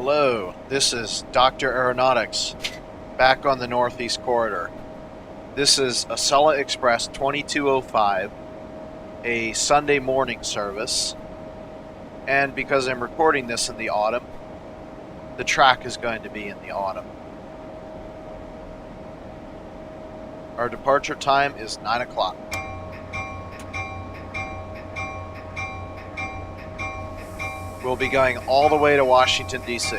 Hello, this is Dr. Aeronautics, back on the Northeast Corridor. This is Acela Express 2205, a Sunday morning service, and because I'm recording this in the autumn, the track is going to be in the autumn. Our departure time is 9 o'clock. We'll be going all the way to Washington, D.C.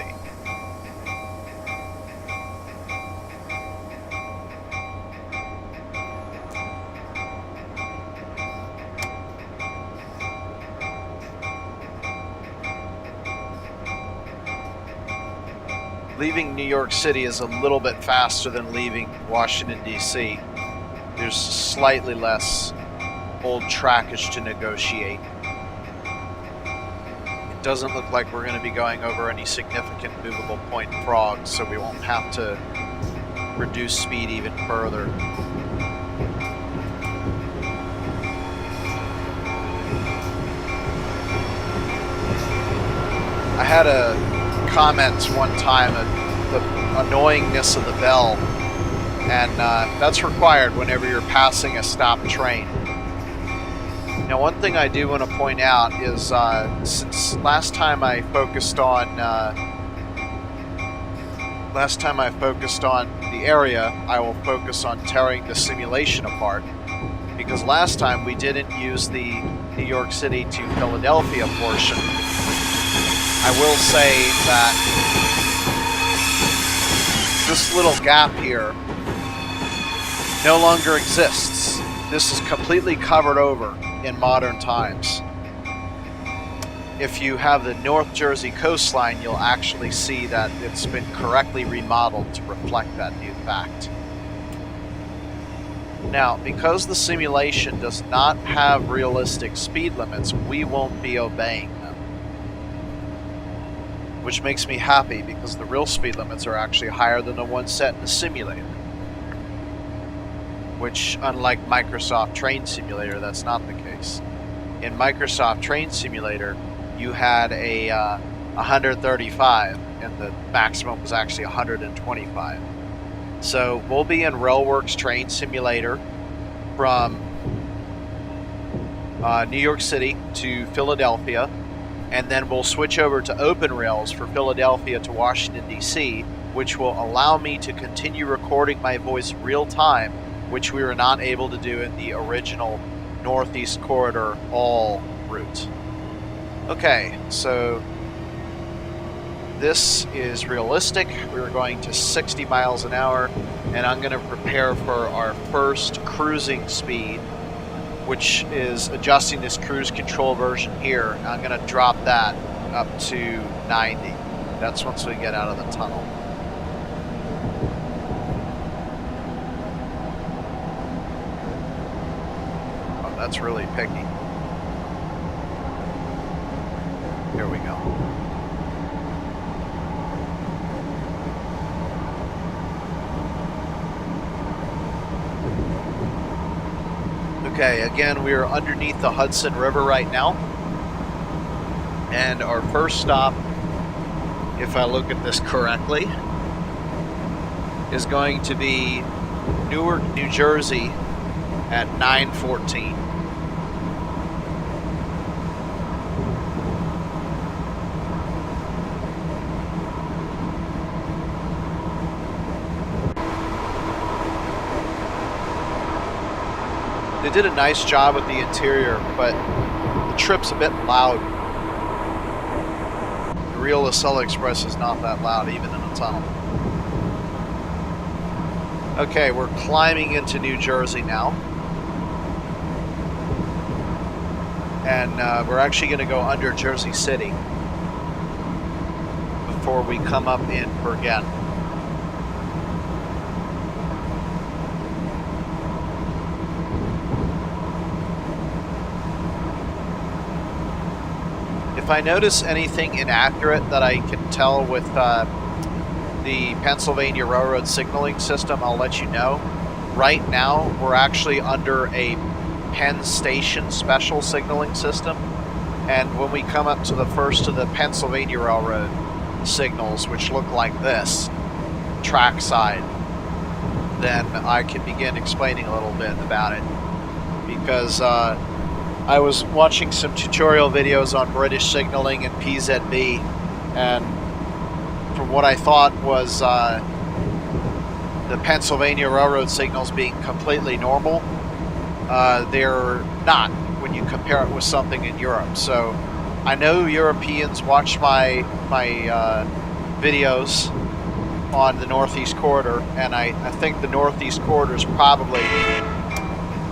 Leaving New York City is a little bit faster than leaving Washington, D.C. There's slightly less old trackage to negotiate. It doesn't look like we're going to be going over any significant movable point frogs, so we won't have to reduce speed even further. I had a comment one time at the annoyingness of the bell, and that's required whenever you're passing a stopped train. Now, one thing I do want to point out is since last time I focused on the area, I will focus on tearing the simulation apart, because last time we didn't use the New York City to Philadelphia portion. I will say that this little gap here no longer exists. This is completely covered over in modern times. If you have the North Jersey coastline, you'll actually see that it's been correctly remodeled to reflect that new fact. Now, because the simulation does not have realistic speed limits, we won't be obeying them. Which makes me happy, because the real speed limits are actually higher than the ones set in the simulator. Which, unlike Microsoft Train Simulator, that's not the case. In Microsoft Train Simulator, you had a 135, and the maximum was actually 125. So we'll be in Railworks Train Simulator from New York City to Philadelphia, and then we'll switch over to OpenRails for Philadelphia to Washington, D.C., which will allow me to continue recording my voice real time, which we were not able to do in the original Northeast Corridor all route. Okay, so this is realistic. We're going to 60 miles an hour, and I'm going to prepare for our first cruising speed, which is adjusting this cruise control version here. I'm going to drop that up to 90. That's once we get out of the tunnel. Oh, that's really picky. Here we go. Okay, again, we are underneath the Hudson River right now. And our first stop, if I look at this correctly, is going to be Newark, New Jersey at 9:14. They did a nice job with the interior, but the trip's a bit loud. The real Acela Express is not that loud, even in a tunnel. Okay, we're climbing into New Jersey now. And we're actually going to go under Jersey City before we come up in Bergen. If I notice anything inaccurate that I can tell with the Pennsylvania Railroad signaling system, I'll let you know. Right now, we're actually under a Penn Station special signaling system, and when we come up to the first of the Pennsylvania Railroad signals, which look like this, track side, then I can begin explaining a little bit about it. Because I was watching some tutorial videos on British signaling and PZB, and from what I thought was the Pennsylvania Railroad signals being completely normal, they're not when you compare it with something in Europe. So I know Europeans watch my videos on the Northeast Corridor, and I think the Northeast Corridor is probably,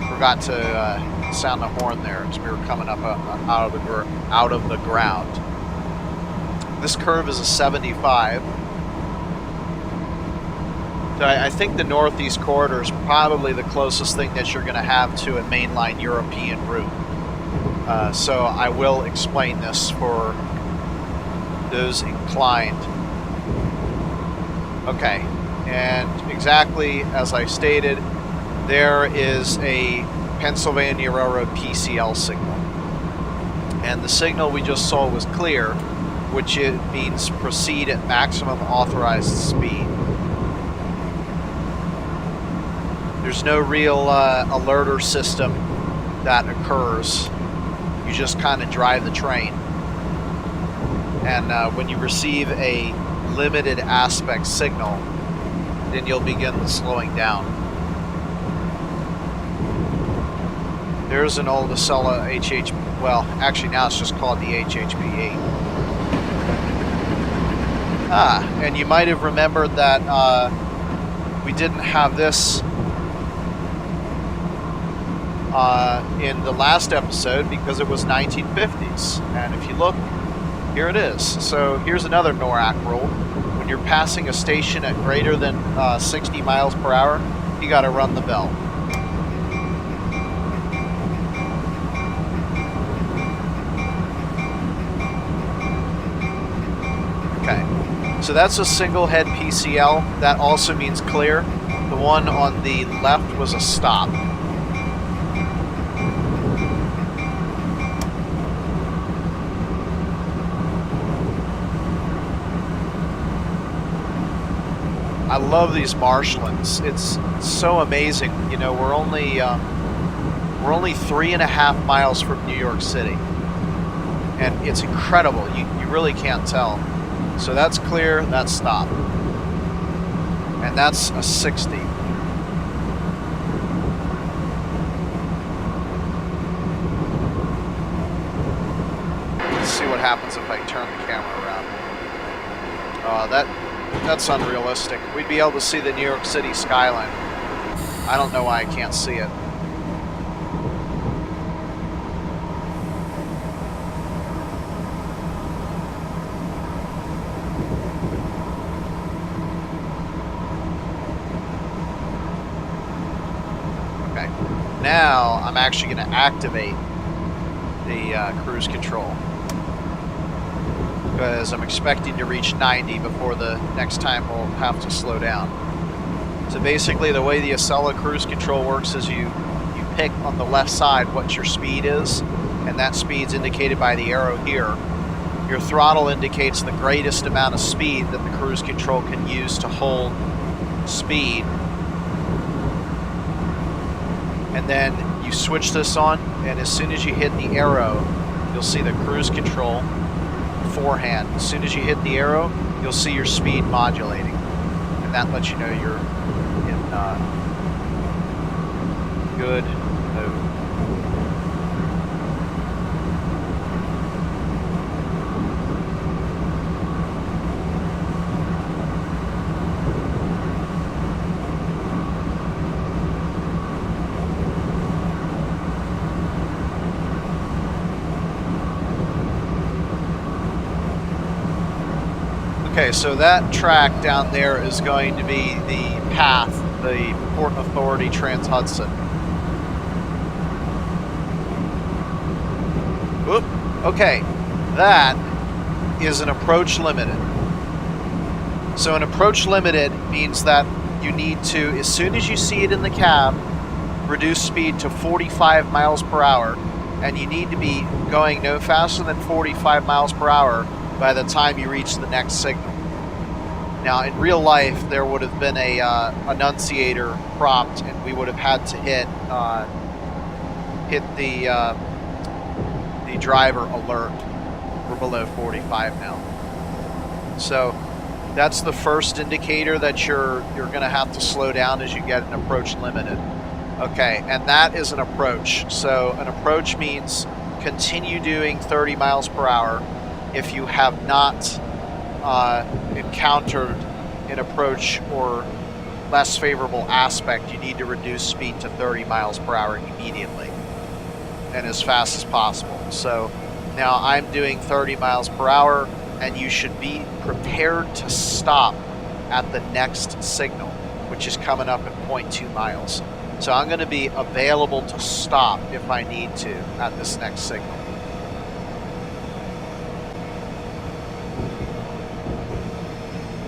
forgot to sound the horn there as we were coming up out of the ground. This curve is a 75. So I think the Northeast Corridor is probably the closest thing that you're going to have to a mainline European route. So I will explain this for those inclined. Okay, and exactly as I stated, there is a Pennsylvania Railroad PCL signal. And the signal we just saw was clear, which it means proceed at maximum authorized speed. There's no real alerter system that occurs. You just kind of drive the train. And when you receive a limited aspect signal, then you'll begin the slowing down. There's an old Acela well, actually now it's just called the HHP-8. And you might have remembered that we didn't have this in the last episode because it was 1950s. And if you look, here it is. So here's another NORAC rule. When you're passing a station at greater than 60 miles per hour, you got to run the bell. Okay, so that's a single head PCL. That also means clear. The one on the left was a stop. I love these marshlands. It's so amazing. You know, we're only 3.5 miles from New York City, and it's incredible. You really can't tell. So that's clear. That's stop, and that's a 60. Let's see what happens if I turn the camera around. That's unrealistic. We'd be able to see the New York City skyline. I don't know why I can't see it. Okay. Now I'm actually going to activate the cruise control, because I'm expecting to reach 90 before the next time we'll have to slow down. So basically the way the Acela cruise control works is you pick on the left side what your speed is, and that speed's indicated by the arrow here. Your throttle indicates the greatest amount of speed that the cruise control can use to hold speed. And then you switch this on, and as soon as you hit the arrow, you'll see the cruise control forehand. As soon as you hit the arrow, you'll see your speed modulating, and that lets you know you're in good mode. Okay, so that track down there is going to be the path, the Port Authority Trans-Hudson. Oop, okay, that is an approach limited. So an approach limited means that you need to, as soon as you see it in the cab, reduce speed to 45 miles per hour, and you need to be going no faster than 45 miles per hour by the time you reach the next signal. Now, in real life, there would have been a annunciator prompt, and we would have had to hit the driver alert. We're below 45 now. So that's the first indicator that you're going to have to slow down as you get an approach limited. Okay, and that is an approach. So an approach means continue doing 30 miles per hour. If you have not encountered an approach or less favorable aspect, you need to reduce speed to 30 miles per hour immediately and as fast as possible. So now I'm doing 30 miles per hour, and you should be prepared to stop at the next signal, which is coming up at 0.2 miles. So I'm going to be available to stop if I need to at this next signal.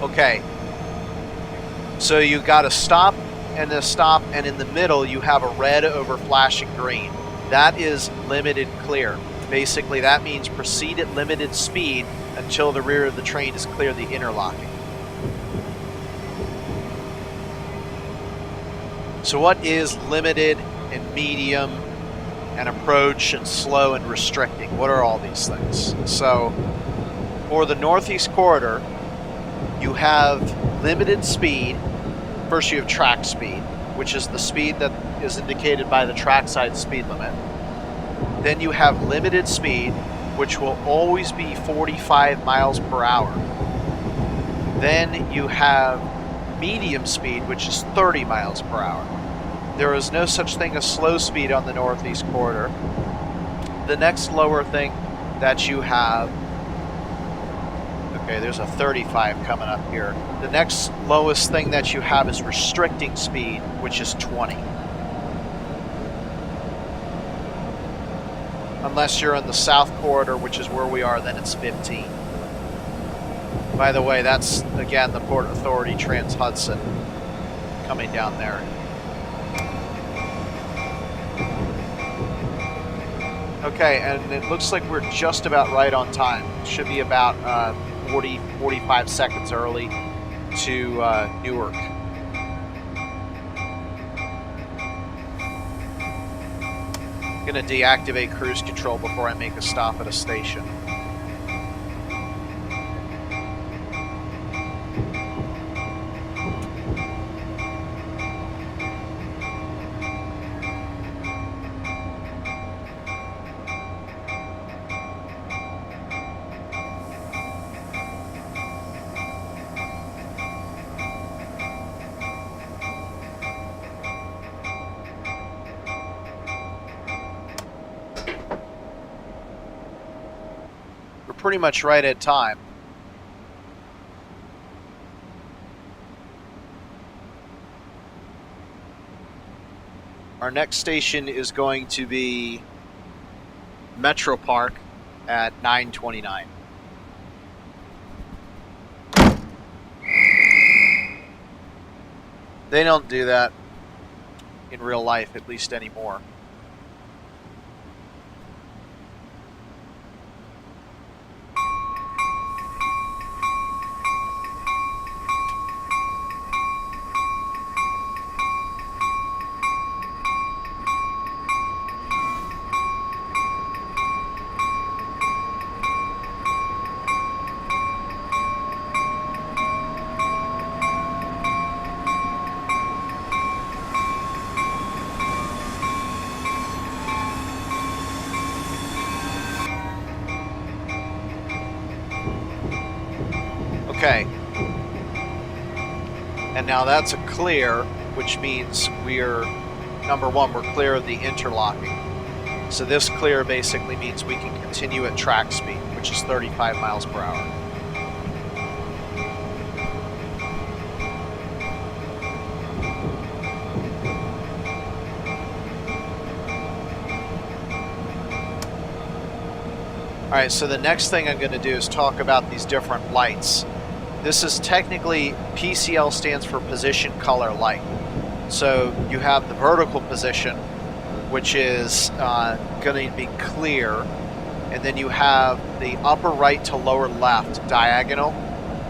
Okay, so you got a stop and a stop, and in the middle you have a red over flashing green. That is limited clear. Basically, that means proceed at limited speed until the rear of the train is clear the interlocking. So what is limited and medium and approach and slow and restricting? What are all these things? So for the Northeast Corridor, you have limited speed. First, you have track speed, which is the speed that is indicated by the trackside speed limit. Then you have limited speed, which will always be 45 miles per hour. Then you have medium speed, which is 30 miles per hour. There is no such thing as slow speed on the Northeast Corridor. The next lower thing that you have, okay, there's a 35 coming up here. The next lowest thing that you have is restricting speed, which is 20. Unless you're in the South Corridor, which is where we are, then it's 15. By the way, that's, again, the Port Authority Trans-Hudson coming down there. Okay, and it looks like we're just about right on time. Should be about 45 seconds early to Newark. I'm going to deactivate cruise control before I make a stop at a station. Pretty much right at time. Our next station is going to be Metropark at 9:29. They don't do that in real life, at least anymore. Okay, and now that's a clear, which means we're, number one, we're clear of the interlocking. So this clear basically means we can continue at track speed, which is 35 miles per hour. All right, so the next thing I'm going to do is talk about these different lights. This is technically, PCL stands for position, color, light. So you have the vertical position, which is going to be clear, and then you have the upper right to lower left diagonal,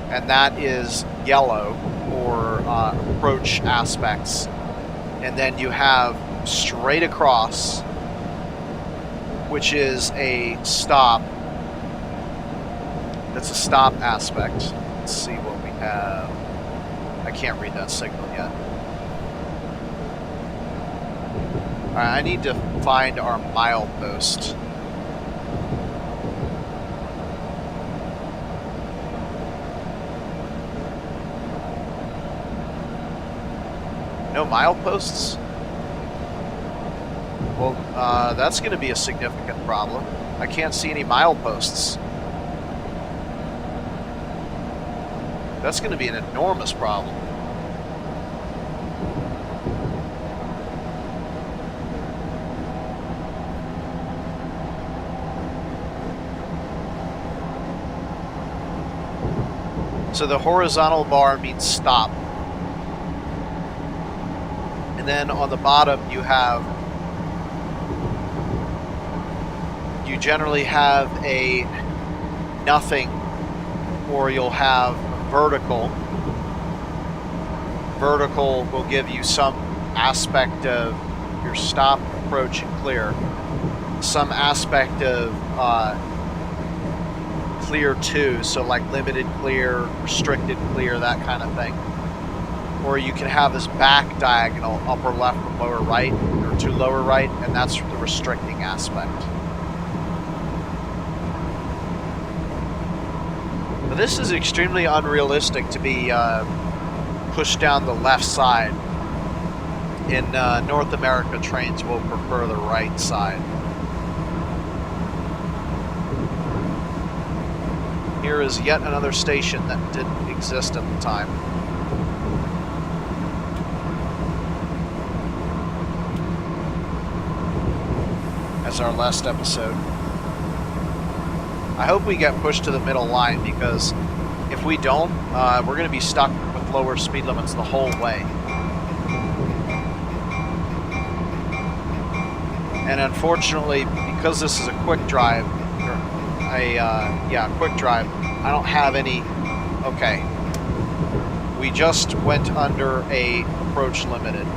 and that is yellow, or approach aspects, and then you have straight across, which is a stop. That's a stop aspect. Let's see what we have. I can't read that signal yet. Alright, I need to find our milepost. No mileposts? Well, that's going to be a significant problem. I can't see any mileposts. That's going to be an enormous problem. So the horizontal bar means stop. And then on the bottom you generally have a nothing, or you'll have vertical. Vertical will give you some aspect of your stop, approach, and clear. Some aspect of clear too, so like limited clear, restricted clear, that kind of thing. Or you can have this back diagonal, upper left and lower right, or to lower right, and that's the restricting aspect. But this is extremely unrealistic to be pushed down the left side. In North America, trains will prefer the right side. Here is yet another station that didn't exist at the time. As our last episode. I hope we get pushed to the middle line, because if we don't, we're going to be stuck with lower speed limits the whole way. And unfortunately, because this is a quick drive, quick drive, I don't have any. Okay, we just went under a approach limited.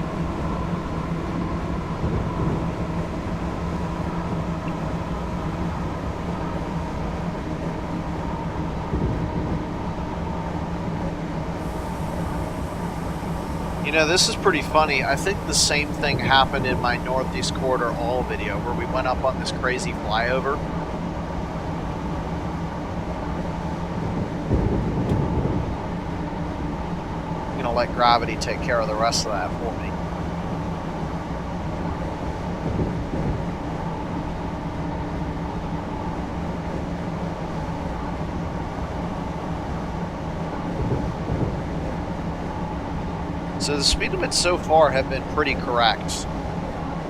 You know, this is pretty funny. I think the same thing happened in my Northeast Corridor All video, where we went up on this crazy flyover. I'm gonna let gravity take care of the rest of that for me. So the speed limits so far have been pretty correct.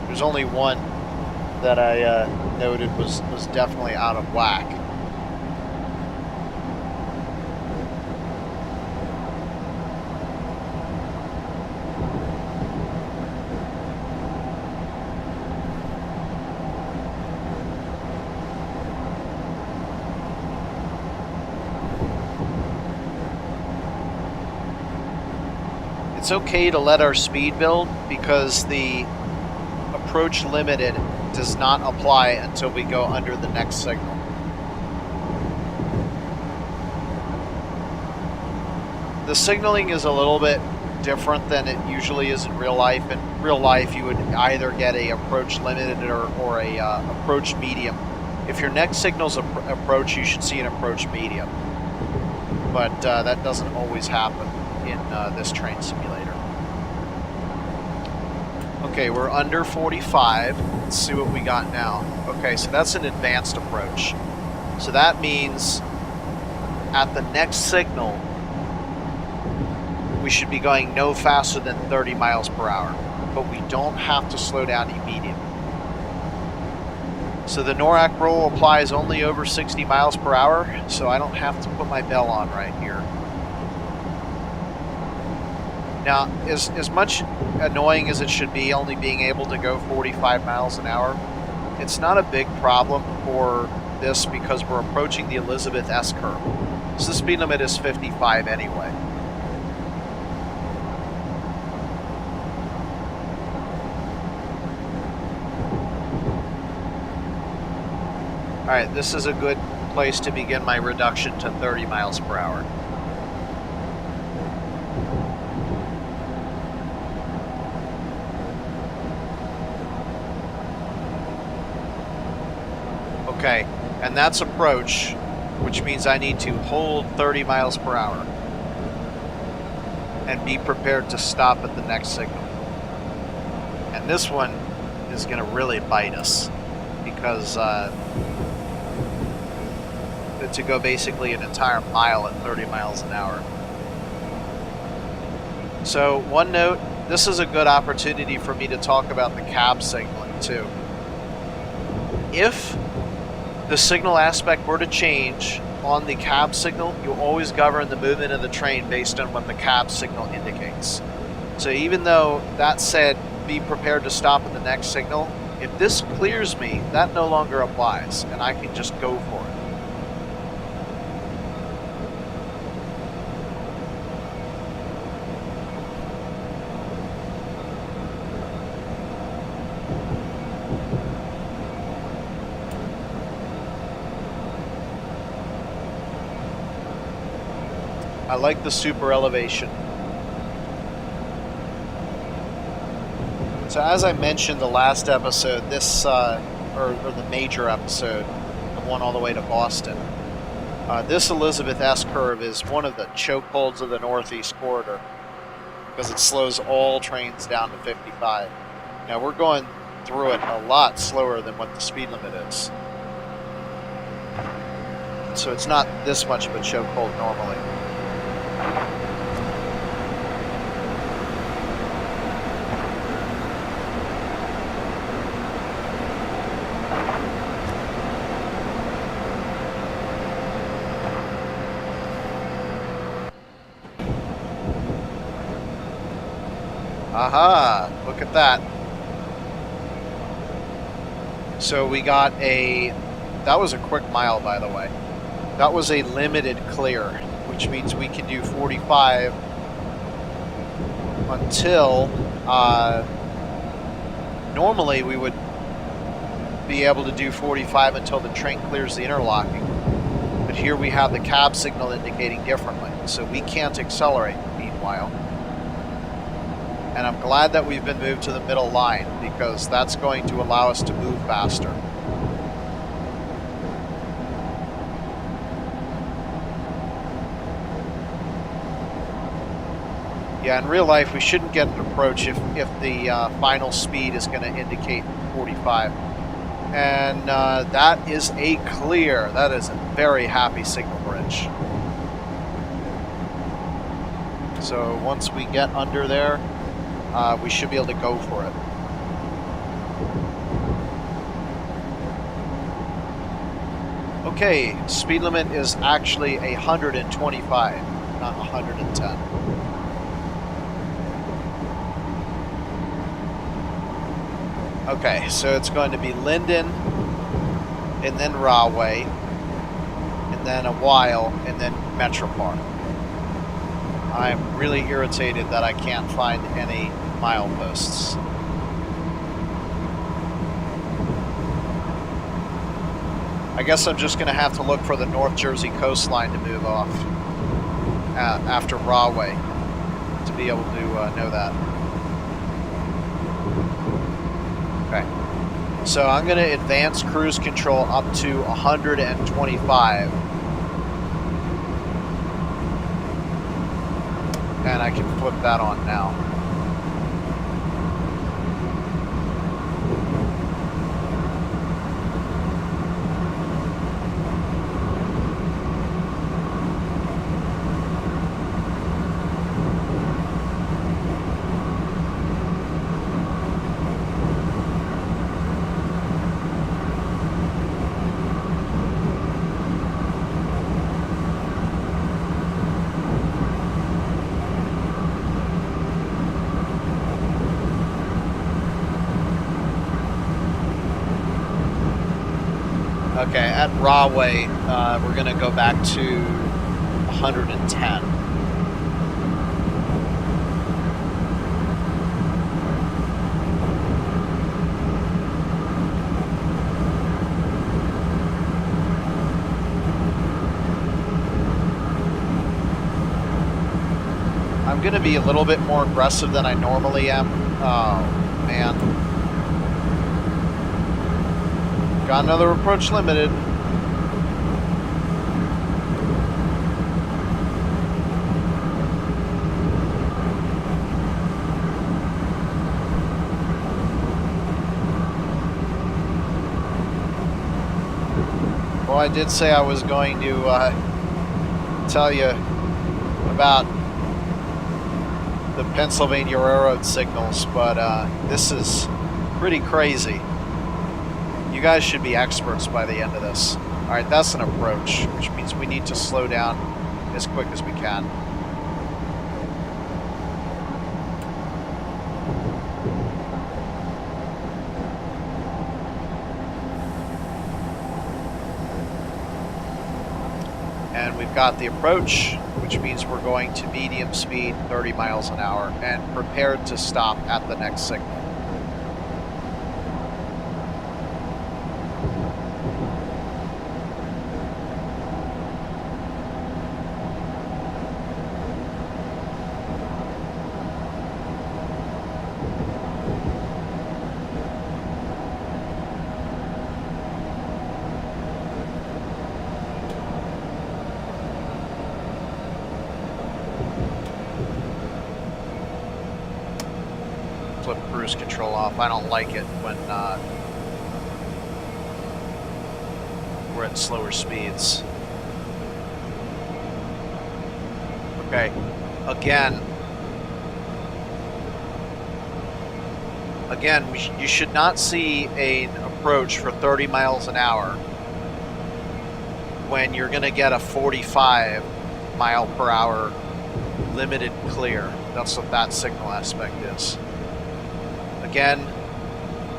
There's only one that I noted was definitely out of whack. It's okay to let our speed build, because the approach limited does not apply until we go under the next signal. The signaling is a little bit different than it usually is in real life. In real life, you would either get a approach limited or a approach medium. If your next signal's approach, you should see an approach medium. But that doesn't always happen in this train simulator. Okay, we're under 45. Let's see what we got now. Okay, so that's an advanced approach. So that means at the next signal, we should be going no faster than 30 miles per hour, but we don't have to slow down immediately. So the NORAC rule applies only over 60 miles per hour, so I don't have to put my bell on right here. Now, as much annoying as it should be only being able to go 45 miles an hour, it's not a big problem for this, because we're approaching the Elizabeth S curve. So the speed limit is 55 anyway. Alright, this is a good place to begin my reduction to 30 miles per hour. Okay, and that's approach, which means I need to hold 30 miles per hour and be prepared to stop at the next signal. And this one is going to really bite us because to go basically an entire mile at 30 miles an hour. So one note, this is a good opportunity for me to talk about the cab signaling too. If the signal aspect were to change on the cab signal, you always govern the movement of the train based on what the cab signal indicates. So even though that said, be prepared to stop at the next signal, if this clears me, that no longer applies, and I can just go for it. I like the super elevation. So as I mentioned the last episode, this, or the major episode, the one all the way to Boston, this Elizabeth S curve is one of the chokeholds of the Northeast corridor because it slows all trains down to 55. Now we're going through it a lot slower than what the speed limit is. So it's not this much of a chokehold normally. Aha! Look at that. So we got that was a quick mile, by the way. That was a limited clear, which means we can do 45 until, normally we would be able to do 45 until the train clears the interlocking. But here we have the cab signal indicating differently, so we can't accelerate meanwhile. And I'm glad that we've been moved to the middle line because that's going to allow us to move faster. Yeah, in real life, we shouldn't get an approach if the final speed is going to indicate 45. And that is a clear. That is a very happy signal bridge. So once we get under there, we should be able to go for it. Okay, speed limit is actually 125, not 110. Okay, so it's going to be Linden, and then Rahway, and then a while, and then Metropark. I'm really irritated that I can't find any mileposts. I guess I'm just going to have to look for the North Jersey coastline to move off after Rahway to be able to know that. Okay, so I'm going to advance cruise control up to 125. And I can flip that on now. Okay, at Rahway, we're going to go back to 110. going to be a little bit more aggressive than I normally am. Oh, man. Got another approach limited. Well, I did say I was going to tell you about the Pennsylvania Railroad signals, but this is pretty crazy. You guys should be experts by the end of this. All right, that's an approach, which means we need to slow down as quick as we can. And we've got the approach, which means we're going to medium speed, 30 miles an hour, and prepared to stop at the next signal. Flip cruise control off. I don't like it when we're at slower speeds. Okay, again, you should not see an approach for 30 miles an hour when you're going to get a 45 mile per hour limited clear. That's what that signal aspect is. Again,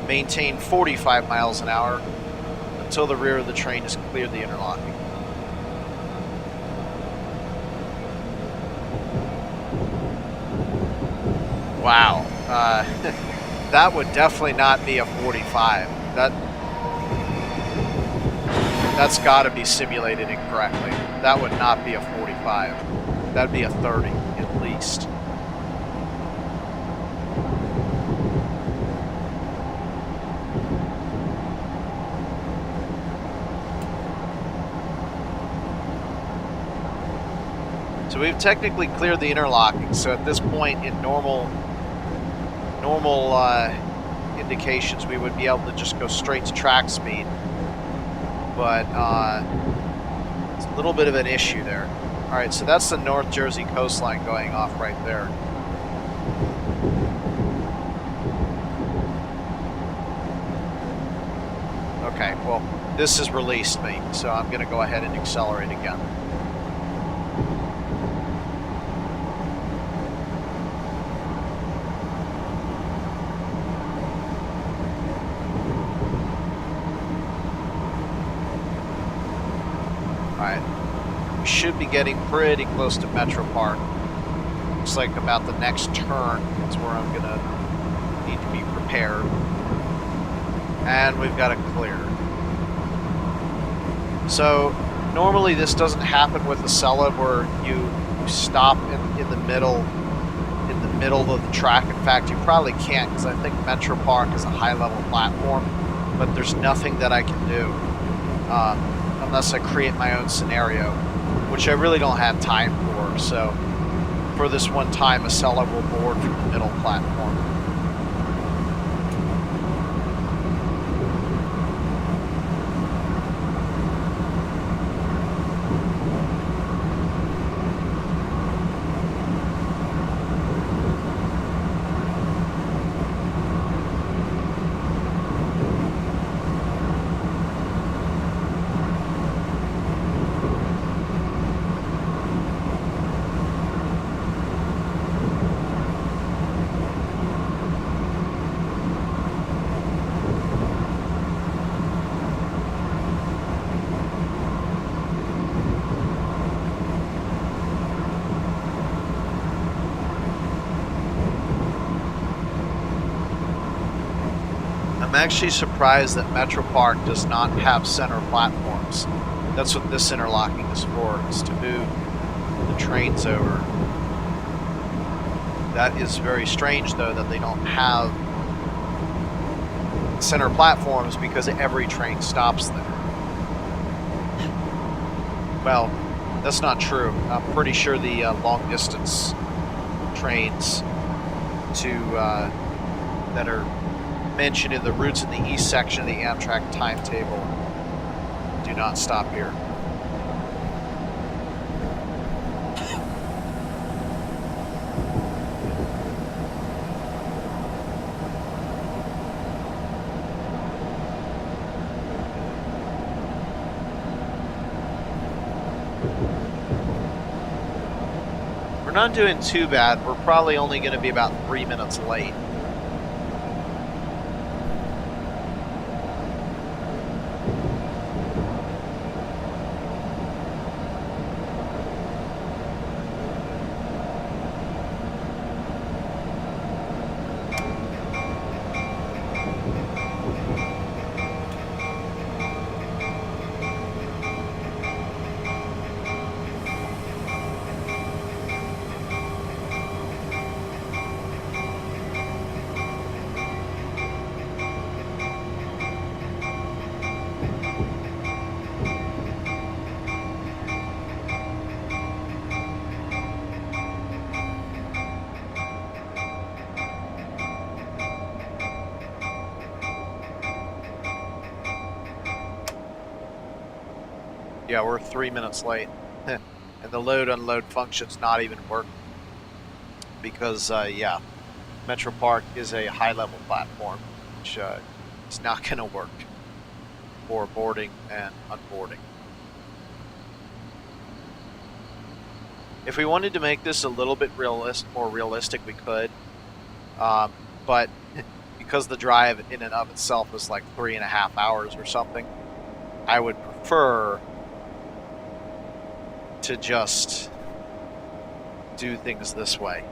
maintain 45 miles an hour until the rear of the train has cleared the interlocking. Wow, that would definitely not be a 45. That's got to be simulated incorrectly. That would not be a 45. That'd be a 30 at least. So we've technically cleared the interlocking. So at this point in normal indications, we would be able to just go straight to track speed. But it's a little bit of an issue there. All right, so that's the North Jersey coastline going off right there. Okay, well, this has released me, so I'm going to go ahead and accelerate again. We should be getting pretty close to Metropark. Looks like about the next turn is where I'm gonna need to be prepared. And we've got it clear. So normally this doesn't happen with Acela, where you stop in the middle of the track. In fact, you probably can't, because I think Metropark is a high-level platform, but there's nothing that I can do unless I create my own scenario, which I really don't have time for. So for this one time, Acela will board from the middle platform. I'm actually surprised that Metropark does not have center platforms. That's what this interlocking is for, is to move the trains over. That is very strange, though, that they don't have center platforms because every train stops there. Well, that's not true. I'm pretty sure the long-distance trains that are mentioned in the routes in the east section of the Amtrak timetable do not stop here. We're not doing too bad. We're probably only going to be about 3 minutes late. Yeah, we're 3 minutes late. And the load-unload function's not even working. Because, yeah, Metropark is a high-level platform, which is not going to work for boarding and unboarding. If we wanted to make this a little bit more realistic, we could. But because the drive in and of itself is like 3.5 hours or something, I would prefer to just do things this way.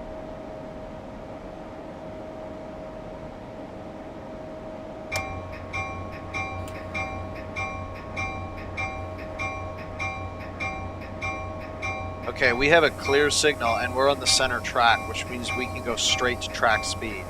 Okay, we have a clear signal and we're on the center track, which means we can go straight to track speed.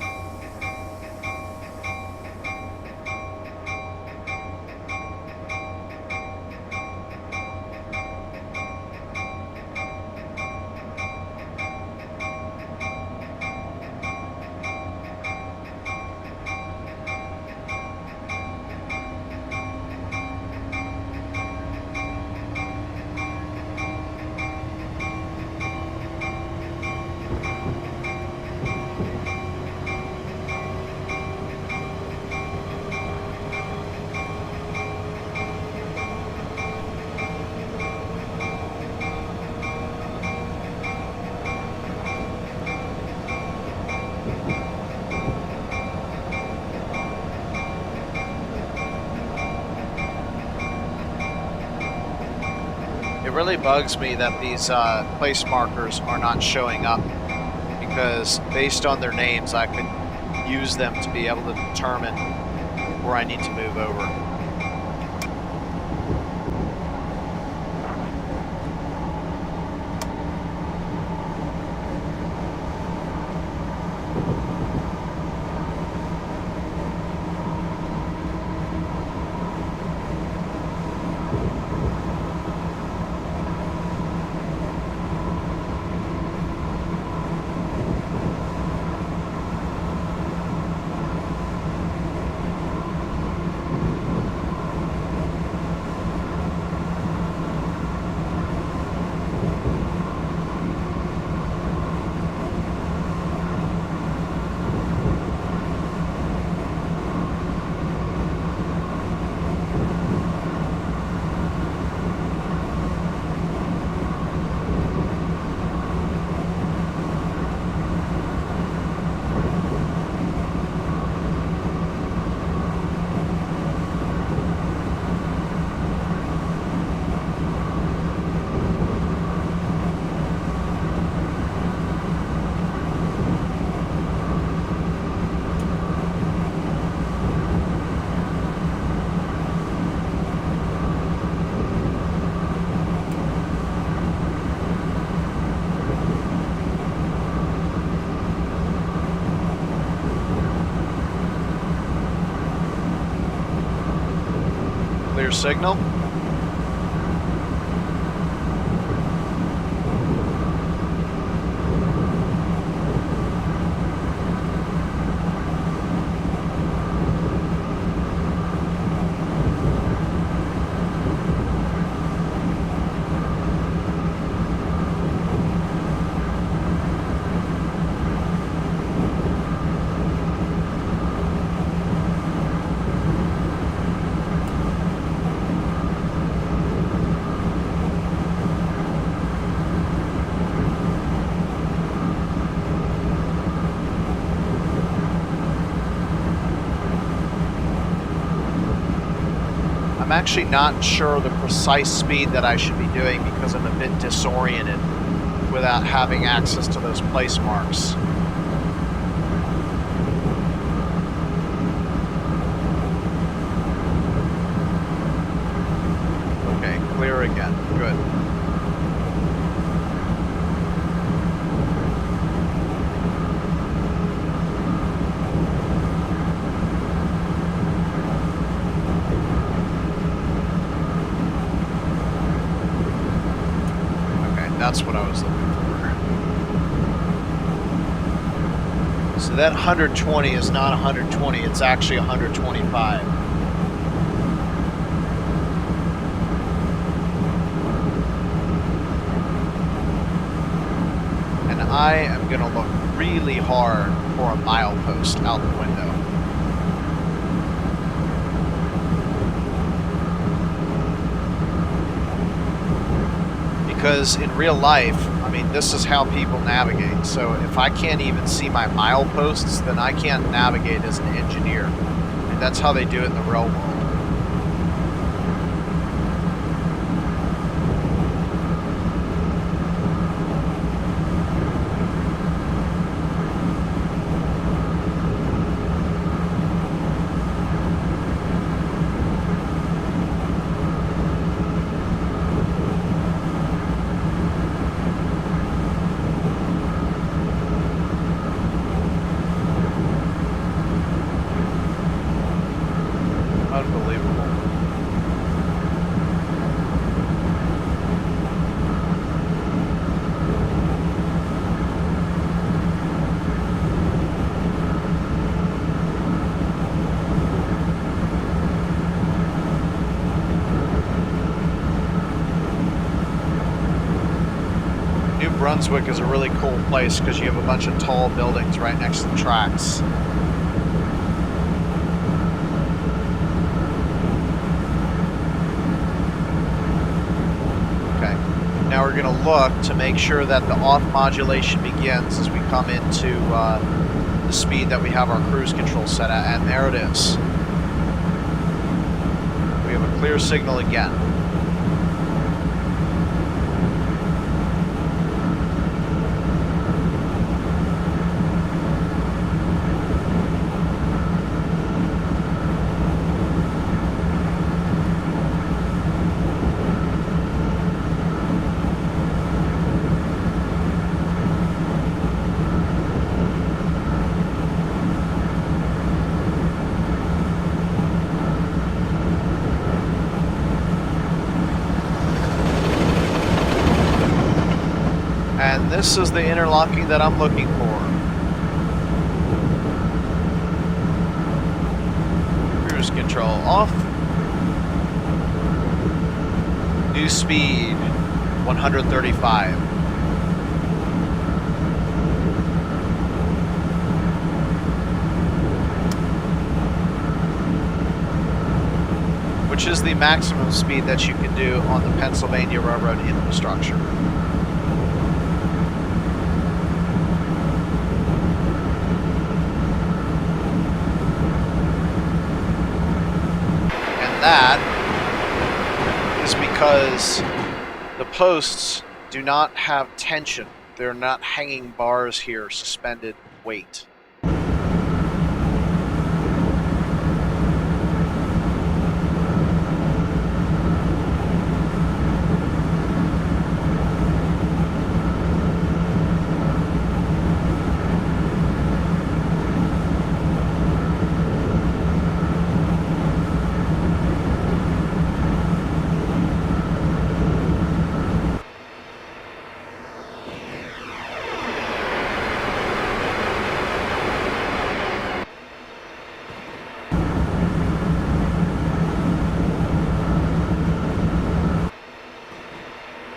It really bugs me that these place markers are not showing up, because based on their names I could use them to be able to determine where I need to move over. clear signal. I'm actually not sure the precise speed that I should be doing because I'm a bit disoriented without having access to those place marks. Okay, clear again. Good. That's what I was looking for. So that 120 is not 120, it's actually 125. And I am going to look really hard for a milepost out the window. Because in real life, I mean, this is how people navigate. So if I can't even see my mileposts, then I can't navigate as an engineer. And that's how they do it in the real world. Brunswick is a really cool place because you have a bunch of tall buildings right next to the tracks. Okay, now we're going to look to make sure that the off modulation begins as we come into the speed that we have our cruise control set at, and there it is. We have a clear signal again. This is the interlocking that I'm looking for. Cruise control off. New speed, 135. Which is the maximum speed that you can do on the Pennsylvania Railroad infrastructure. That is because the posts do not have tension. They're not hanging bars here, suspended weight.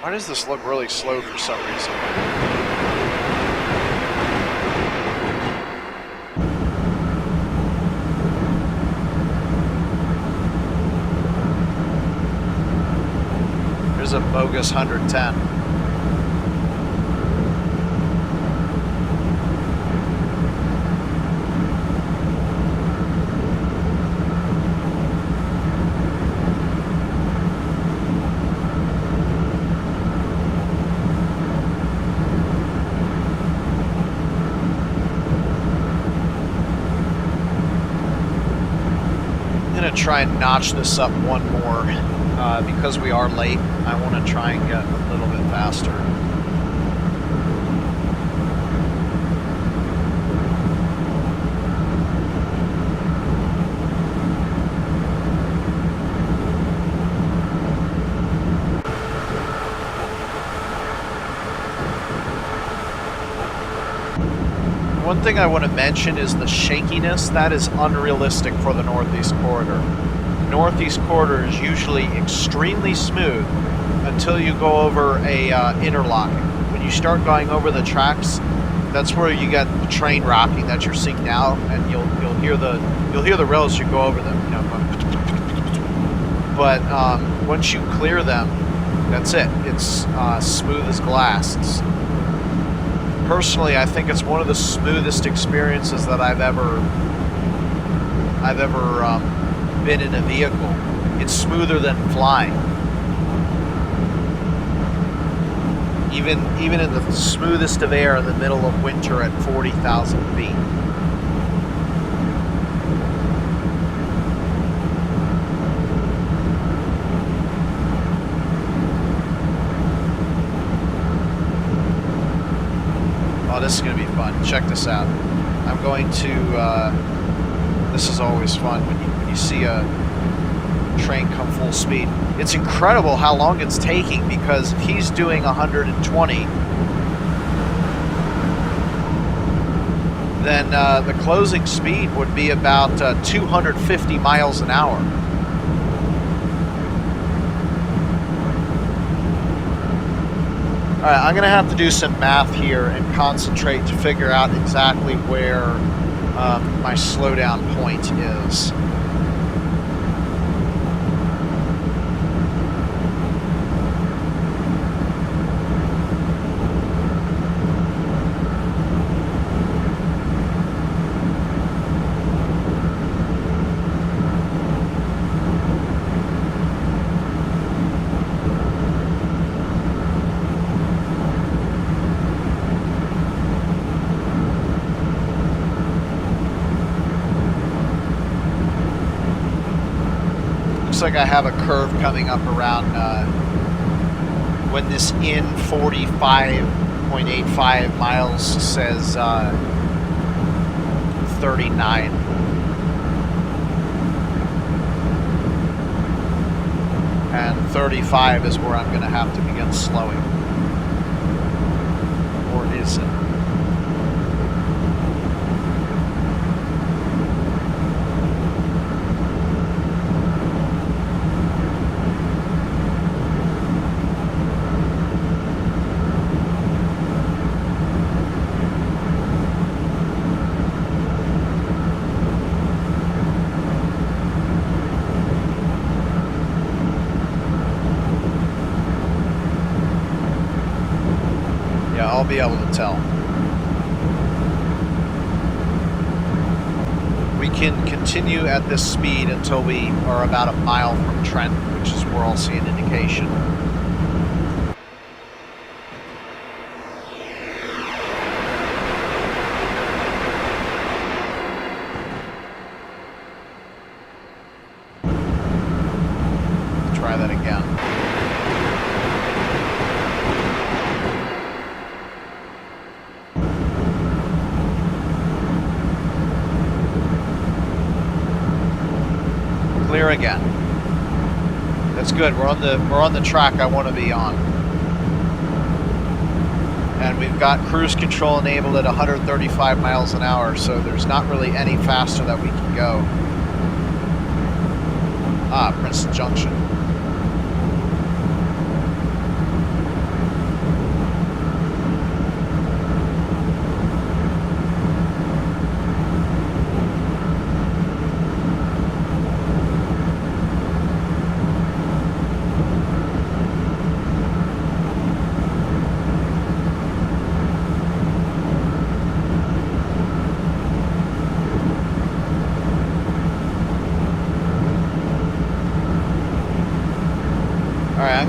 Why does this look really slow for some reason? There's a bogus 110. Try and notch this up one more because we are late. I want to try and get a little bit faster. One thing I want to mention is the shakiness. That is unrealistic for the Northeast Corridor. Northeast Corridor is usually extremely smooth until you go over a interlocking. When you start going over the tracks, that's where you get the train rocking that you're seeing now, and you'll hear the rails as you go over them. You know, but once you clear them, that's it. It's smooth as glass. Personally, I think it's one of the smoothest experiences that I've ever been in a vehicle. It's smoother than flying. Even in the smoothest of air in the middle of winter at 40,000 feet. Oh, this is going to be fun. Check this out. I'm going to, this is always fun when you see a train come full speed. It's incredible how long it's taking, because if he's doing 120, then the closing speed would be about 250 miles an hour. All right, I'm going to have to do some math here and concentrate to figure out exactly where my slowdown point is. Like I have a curve coming up around when this in 45.85 miles says 39. And 35 is where I'm going to have to begin slowing. Or is it? Be able to tell. We can continue at this speed until we are about a mile from Trenton, which is where I'll see an indication. Try that again. Clear again. That's good. We're on the track I want to be on. And we've got cruise control enabled at 135 miles an hour, so there's not really any faster that we can go. Ah, Princeton Junction.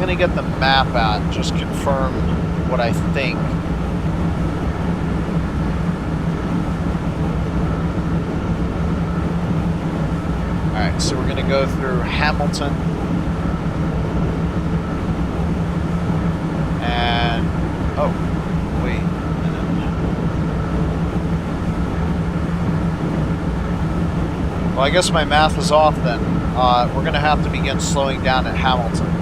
going to get the map out and just confirm what I think. Alright, so we're going to go through Hamilton. And, oh, wait a minute. Well, I guess my math is off then. We're going to have to begin slowing down at Hamilton.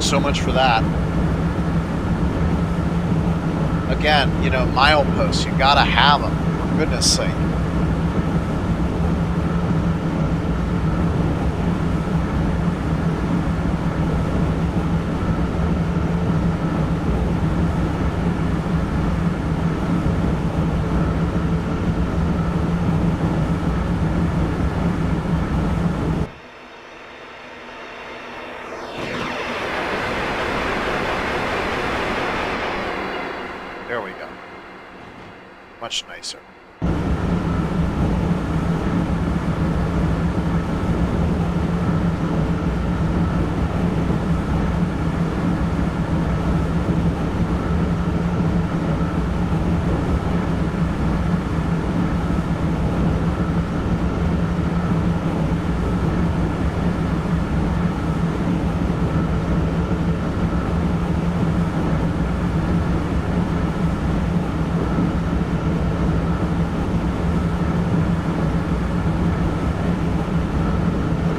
So much for that. Again, you know, mileposts, you gotta have them, for goodness sake. There we go. Much nicer.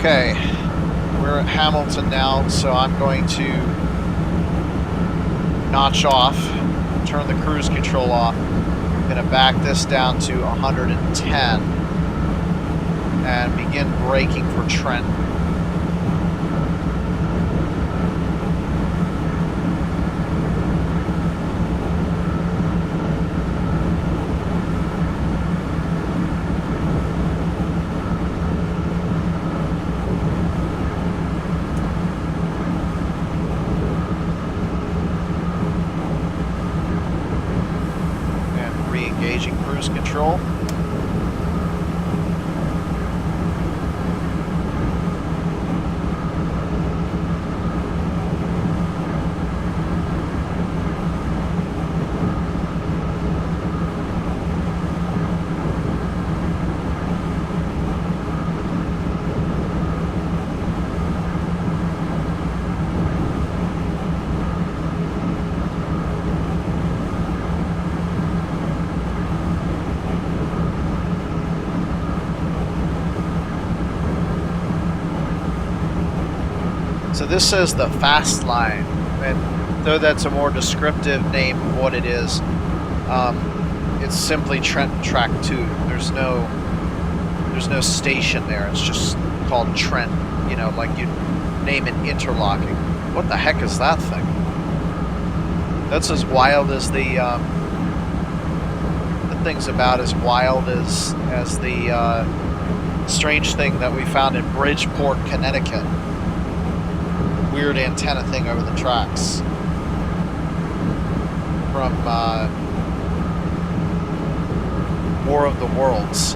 Okay, we're at Hamilton now, so I'm going to notch off, turn the cruise control off. I'm going to back this down to 110 and begin braking for Trenton. Control. So this says the fast line, and though that's a more descriptive name of what it is, it's simply Trenton Track 2. There's no station there. It's just called Trenton. You know, like you name it Interlocking. What the heck is that thing? That's as wild as the thing's about as wild as the strange thing that we found in Bridgeport, Connecticut. Weird antenna thing over the tracks from War of the Worlds.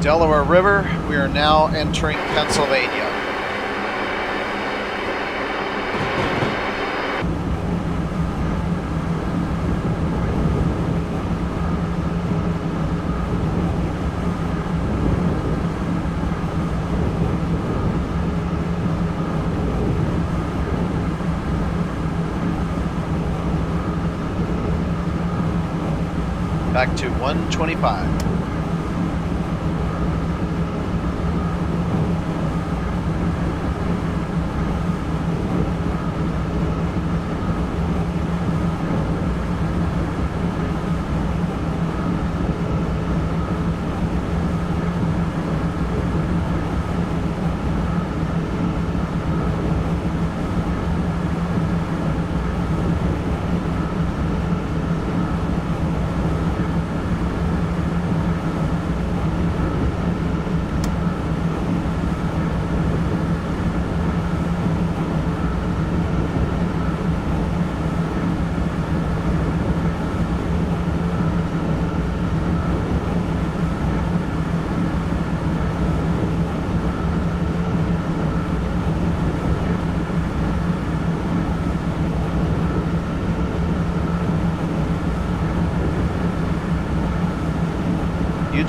Delaware River, we are now entering Pennsylvania. back to 125.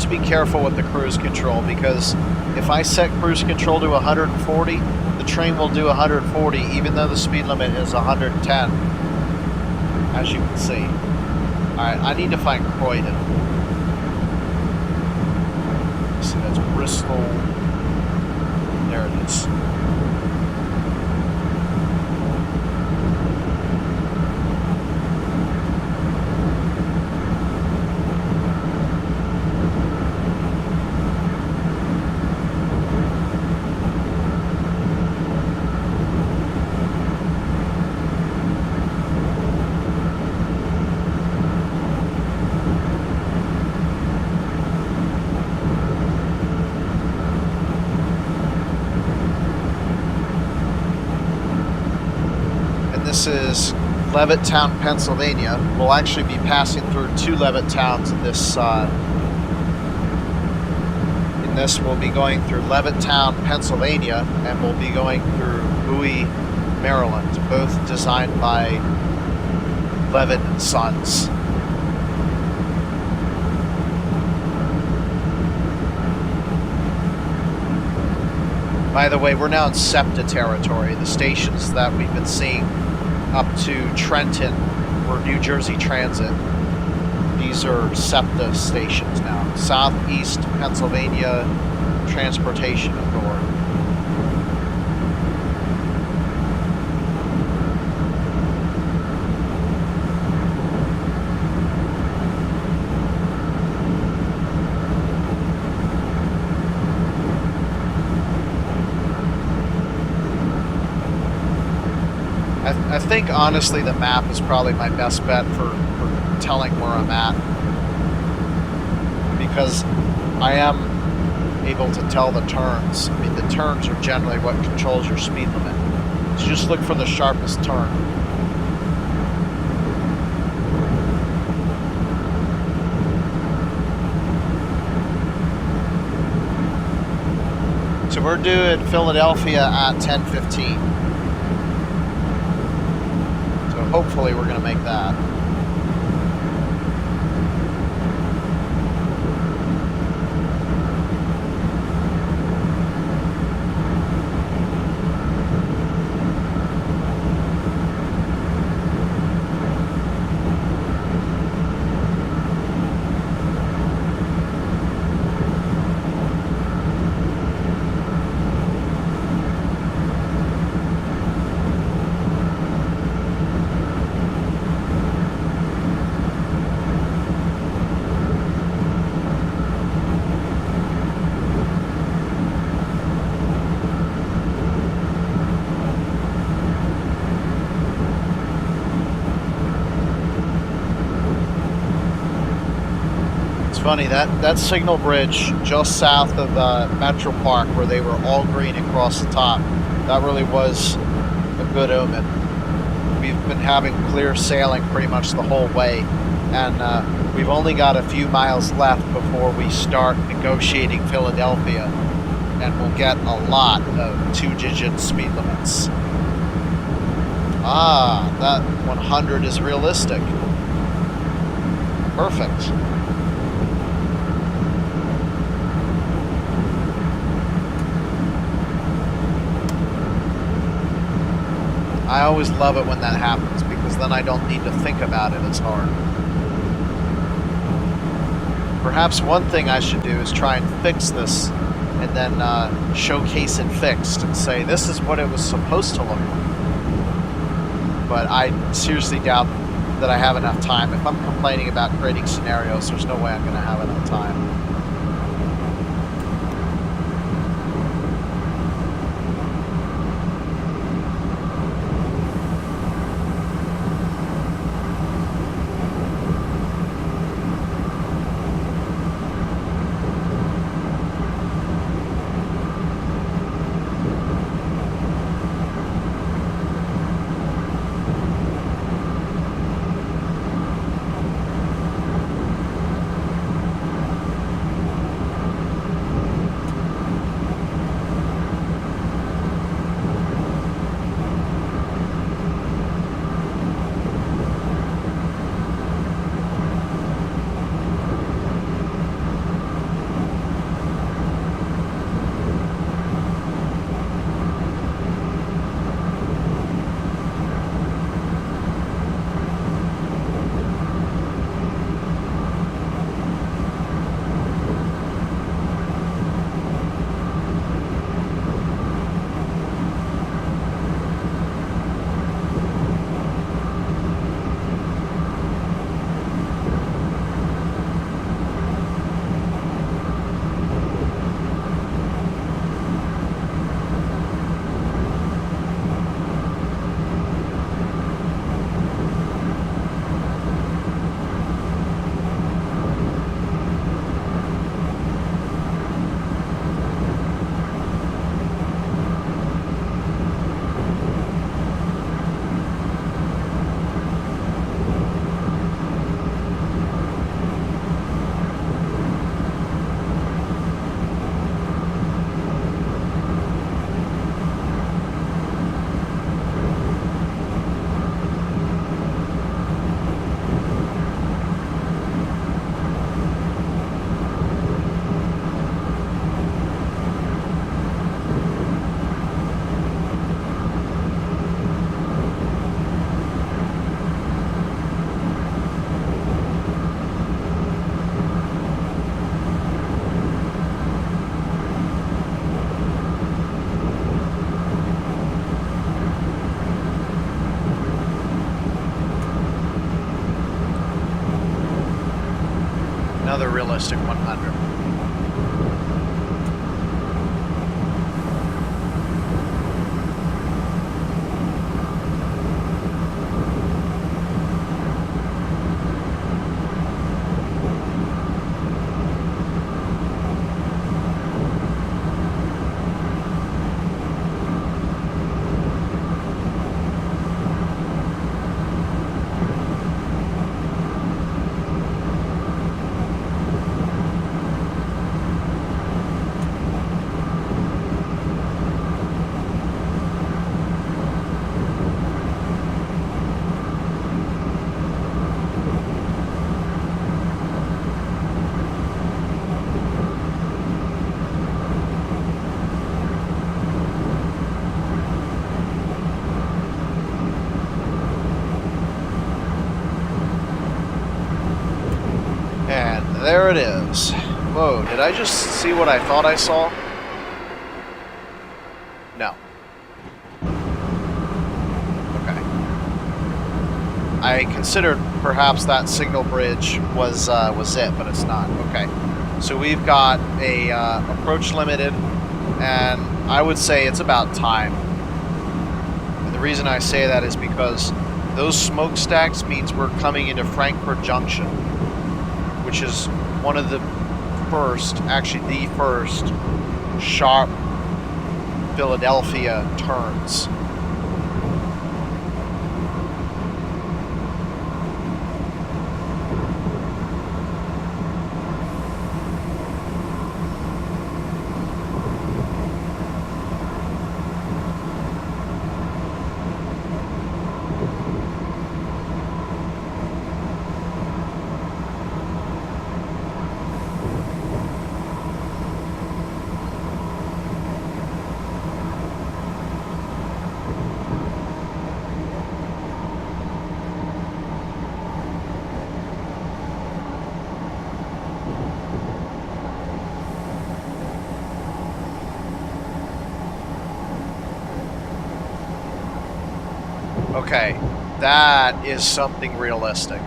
To be careful with the cruise control, because if I set cruise control to 140, the train will do 140 even though the speed limit is 110, as you can see. Alright, I need to find Croydon. Let's see, that's Bristol. There it is. This is Levittown, Pennsylvania. We'll actually be passing through 2 Levittowns in this. In this, we'll be going through Levittown, Pennsylvania, and we'll be going through Bowie, Maryland, both designed by Levitt and Sons. By the way, we're now in SEPTA territory. The stations that we've been seeing up to Trenton or New Jersey Transit, these are SEPTA stations now. Southeast Pennsylvania Transportation Authority. I think, honestly, the map is probably my best bet for telling where I'm at, because I am able to tell the turns. I mean, the turns are generally what controls your speed limit. So just look for the sharpest turn. So we're due at Philadelphia at 10:15. Hopefully we're going to make that. Funny, that signal bridge just south of Metropark, where they were all green across the top, that really was a good omen. We've been having clear sailing pretty much the whole way, and we've only got a few miles left before we start negotiating Philadelphia, and we'll get a lot of 2-digit speed limits. Ah, that 100 is realistic. Perfect. I always love it when that happens, because then I don't need to think about it as hard. Perhaps one thing I should do is try and fix this and then showcase it fixed and say this is what it was supposed to look like. But I seriously doubt that I have enough time. If I'm complaining about creating scenarios, there's no way I'm going to have enough time. Another realistic 100. There it is. Whoa, did I just see what I thought I saw? No. Okay. I considered perhaps that signal bridge was it, but it's not. Okay. So we've got a approach limited, and I would say it's about time. And the reason I say that is because those smokestacks means we're coming into Frankfurt Junction, which is one of the first, actually the first, sharp Philadelphia turns. Okay, that is something realistic.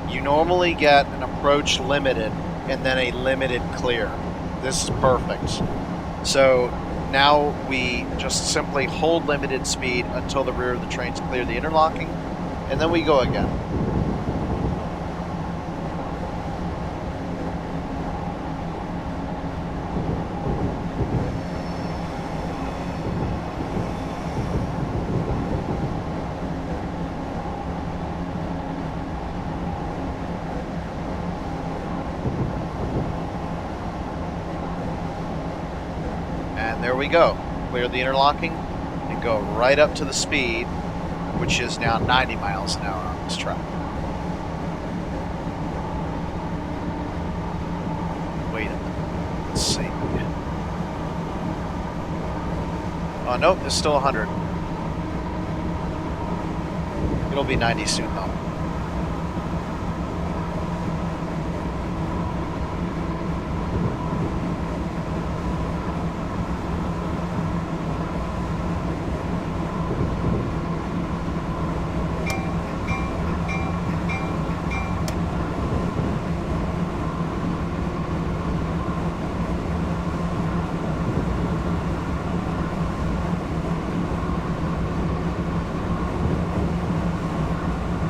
You normally get an approach limited and then a limited clear. This is perfect. So now we just simply hold limited speed until the rear of the train's clear the interlocking, and then we go again. There we go. Clear the interlocking and go right up to the speed, which is now 90 miles an hour on this track. Wait a minute. Let's see. Oh, nope, it's still 100. It'll be 90 soon, though.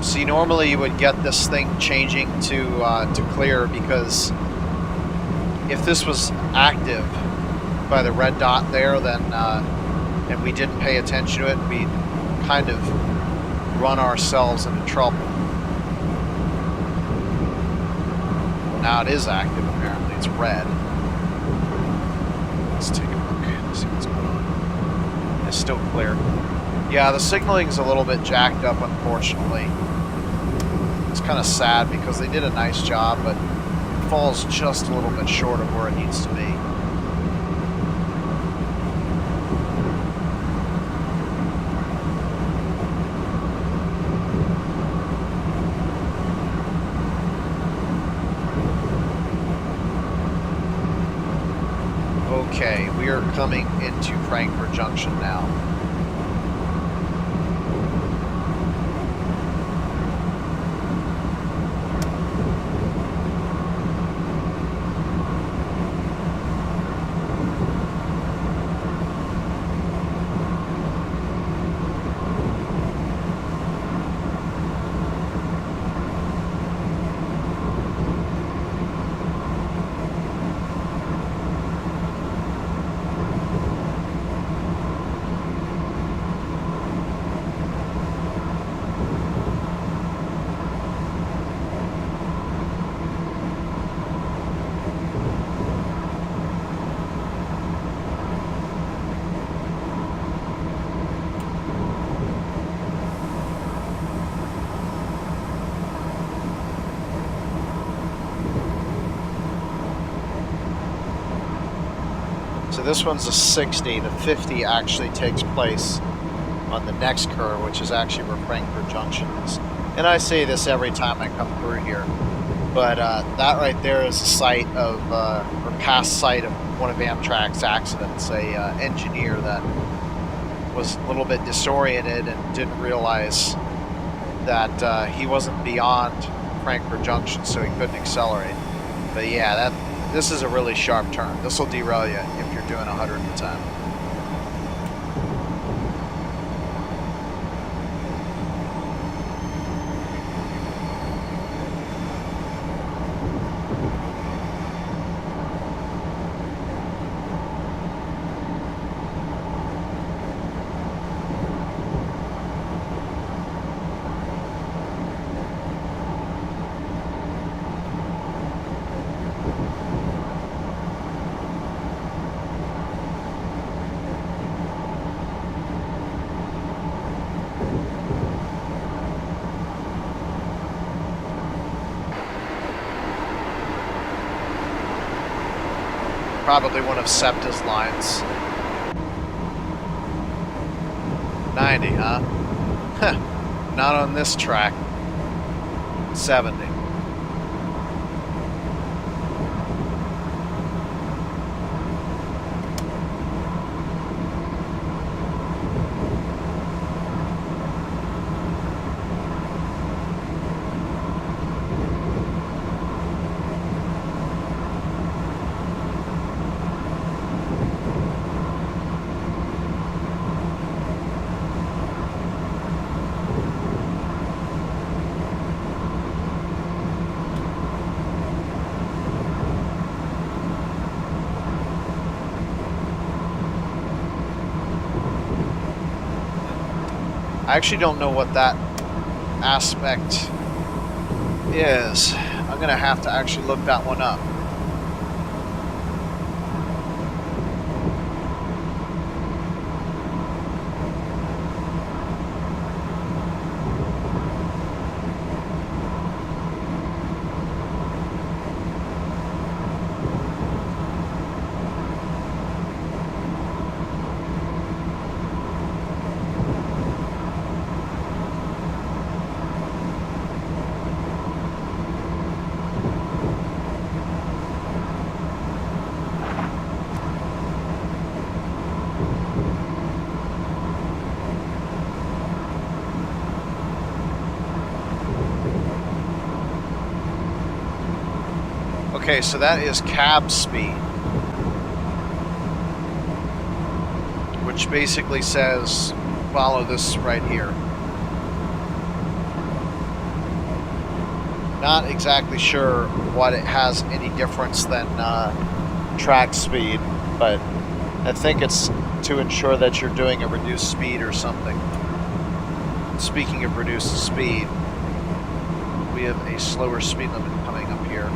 See, normally you would get this thing changing to clear, because if this was active by the red dot there, then and we didn't pay attention to it, we'd kind of run ourselves into trouble. Well, now it is active, apparently. It's red. Let's take a look, see what's going on. It's still clear. Yeah, the signaling's a little bit jacked up, unfortunately. It's kind of sad because they did a nice job, but it falls just a little bit short of where it needs to be. Okay, we are coming into Frankfort Junction now. So this one's a 60. The 50 actually takes place on the next curve, which is actually where Frankfort Junction is. And I say this every time I come through here, but that right there is a site of, or past site of one of Amtrak's accidents. A engineer that was a little bit disoriented and didn't realize that he wasn't beyond Frankfort Junction, so he couldn't accelerate. But yeah, this is a really sharp turn. This will derail you if you're doing 110. Probably one of SEPTA's lines. 90, huh? Not on this track. 70. I actually don't know what that aspect is. I'm going to have to actually look that one up. Okay, so that is cab speed, which basically says follow this right here. Not exactly sure what it has any difference than track speed, but I think it's to ensure that you're doing a reduced speed or something. Speaking of reduced speed, we have a slower speed limit coming up here.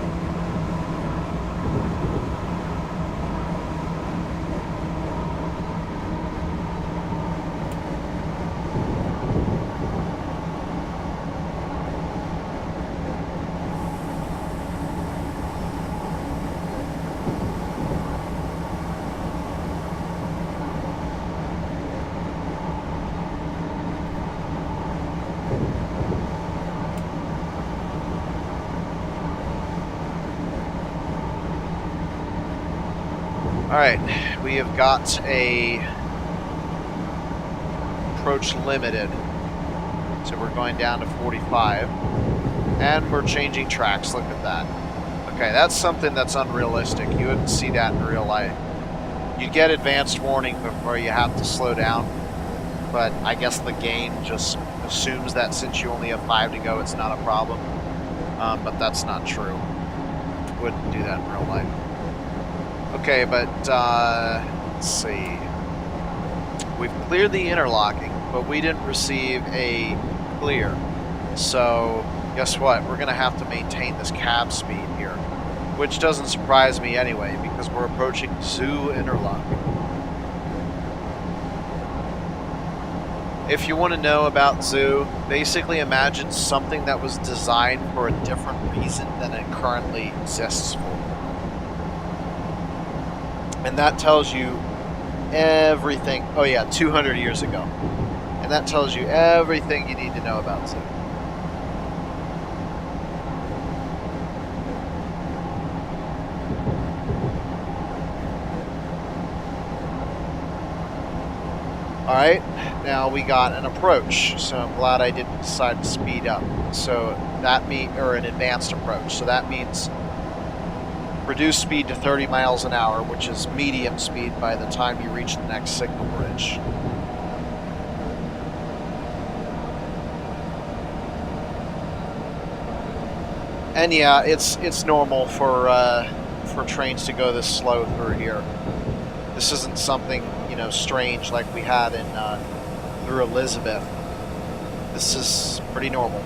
Alright, we have got a approach limited, so we're going down to 45, and we're changing tracks. Look at that. Okay, that's something that's unrealistic. You wouldn't see that in real life. You get advanced warning before you have to slow down, but I guess the game just assumes that since you only have 5 to go, it's not a problem, but that's not true. Wouldn't do that in real life. Okay, but let's see. We've cleared the interlocking, but we didn't receive a clear. So guess what? We're going to have to maintain this cab speed here, which doesn't surprise me anyway, because we're approaching zoo interlocking. If you want to know about zoo, basically imagine something that was designed for a different reason than it currently exists for. And that tells you everything. Oh yeah, 200 years ago. And that tells you everything you need to know about zoo. Alright, now we got an approach. So I'm glad I didn't decide to speed up. So that means, or an advanced approach. So that means reduce speed to 30 miles an hour, which is medium speed by the time you reach the next signal bridge. And yeah, it's normal for trains to go this slow through here. This isn't something, you know, strange like we had in through Elizabeth. This is pretty normal.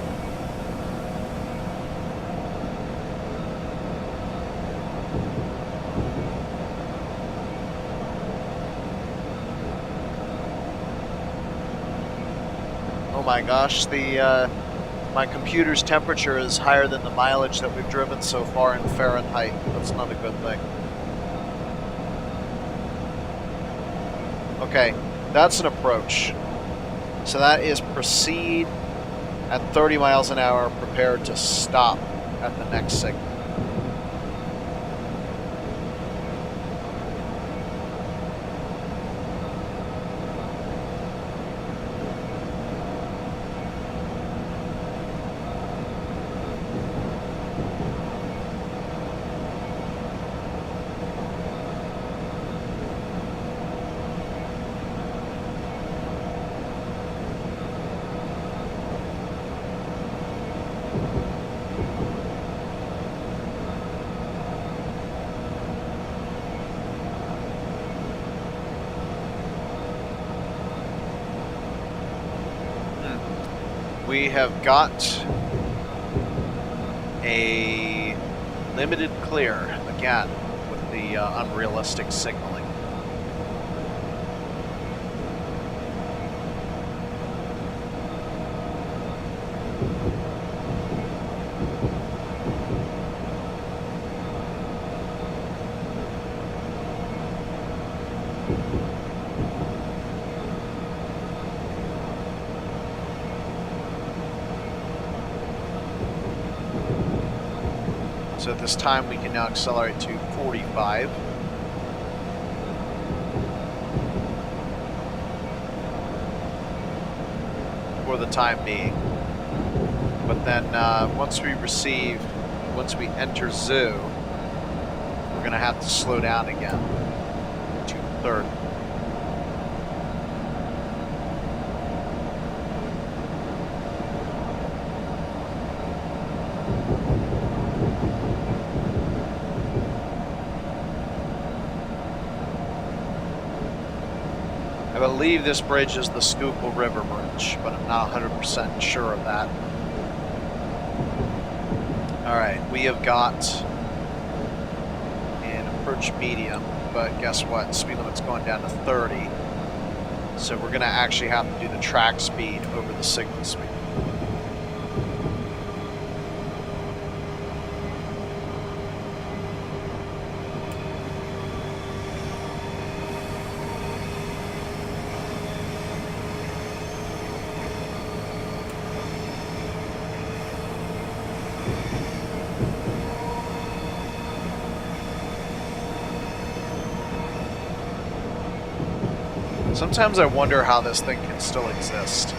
Oh my gosh, my computer's temperature is higher than the mileage that we've driven so far in Fahrenheit. That's not a good thing. Okay, that's an approach. So that is proceed at 30 miles an hour, prepared to stop at the next signal. we have got a limited clear again with the unrealistic signaling. So at this time we can now accelerate to 45. For the time being. But then once we enter zoo, we're going to have to slow down again to 30. I believe this bridge is the Schuylkill River Bridge, but I'm not 100% sure of that. Alright, we have got an approach medium, but guess what? Speed limit's going down to 30. So we're going to actually have to do the track speed over the signal speed. Sometimes I wonder how this thing can still exist.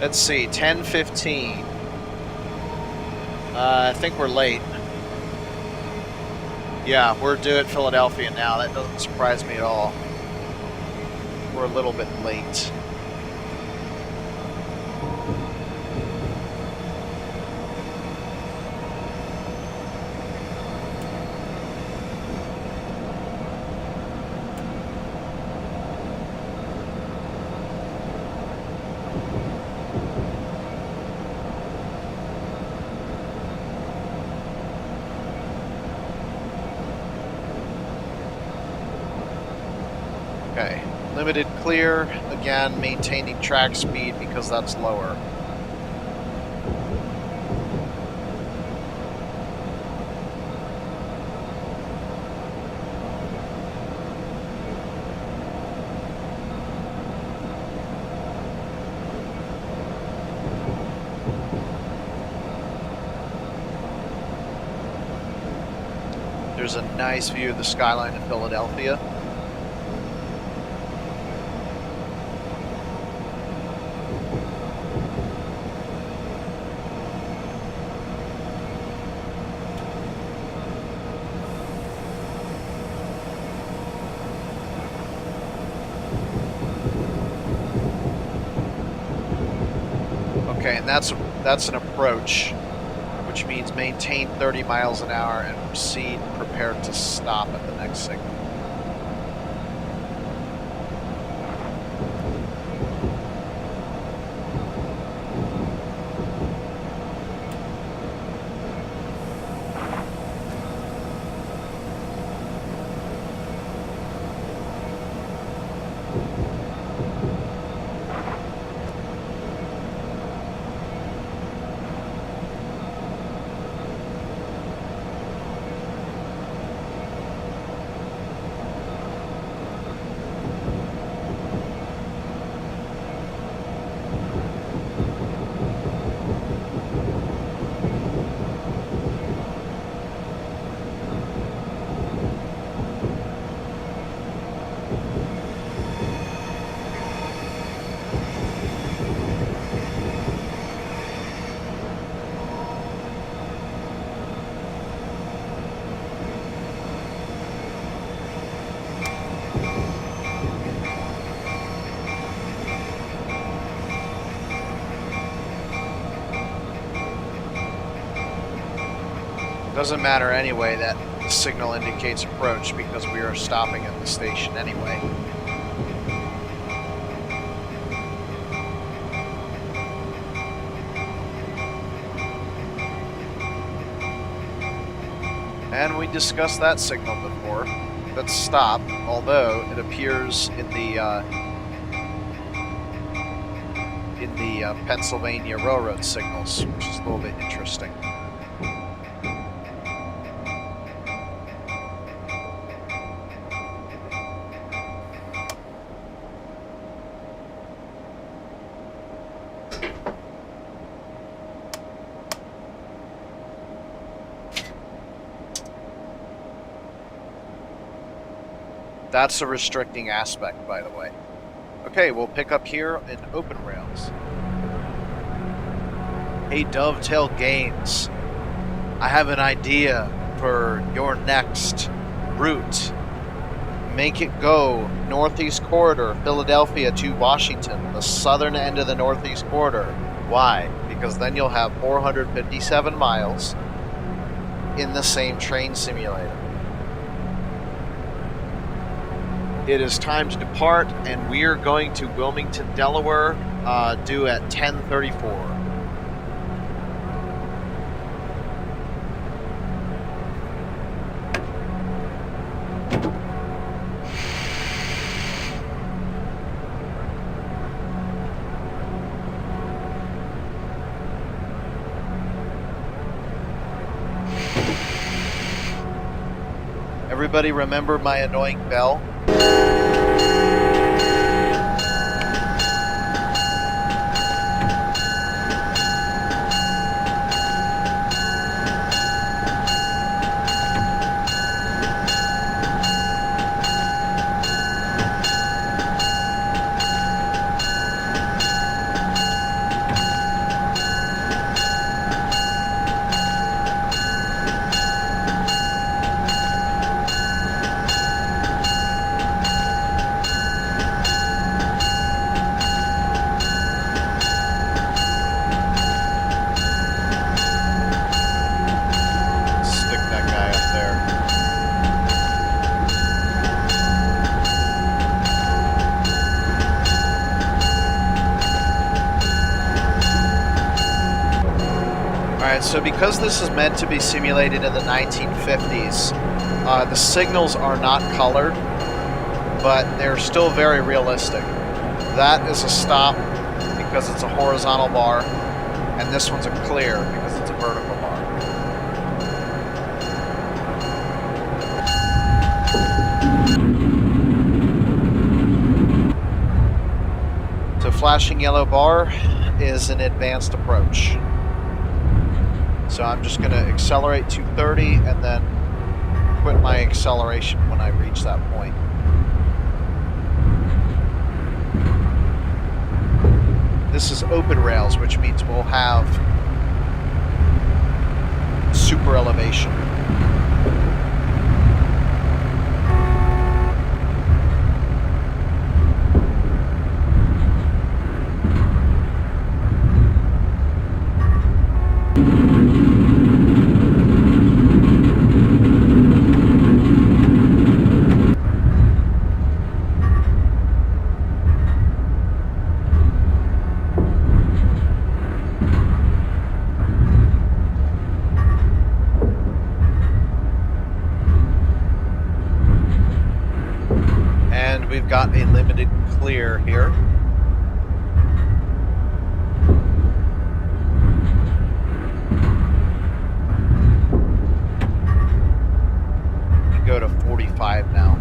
Let's see, 10:15. I think we're late. Yeah, we're due at Philadelphia now. That doesn't surprise me at all. We're a little bit late. Okay, limited clear, again maintaining track speed because that's lower. There's a nice view of the skyline of Philadelphia. Okay, and that's an approach, which means maintain 30 miles an hour and proceed prepared to stop at the next signal. Doesn't matter anyway that the signal indicates approach because we are stopping at the station anyway. And we discussed that signal before. That's stop, although it appears in the Pennsylvania Railroad signals, which is a little bit interesting. That's a restricting aspect, by the way. Okay, we'll pick up here in OpenRails. Hey, Dovetail Games, I have an idea for your next route. Make it go Northeast Corridor, Philadelphia to Washington, the southern end of the Northeast Corridor. Why? Because then you'll have 457 miles in the same train simulator. It is time to depart, and we are going to Wilmington, Delaware, due at 10:34. Everybody remember my annoying bell? So because this is meant to be simulated in the 1950s, the signals are not colored, but they're still very realistic. That is a stop because it's a horizontal bar, and this one's a clear because it's a vertical bar. So flashing yellow bar is an advanced approach. So I'm just going to accelerate to 30 and then quit my acceleration when I reach that point. This is OpenRails, which means we'll have super elevation. Got a limited clear here. We go to 45 now.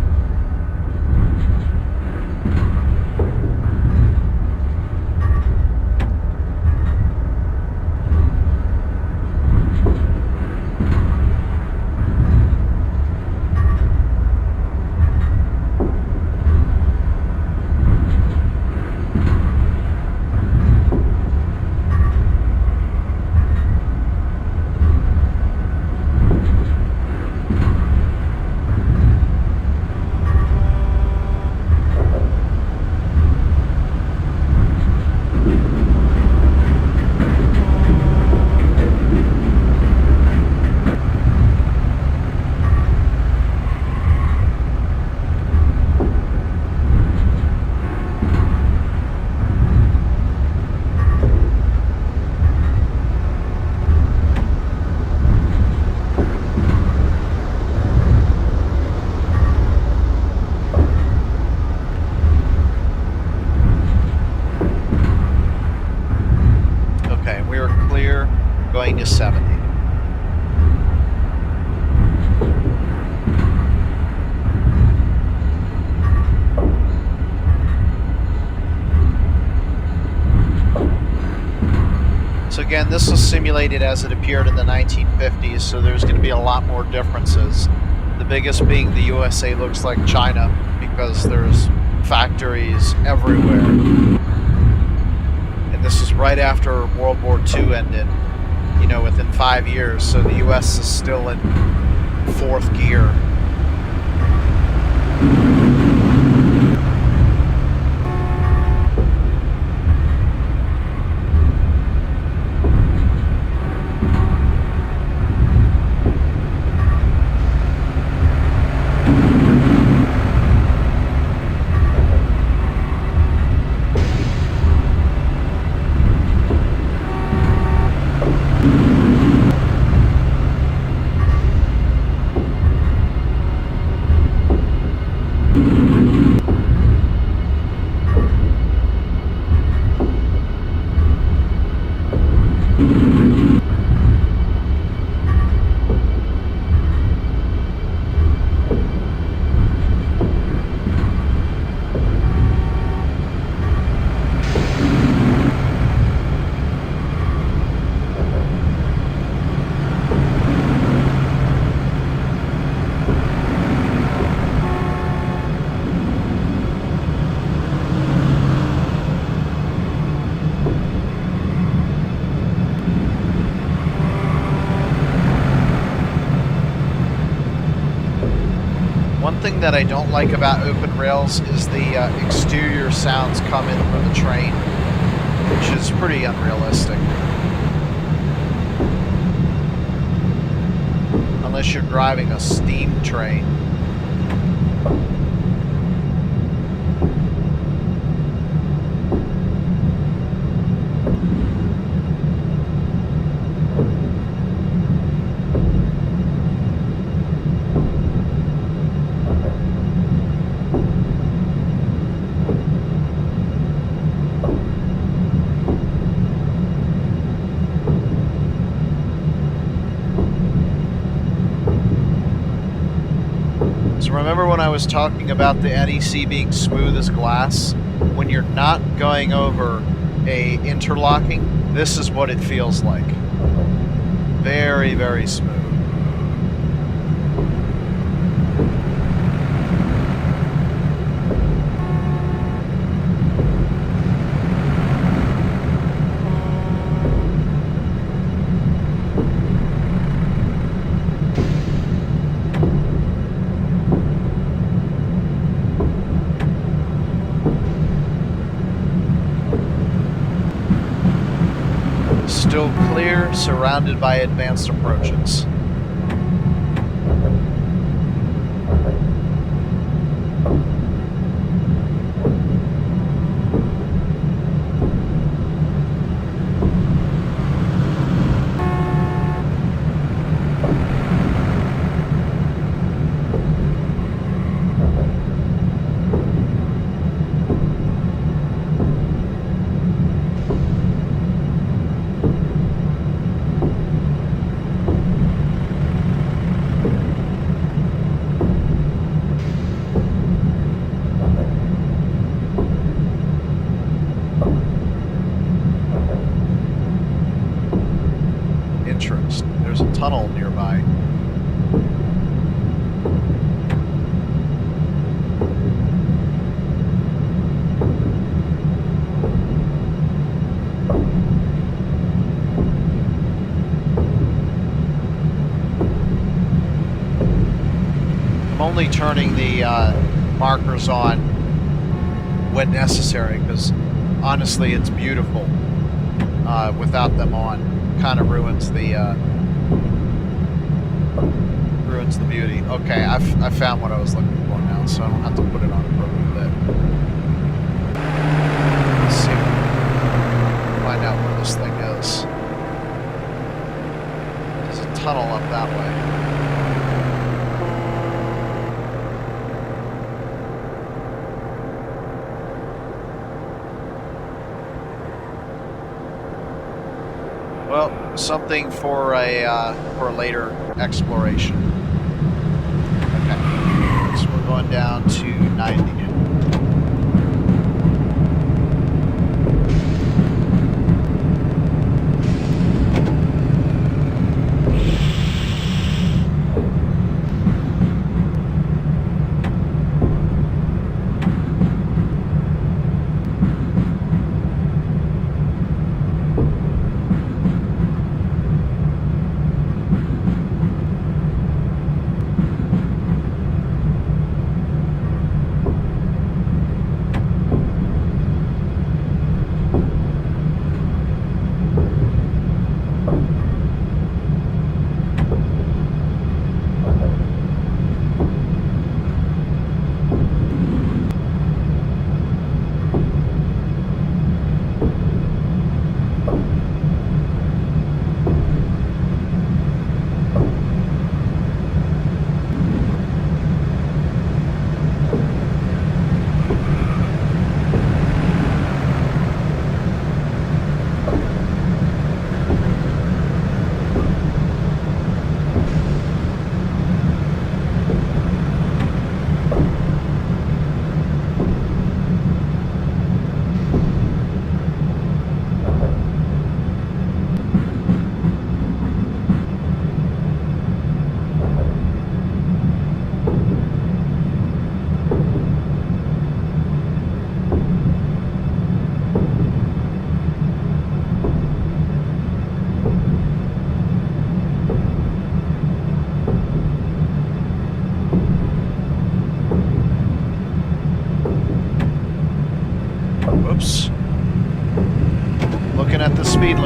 again, this was simulated as it appeared in the 1950s, so there's going to be a lot more differences. The biggest being the USA looks like China because there's factories everywhere. And this is right after World War II ended, you know, within 5 years, so the US is still in fourth gear. One thing that I don't like about OpenRails is the exterior sounds coming from the train, which is pretty unrealistic. Unless you're driving a steam train. Remember when I was talking about the NEC being smooth as glass? When you're not going over a interlocking, this is what it feels like. Very, very smooth. Still clear, surrounded by advanced approaches. There's a tunnel nearby. I'm only turning the markers on when necessary because honestly it's beautiful without them on. Kind of ruins the beauty. Okay, I found what I was looking for now, so I don't have to put it on a broken bit. Let's see. Find out where this thing is. There's a tunnel up that way. Well, something for a later exploration. Okay, so we're going down to 90.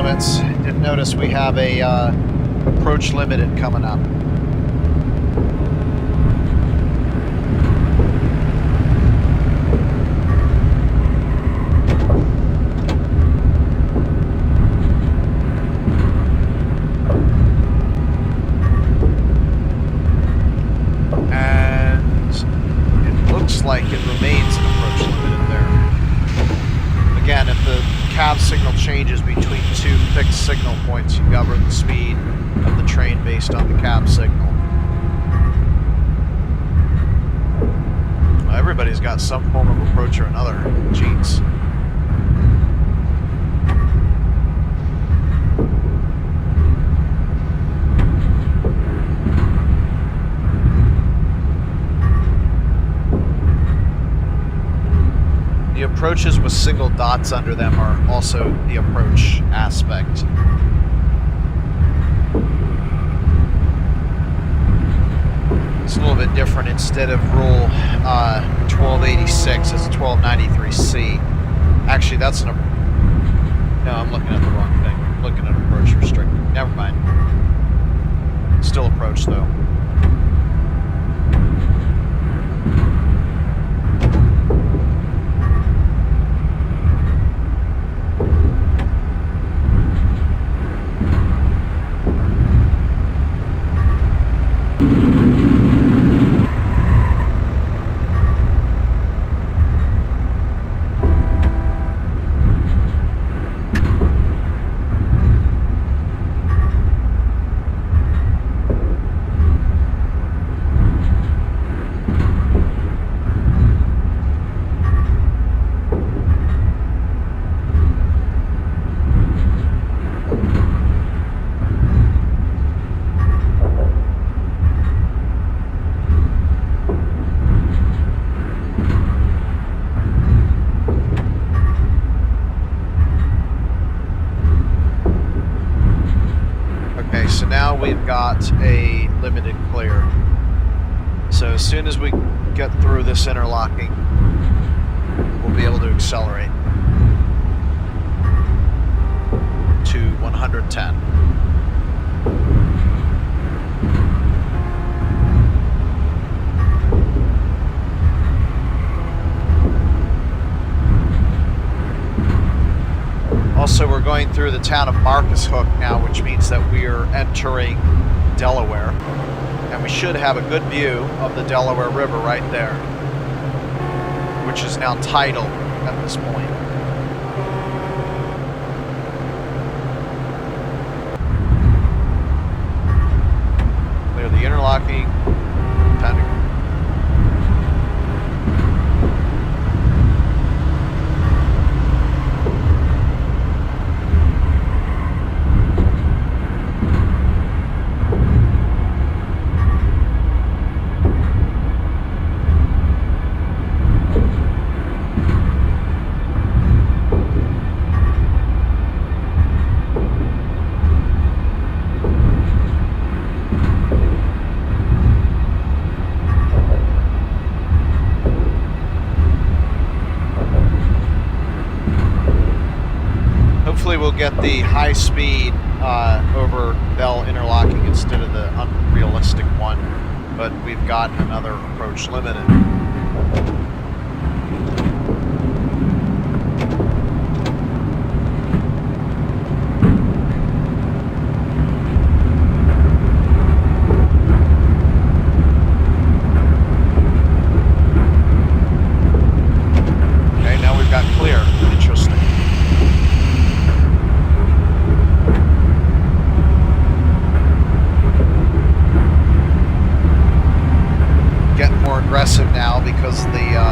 limits. Did notice we have a approach limited coming up. Like it remains an approach limited there. Again, if the cab signal changes between two fixed signal points, you govern the speed of the train based on the cab signal. Well, everybody's got some form of approach or another. Jeez. Approaches with single dots under them are also the approach aspect. It's a little bit different. Instead of rule 1286, it's 1293C. Actually, that's an... No, I'm looking at the wrong thing. I'm looking at approach restricted. Never mind. Still approach, though. We've got a limited clear. So as soon as we get through this interlocking, we'll be able to accelerate to 110. Also, we're going through the town of Marcus Hook now, which means that we are entering Delaware. And we should have a good view of the Delaware River right there, which is now tidal at this point. Clear the interlocking. Time to we'll get the high speed over Bell interlocking instead of the unrealistic one, but we've got another approach limited. Okay, now we've got clear. Interesting. Aggressive now because the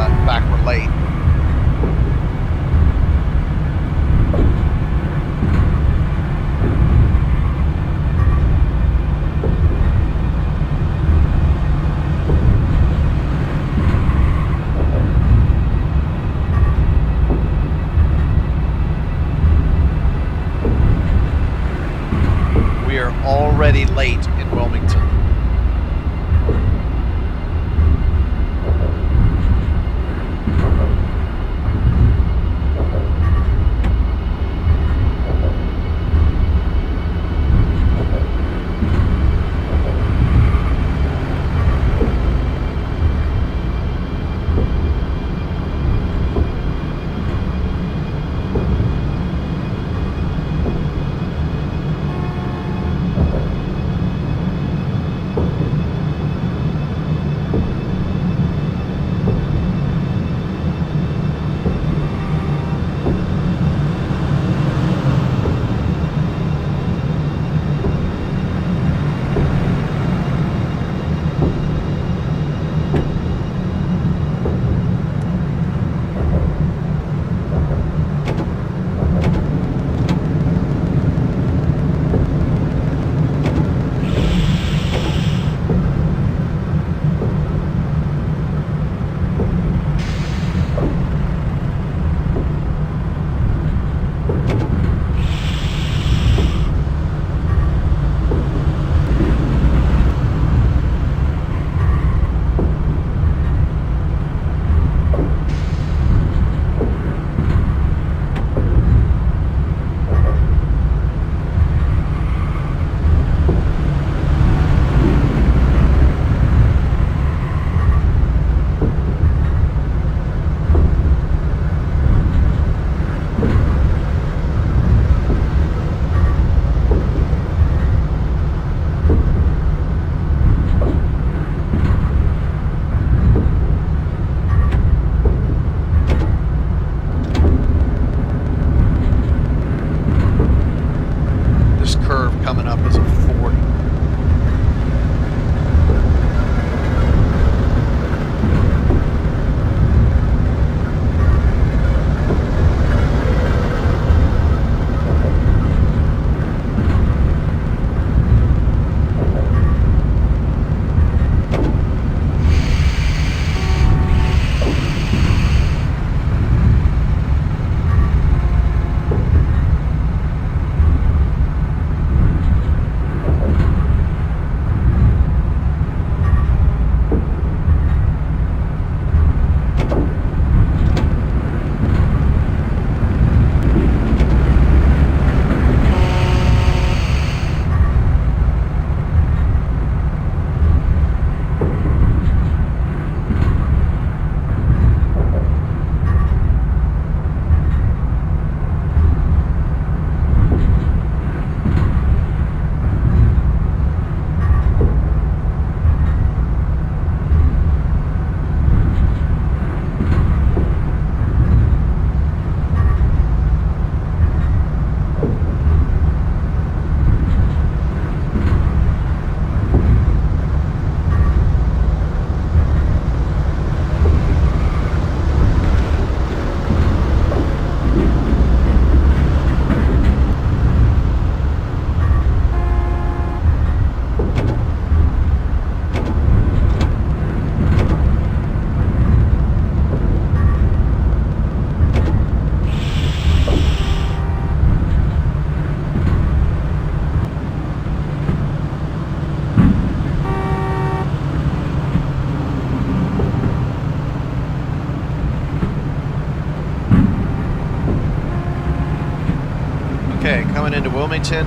Coming into Wilmington,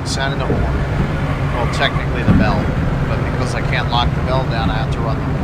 sounding the horn. Well, technically the bell, but because I can't lock the bell down, I have to run the horn.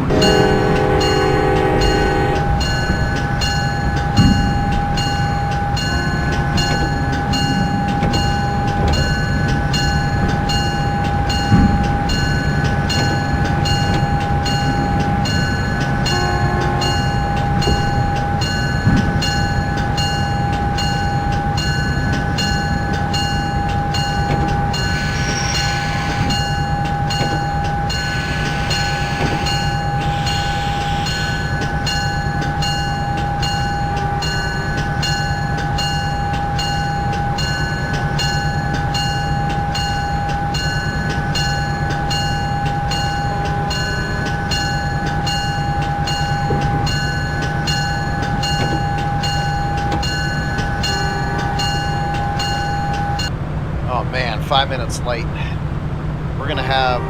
Oh man, 5 minutes late. We're gonna have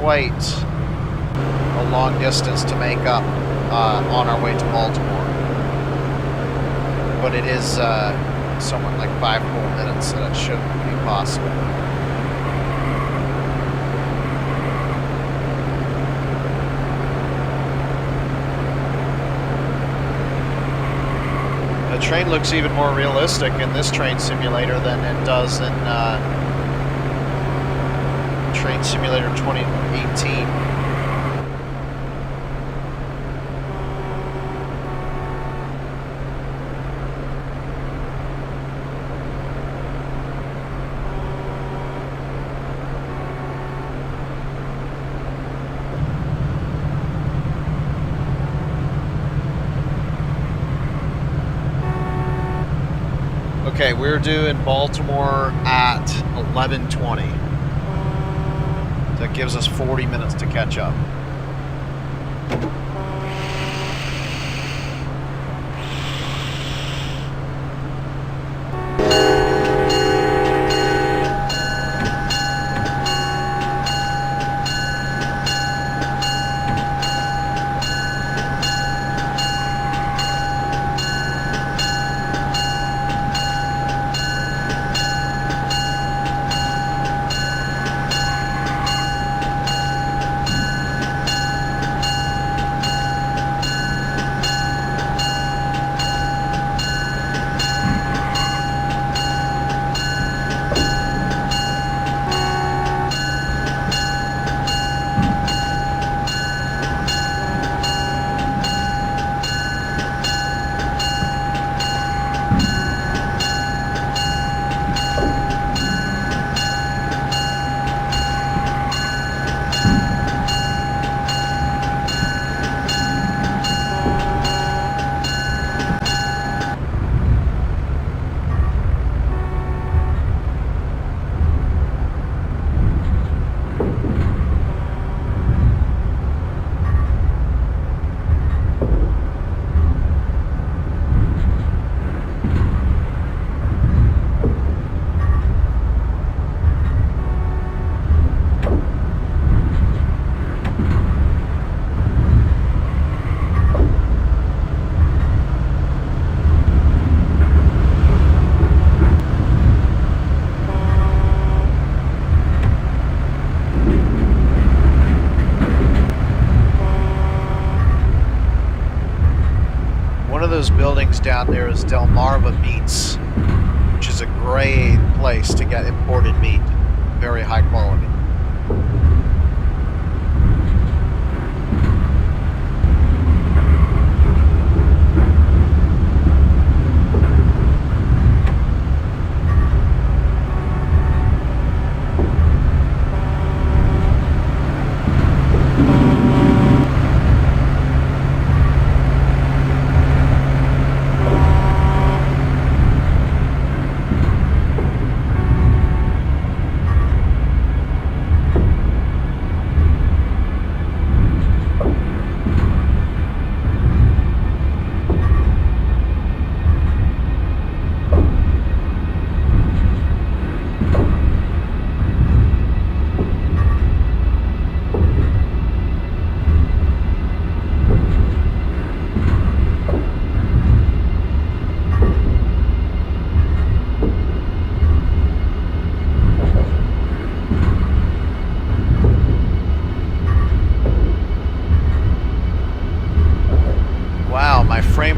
quite a long distance to make up on our way to Baltimore. But it is somewhat like 5 full minutes, so that should be possible. The train looks even more realistic in this train simulator than it does in Train Simulator 2018. Okay, we're due in Baltimore at 11:20. That gives us 40 minutes to catch up. Buildings down there is Delmarva Meats, which is a great place to get imported meat, very high quality.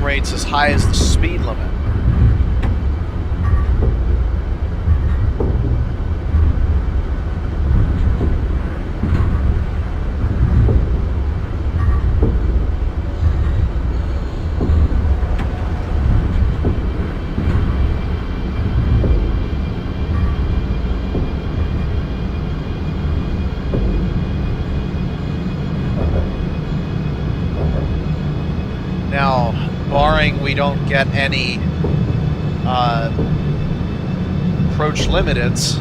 rate's as high as the speed limit. Now, barring we don't get any approach limiteds,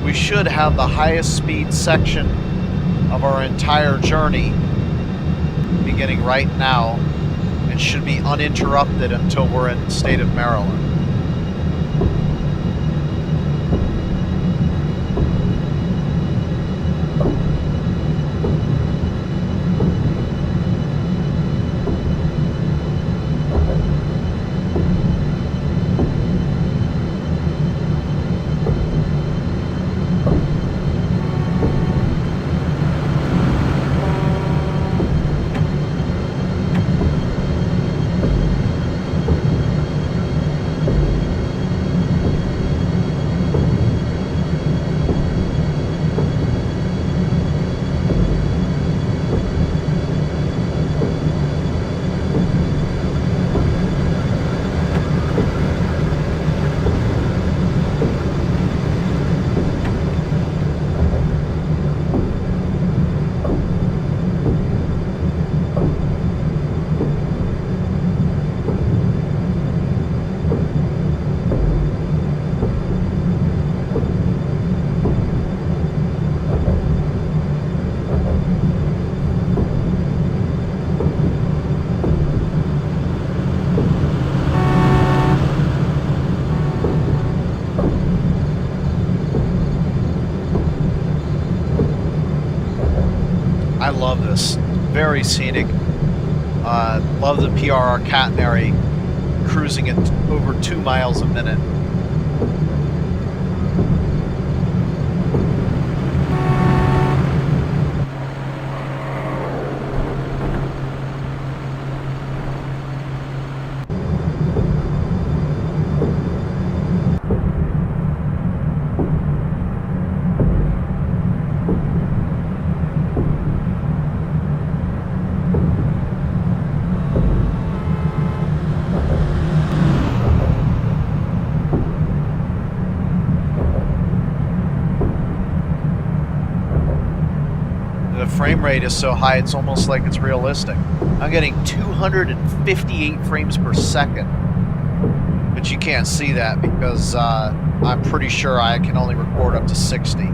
we should have the highest speed section of our entire journey beginning right now and should be uninterrupted until we're in the state of Maryland. I love this. Very scenic. Love the PRR catenary cruising at over 2 miles a minute. Frame rate is so high it's almost like it's realistic. I'm getting 258 frames per second, but you can't see that because I'm pretty sure I can only record up to 60.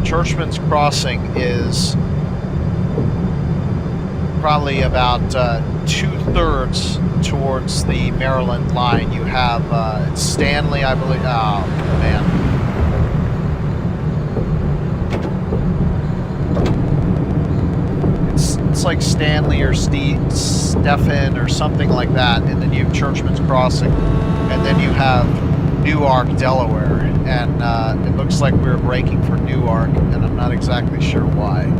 Churchman's Crossing is probably about 2/3 towards the Maryland line. You have Stanley, I believe. Oh, man. It's like Stanley or Stephen or something like that, and then you have Churchman's Crossing, and then you have Newark, Delaware, and it looks like we're braking for Newark, and I'm not exactly sure why.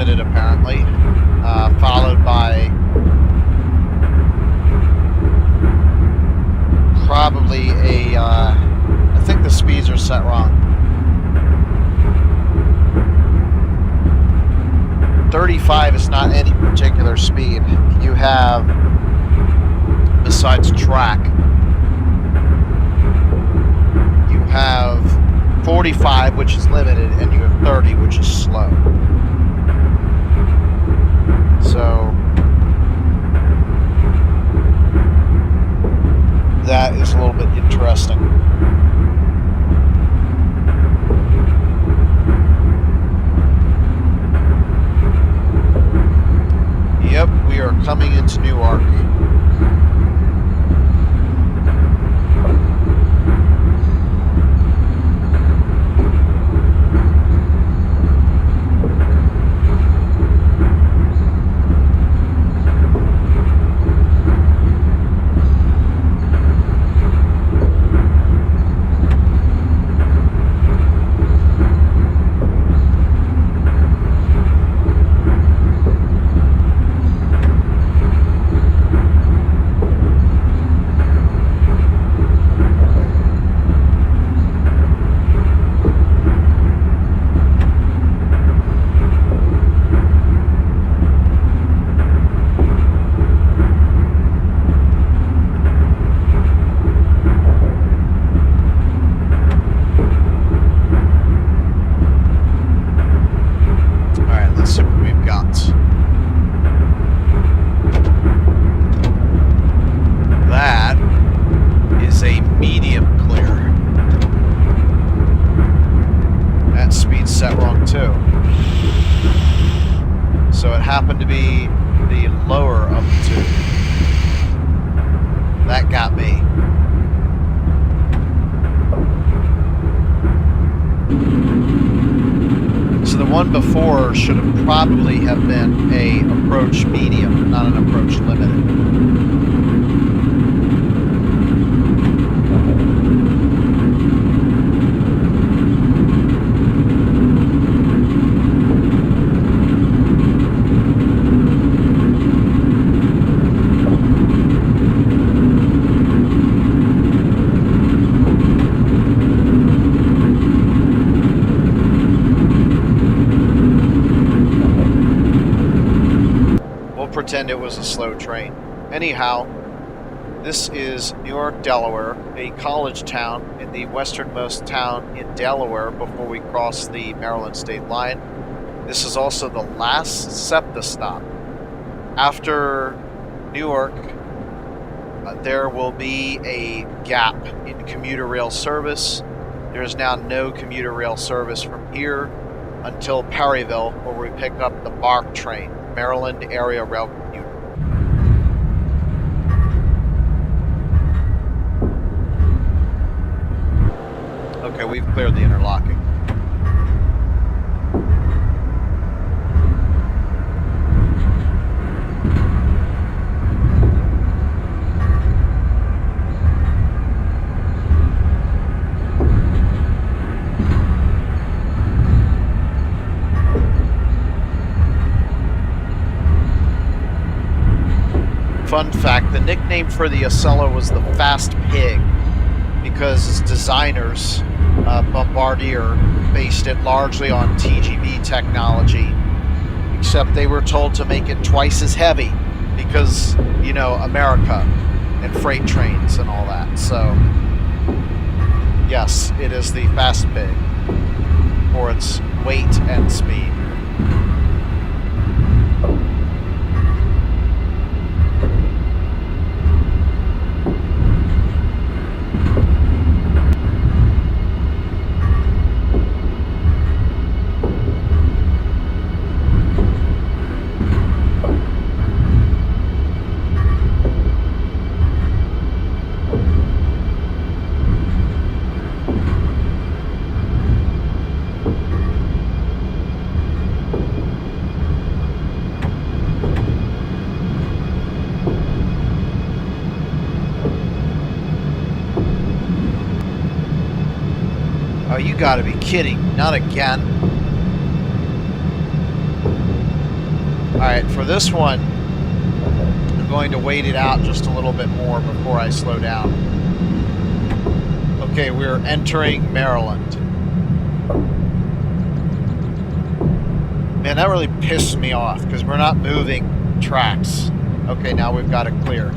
limited apparently, followed by probably a, I think the speeds are set wrong. 35 is not any particular speed. You have, besides track, you have 45, which is limited, and you have 30, which is slow. So that is a little bit interesting. Yep, we are coming into Newark. Happened to be the lower of the two. That got me. So the one before should have probably have been a approach medium, not an approach limited. Pretend it was a slow train. Anyhow, this is Newark, Delaware, a college town in the westernmost town in Delaware before we cross the Maryland state line. This is also the last SEPTA stop. After Newark, there will be a gap in commuter rail service. There is now no commuter rail service from here until Perryville, where we pick up the BARC train, Maryland Area Rail Commuter. Okay, we've cleared the interlocking. Fun fact, the nickname for the Acela was the Fast Pig because its designers, Bombardier, based it largely on TGV technology, except they were told to make it twice as heavy because, you know, America and freight trains and all that. So, yes, it is the Fast Pig for its weight and speed. Oh, you gotta be kidding. Not again. Alright, for this one, I'm going to wait it out just a little bit more before I slow down. Okay, we're entering Maryland. Man, that really pissed me off because we're not moving tracks. Okay, now we've got it clear.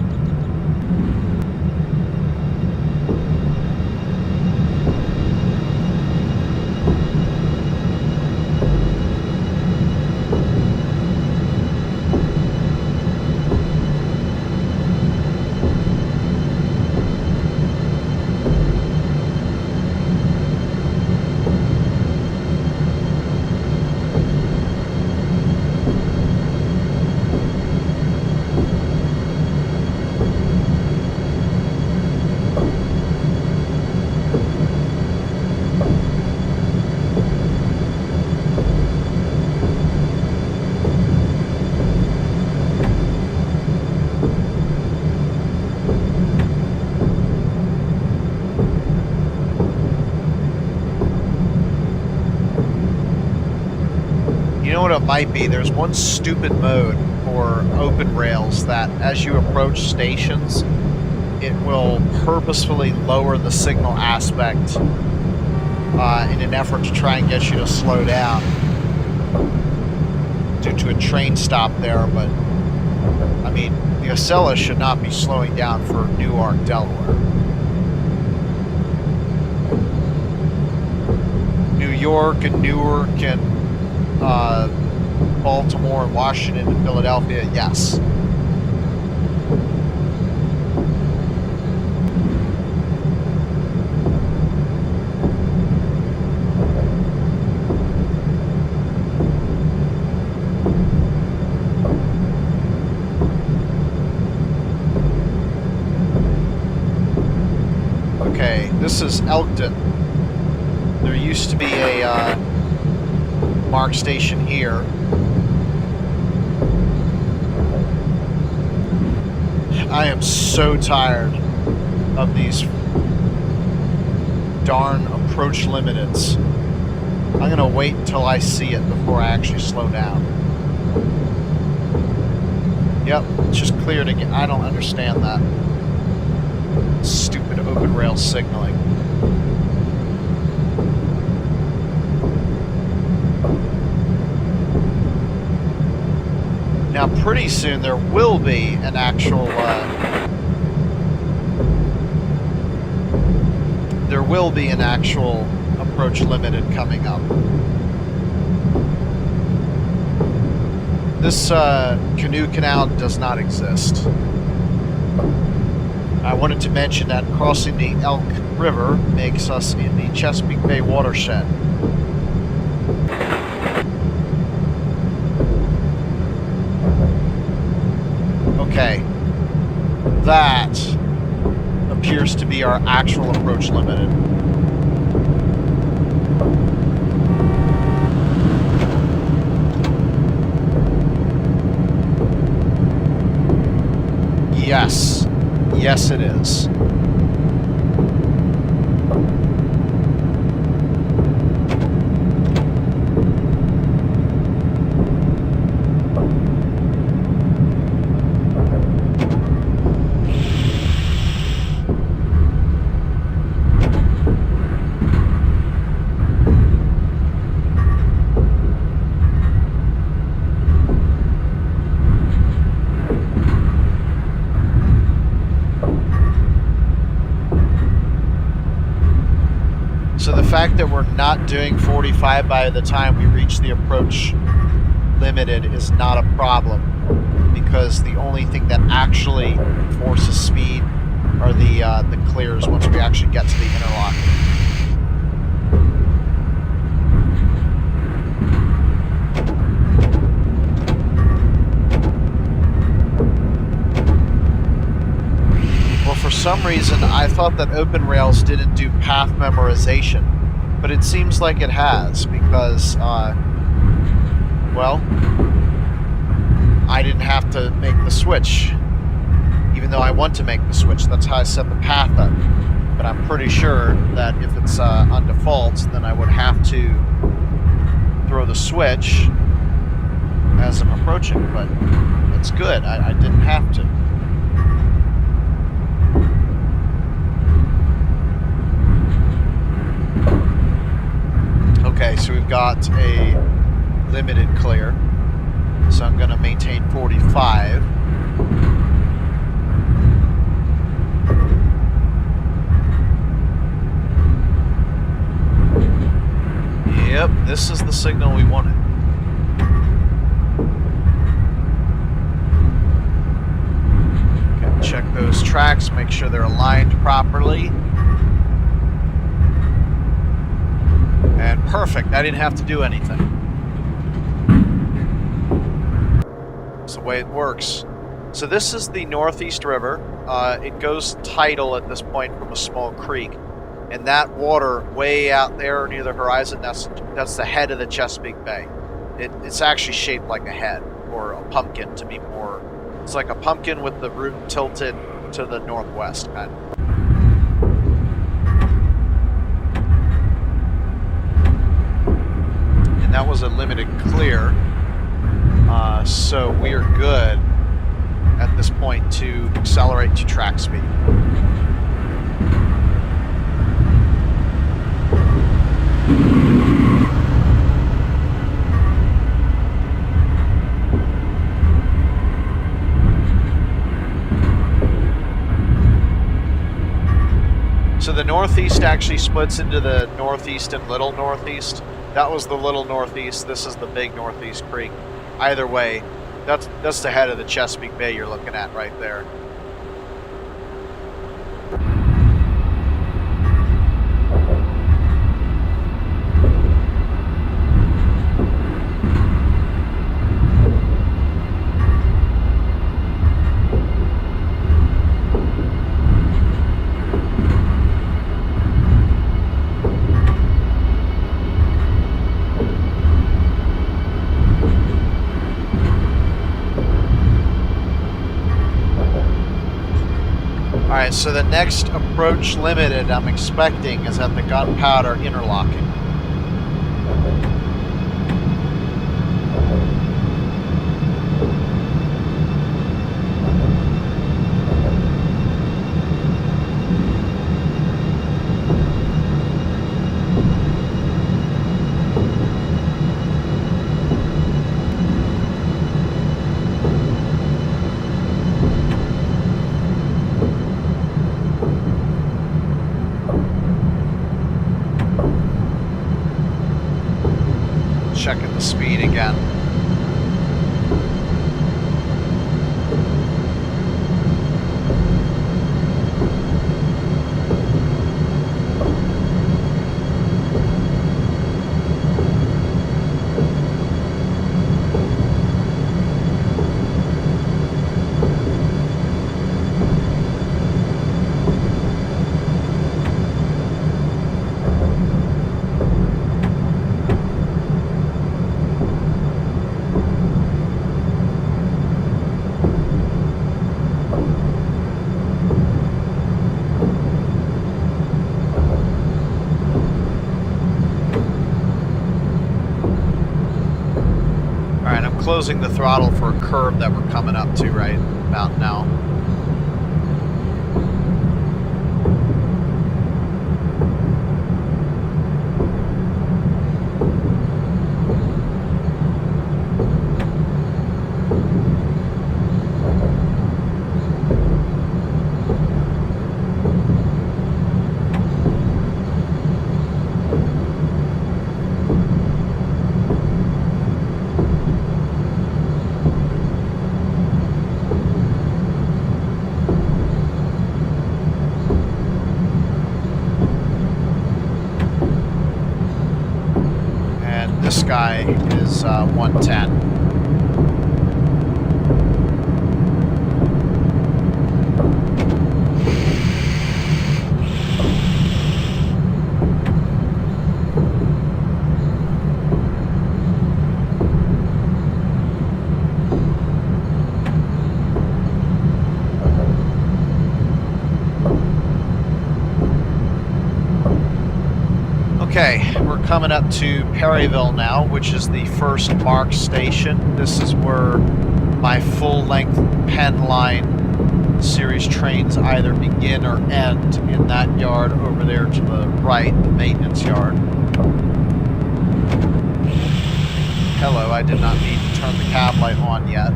Might be. There's one stupid mode for OpenRails that as you approach stations, it will purposefully lower the signal aspect in an effort to try and get you to slow down due to a train stop there. But I mean, the Acela should not be slowing down for Newark, Delaware. New York and Newark and Baltimore and Washington and Philadelphia, yes. Okay, this is Elkton. There used to be a MARC station here. I am so tired of these darn approach limiteds. I'm gonna wait until I see it before I actually slow down. Yep, it's just cleared again. I don't understand that. Stupid OpenRails signaling. Now, pretty soon there will be an actual approach limited coming up. This canoe canal does not exist. I wanted to mention that crossing the Elk River makes us in the Chesapeake Bay watershed. Okay, that appears to be our actual approach limited. Yes, yes it is. The fact that we're not doing 45 by the time we reach the approach limited is not a problem, because the only thing that actually forces speed are the clears once we actually get to the interlock. Well, for some reason I thought that OpenRails didn't do path memorization. But it seems like it has, because, well, I didn't have to make the switch, even though I want to make the switch. That's how I set the path up. But I'm pretty sure that if it's on default, then I would have to throw the switch as I'm approaching, but it's good. I didn't have to. Okay, so we've got a limited clear. So I'm going to maintain 45. Yep, this is the signal we wanted. Okay, check those tracks, make sure they're aligned properly. And perfect, I didn't have to do anything. That's the way it works. So this is the Northeast River. It goes tidal at this point from a small creek. And that water way out there near the horizon, that's the head of the Chesapeake Bay. It's actually shaped like a head, or a pumpkin to be more. It's like a pumpkin with the root tilted to the northwest, kind of. And that was a limited clear, so we are good at this point to accelerate to track speed. So the Northeast actually splits into the Northeast and Little Northeast. That was the Little Northeast. This is the Big Northeast Creek. Either way, that's the head of the Chesapeake Bay you're looking at right there. Alright, so the next approach limited I'm expecting is at the Gunpowder interlocking. Checking the speed again. Closing the throttle for a curve that we're coming up to right about now. This guy is 110. Okay, we're coming up to Perryville now, which is the first MARC station. This is where my full-length Penn Line series trains either begin or end, in that yard over there to the right, the maintenance yard. Hello, I did not need to turn the cab light on yet.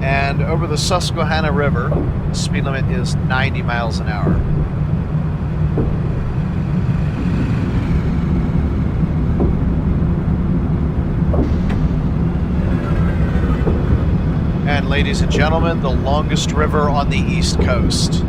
And over the Susquehanna River, the speed limit is 90 miles an hour. And ladies and gentlemen, the longest river on the East Coast.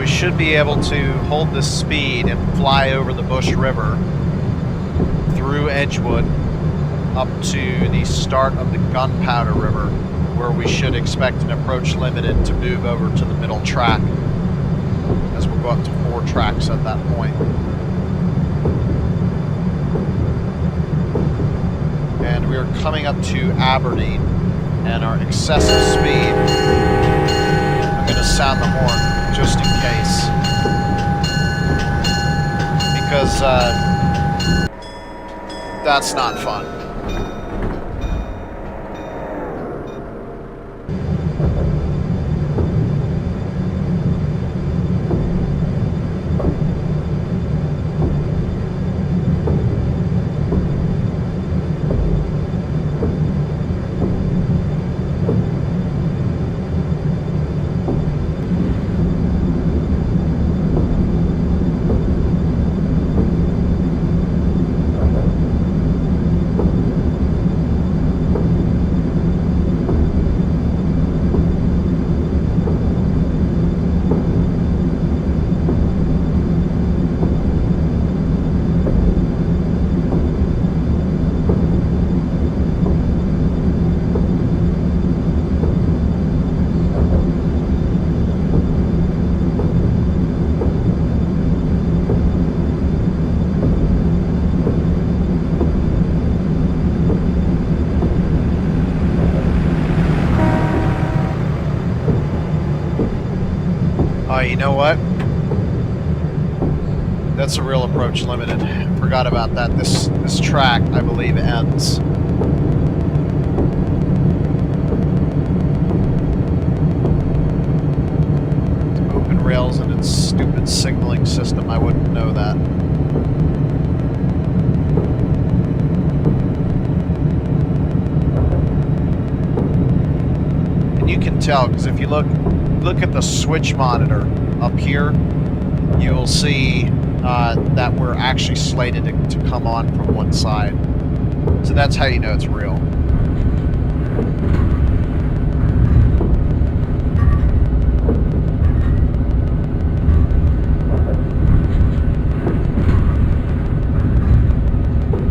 Should be able to hold this speed and fly over the Bush River through Edgewood up to the start of the Gunpowder River, where we should expect an approach limited to move over to the middle track, as we'll go up to 4 tracks at that point. And we are coming up to Aberdeen, and our excessive speed, I'm going to sound the horn just in case, because that's not fun. know what? That's a real approach limited. Forgot about that. This track, I believe, ends. OpenRails and its stupid signaling system. I wouldn't know that. And you can tell because if you look at the switch monitor up here, you will see that we're actually slated to come on from one side. So that's how you know it's real.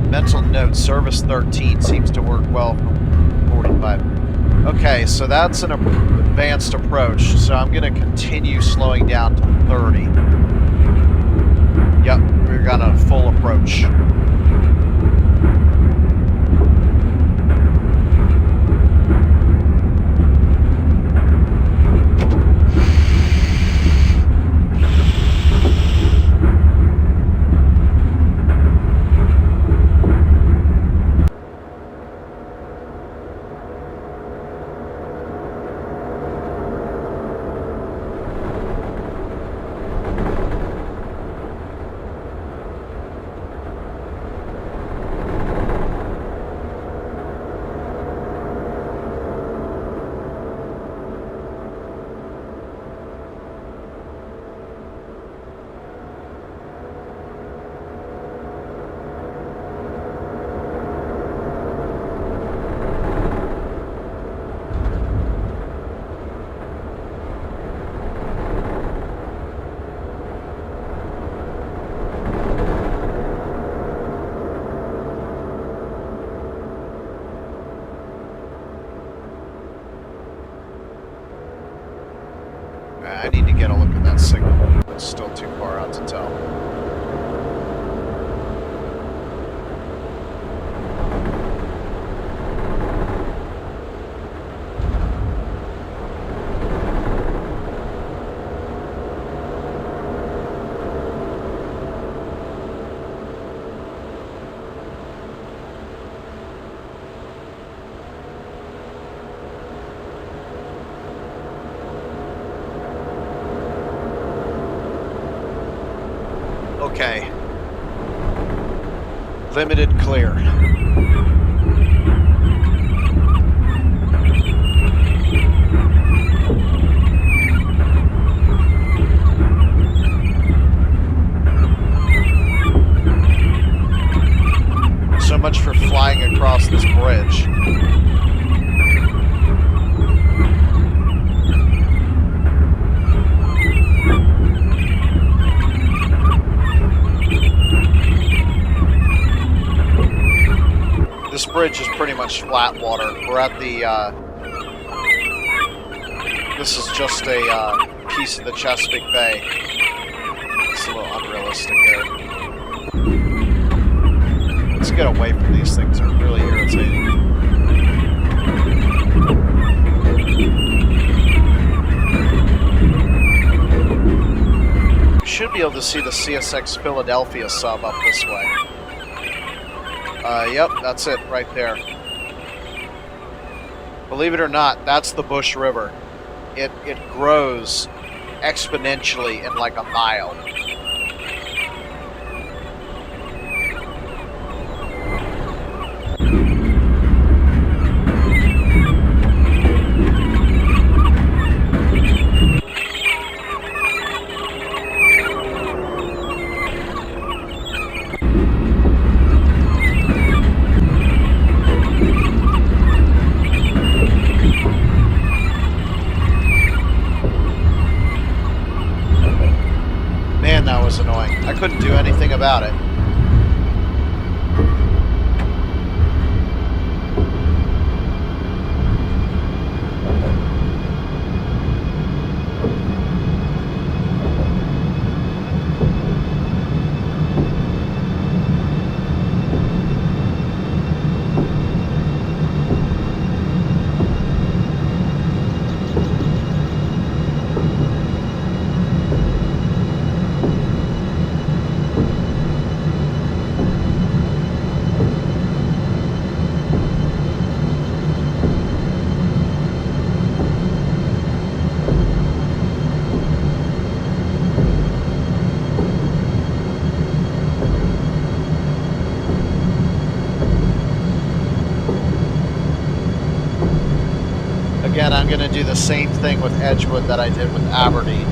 Mental note, service 13 seems to work well from 45. Okay, so that's an advanced approach. So I'm going to continue slowing down to 30. Yep, we're got a full approach. I need to get a look at that signal. It's still too far out to tell. Okay. Limited clear. So much for flying across this bridge. This bridge is pretty much flat water. We're at the, this is just a piece of the Chesapeake Bay. It's a little unrealistic there. Let's get away from these things. They're really irritating. You should be able to see the CSX Philadelphia sub up this way. Yep, that's it right there. Believe it or not, that's the Bush River. It grows exponentially in like a mile. I couldn't do anything about it. Again, I'm going to do the same thing with Edgewood that I did with Aberdeen.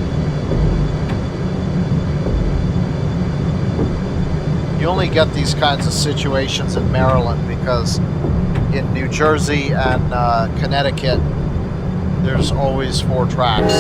You only get these kinds of situations in Maryland because in New Jersey and Connecticut, there's always 4 tracks.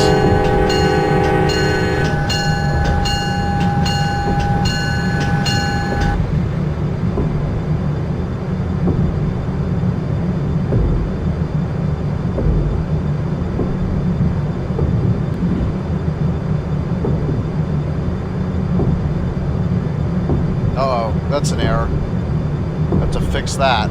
Uh-oh, that's an error. Have to fix that.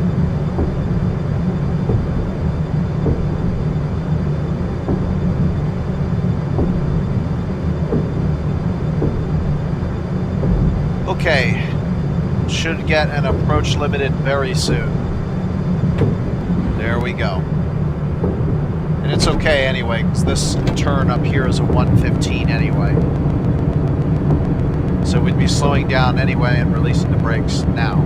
Okay, should get an approach limited very soon. There we go. And it's okay anyway, because this turn up here is a 115 anyway. So we'd be slowing down anyway and releasing the brakes now.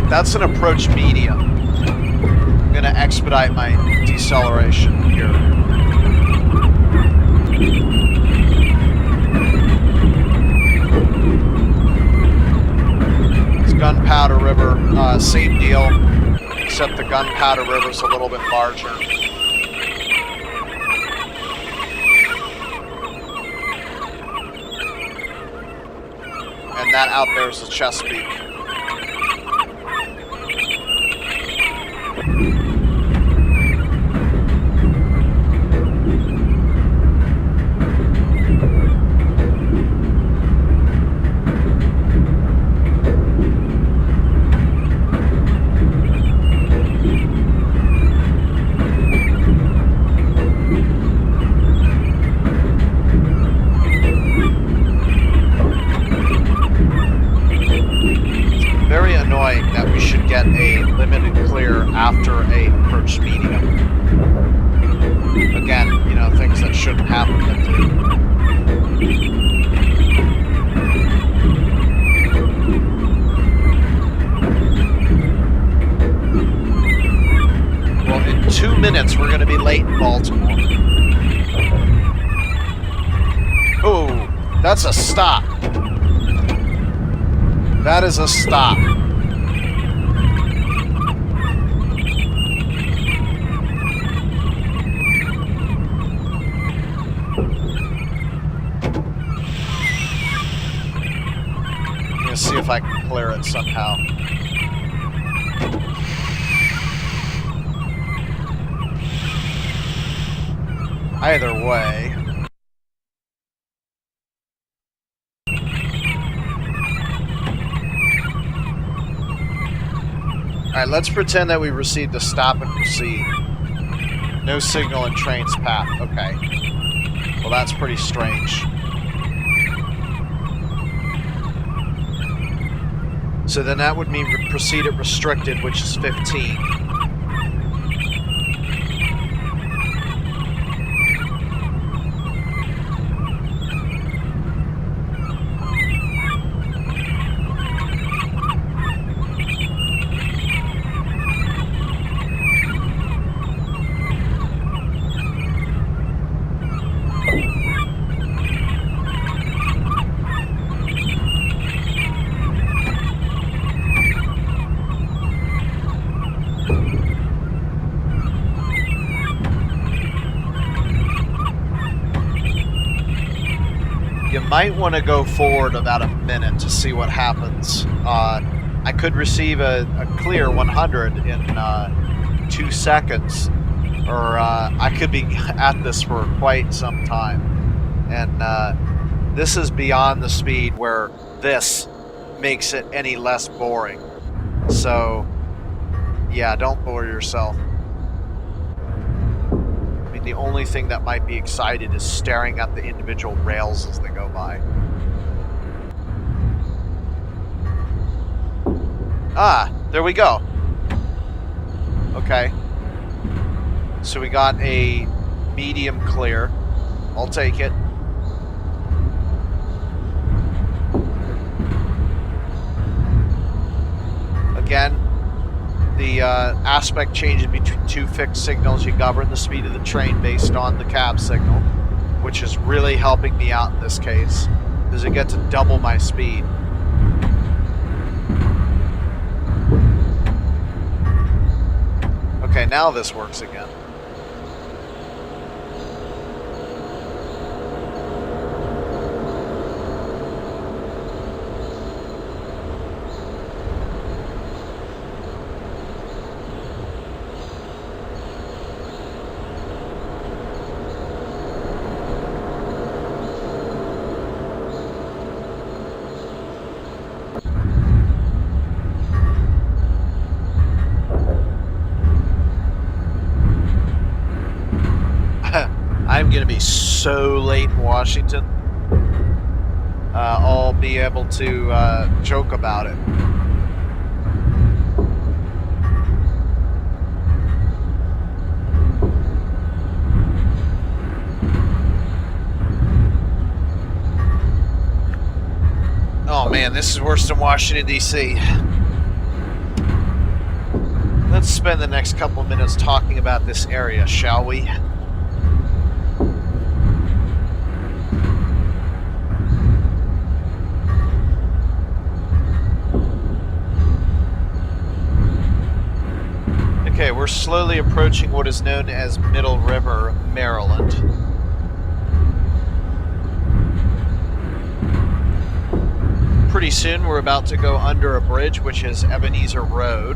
That's an approach medium. I'm going to expedite my deceleration here. It's Gunpowder River, same deal, except the Gunpowder River's a little bit larger. And that out there is the Chesapeake. That we should get a limited clear after a approach medium. Again, you know, things that shouldn't happen that do. Well, in 2 minutes we're going to be late in Baltimore. Oh, that's a stop. That is a stop. See if I can clear it somehow. Either way. Alright, let's pretend that we received a stop and proceed. No signal in train's path. Okay. Well, that's pretty strange. So then that would mean proceed at restricted, which is 15. Might want to go forward about a minute to see what happens. I could receive a clear 100 in 2 seconds, or I could be at this for quite some time. And this is beyond the speed where this makes it any less boring. So, yeah, don't bore yourself. I mean, the only thing that might be excited is staring at the individual rails as they go by. Ah, there we go. Okay. So we got a medium clear. I'll take it. Again, the aspect changes between two fixed signals. You govern the speed of the train based on the cab signal, which is really helping me out in this case, because I get to double my speed. Okay, now this works again. I'm going to be so late in Washington. I'll be able to joke about it. Oh man, this is worse than Washington, D.C. Let's spend the next couple of minutes talking about this area, shall we? Okay, we're slowly approaching what is known as Middle River, Maryland. Pretty soon we're about to go under a bridge, which is Ebenezer Road.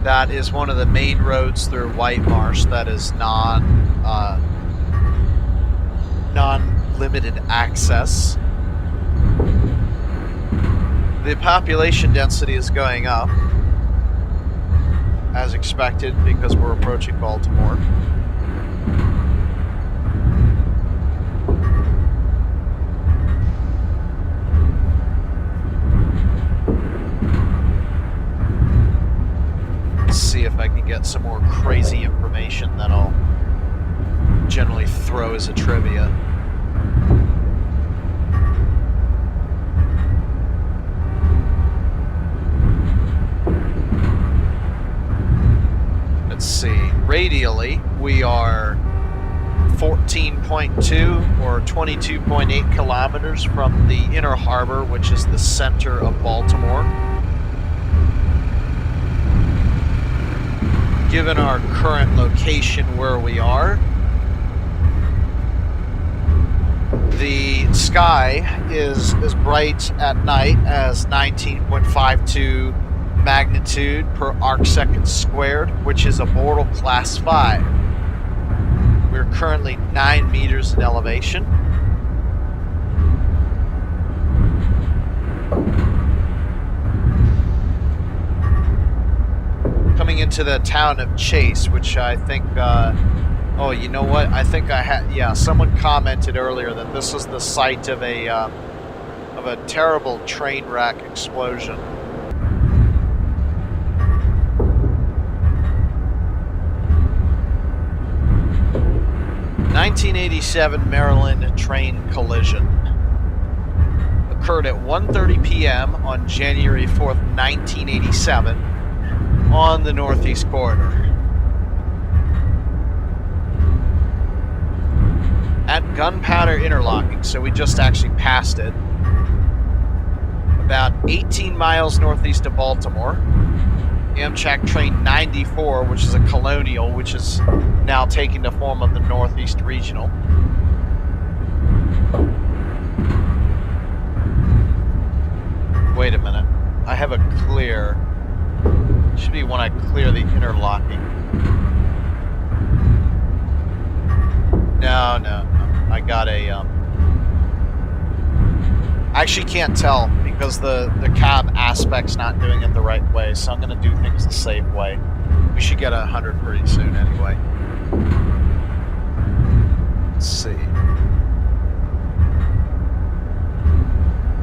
That is one of the main roads through White Marsh that is non-limited access. The population density is going up, as expected, because we're approaching Baltimore. Let's see if I can get some more crazy information that I'll generally throw as a trivia. Let's see, radially, we are 14.2 or 22.8 kilometers from the Inner Harbor, which is the center of Baltimore. Given our current location where we are, the sky is as bright at night as 19.52 magnitude per arc second squared, which is a mortal class 5. We're currently 9 meters in elevation. Coming into the town of Chase, which I think, oh, you know what? I think I had, yeah, someone commented earlier that this was the site of a terrible train wreck explosion. 1987 Maryland train collision occurred at 1:30 p.m. on January 4th, 1987 on the Northeast Corridor. At Gunpowder Interlocking, so we just actually passed it, about 18 miles northeast of Baltimore, Amtrak Train 94, which is a colonial, which is now taking the form of the Northeast Regional. Wait a minute. I have a clear. Should be when I clear the interlocking. No. I got a... I actually can't tell because the cab aspect's not doing it the right way, so I'm going to do things the safe way. We should get 100 pretty soon anyway. Let's see.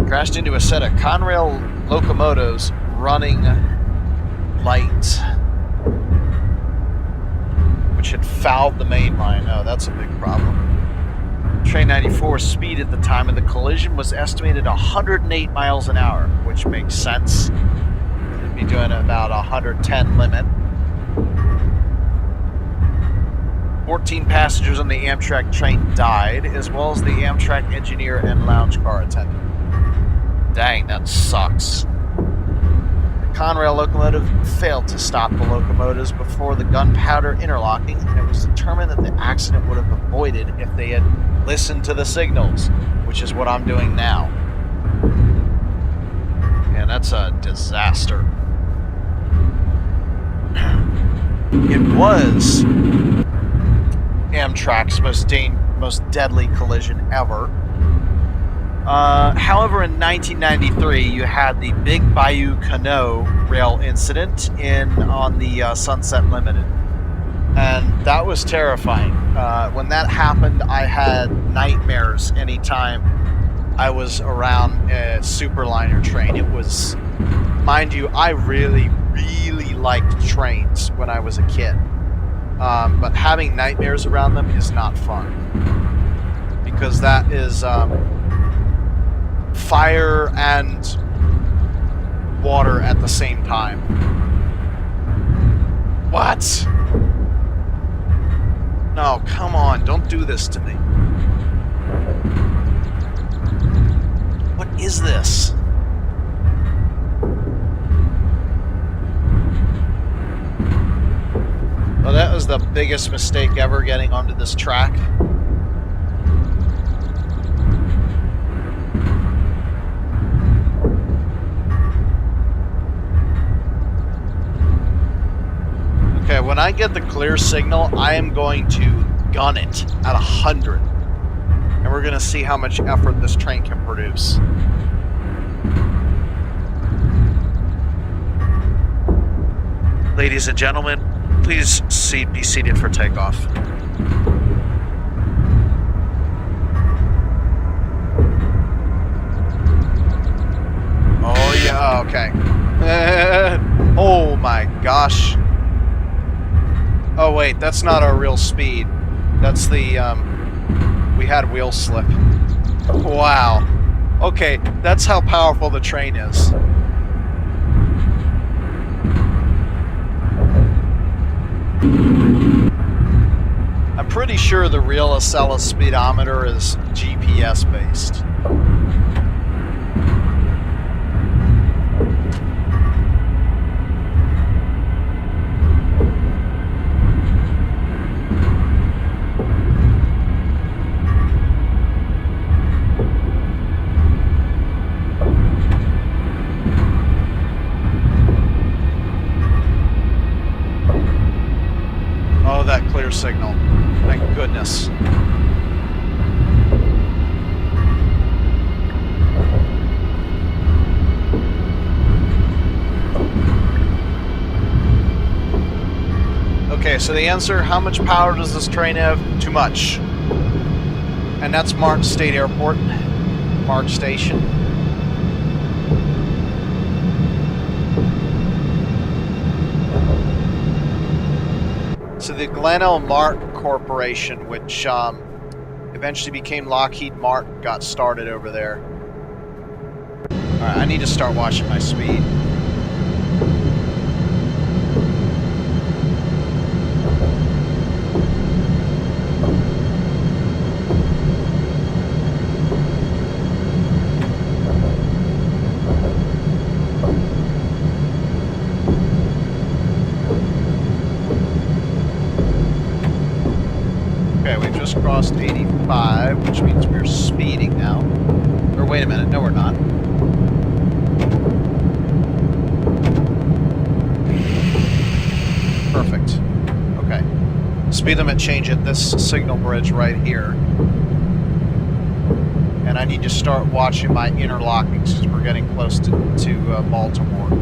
Crashed into a set of Conrail locomotives running light, which had fouled the main line. Oh, that's a big problem. Train 94's speed at the time of the collision was estimated 108 miles an hour, which makes sense. It'd be doing about 110 limit. 14 passengers on the Amtrak train died, as well as the Amtrak engineer and lounge car attendant. Dang, that sucks. The Conrail locomotive failed to stop the locomotives before the gunpowder interlocking, and it was determined that the accident would have avoided if they had listened to the signals, which is what I'm doing now. And that's a disaster. It was Amtrak's most deadly collision ever. However, in 1993, you had the Big Bayou Canot rail incident on the Sunset Limited, and that was terrifying. When that happened, I had nightmares anytime I was around a superliner train. It was, mind you, I really liked trains when I was a kid, but having nightmares around them is not fun, because that is fire and water at the same time. What? No, come on, don't do this to me. What is this? Well, that was the biggest mistake ever, getting onto this track. Okay, when I get the clear signal, I am going to gun it at 100. And we're going to see how much effort this train can produce. Ladies and gentlemen, please be seated for takeoff. Oh yeah, okay. Oh my gosh. Oh wait, that's not our real speed. That's the, we had wheel slip. Wow. Okay, that's how powerful the train is. I'm pretty sure the real Acela speedometer is GPS based. Oh, that clear signal. Thank goodness. Okay, so the answer, how much power does this train have? Too much. And that's Martin State Airport, Mark Station. So the Glenelg Mark Corporation, which eventually became Lockheed Martin, got started over there. Alright, I need to start watching my speed. Crossed 85, which means we're speeding now. Or wait a minute, no we're not. Perfect. Okay. Speed limit change at this signal bridge right here. And I need to start watching my interlockings because we're getting close west to Baltimore.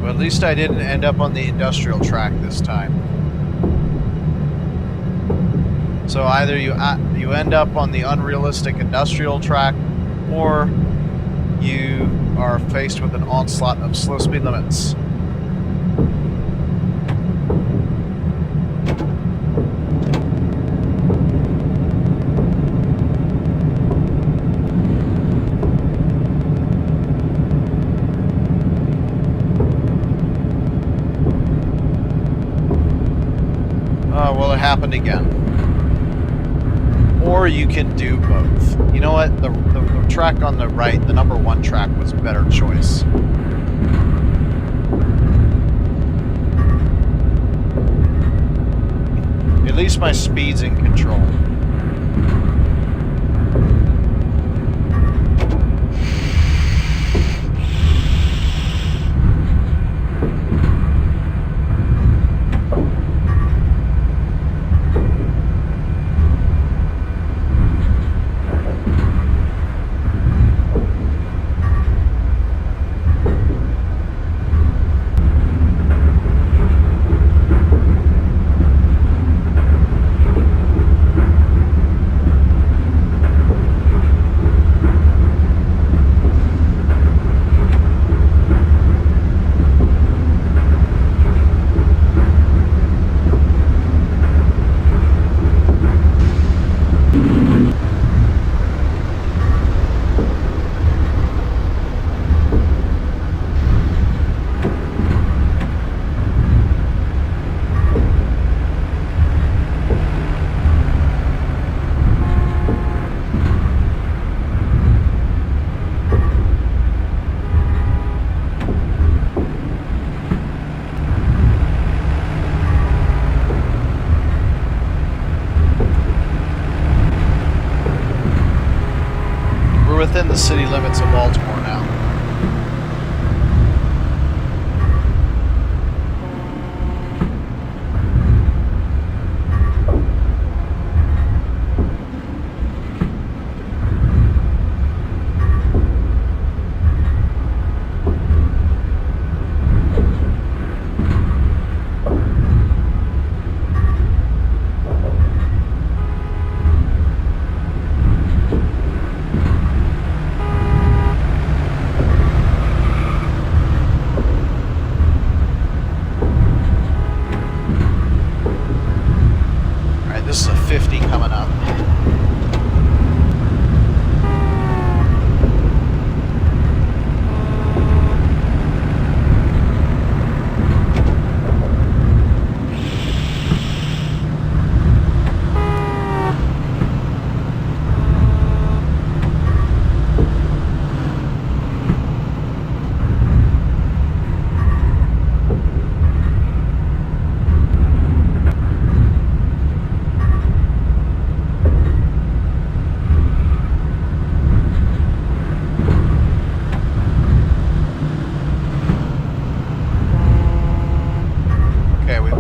At least I didn't end up on the industrial track this time. So either you end up on the unrealistic industrial track, or you are faced with an onslaught of slow speed limits. Well, it happened again. Or you can do both. You know what? The track on the right, the number 1 track, was a better choice. At least my speed's in control. Within the city limits of Baltimore now.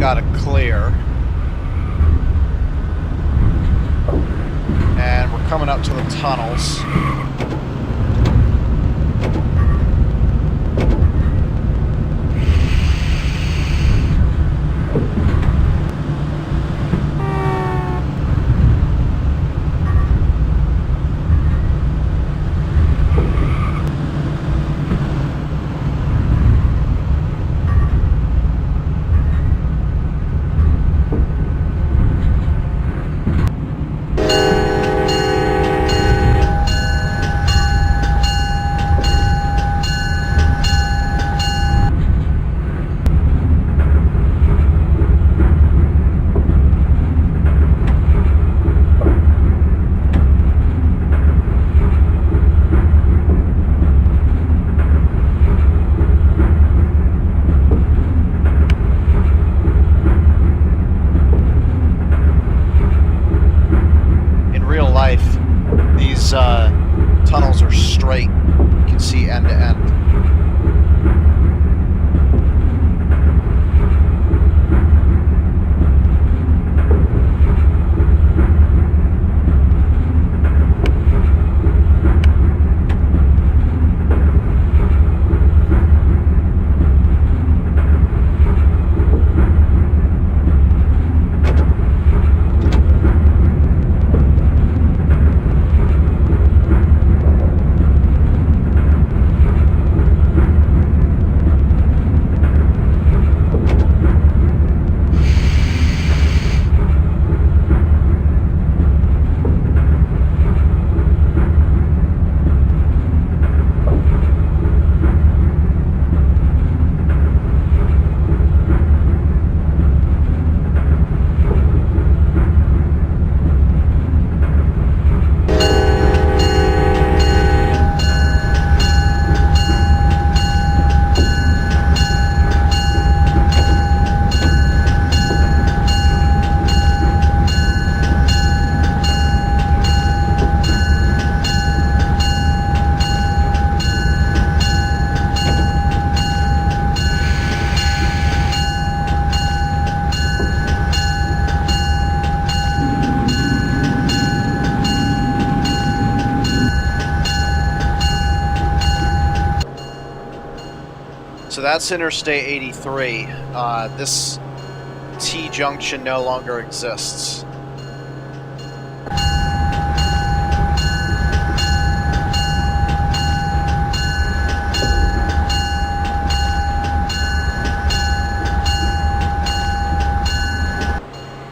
got it clear. And we're coming up to the tunnels. Tunnels are straight. You can see end to end. So that's Interstate 83. This T-junction no longer exists.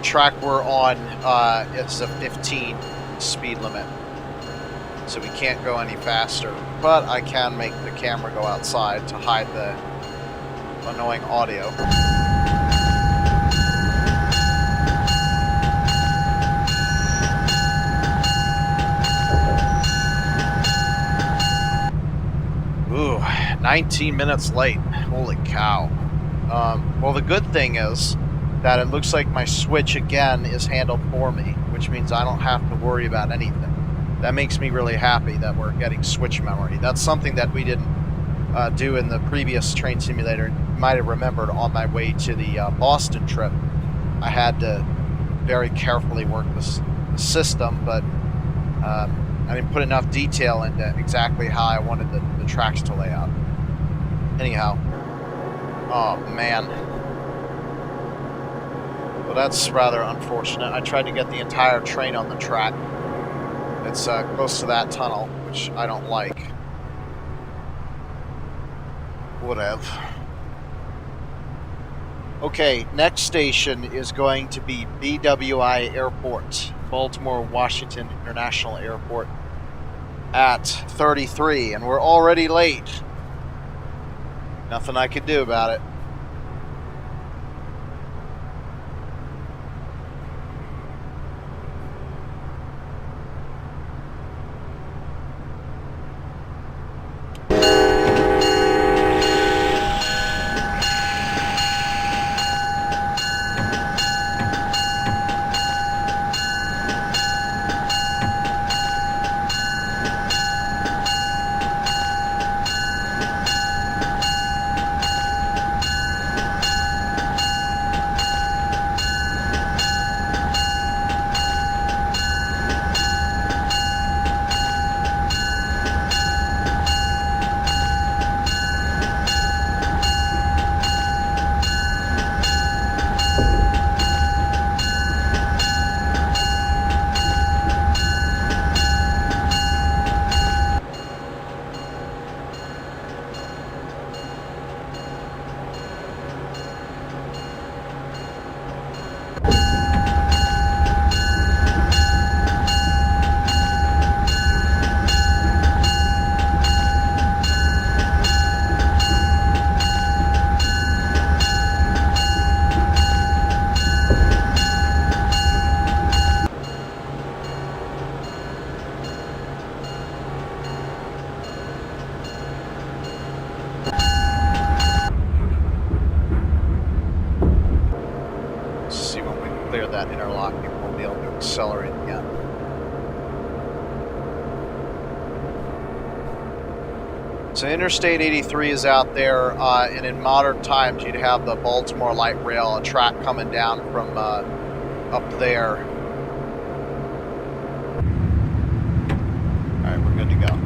Track we're on, it's a 15 speed limit, so we can't go any faster, but I can make the camera go outside to hide the annoying audio. Ooh, 19 minutes late. Holy cow. Well, the good thing is that it looks like my switch again is handled for me, which means I don't have to worry about anything. That makes me really happy that we're getting switch memory. That's something that we didn't do in the previous train simulator. You might have remembered on my way to the Boston trip, I had to very carefully work the system, but I didn't put enough detail into exactly how I wanted the tracks to lay out. Anyhow, oh man. Well, that's rather unfortunate. I tried to get the entire train on the track. It's close to that tunnel, which I don't like. Whatever. Okay, next station is going to be BWI Airport, Baltimore Washington International Airport at 33, and we're already late. Nothing I could do about it. that interlocking, we'll be able to accelerate again. So Interstate 83 is out there, and in modern times you'd have the Baltimore Light Rail, a track coming down from up there. All right, we're good to go.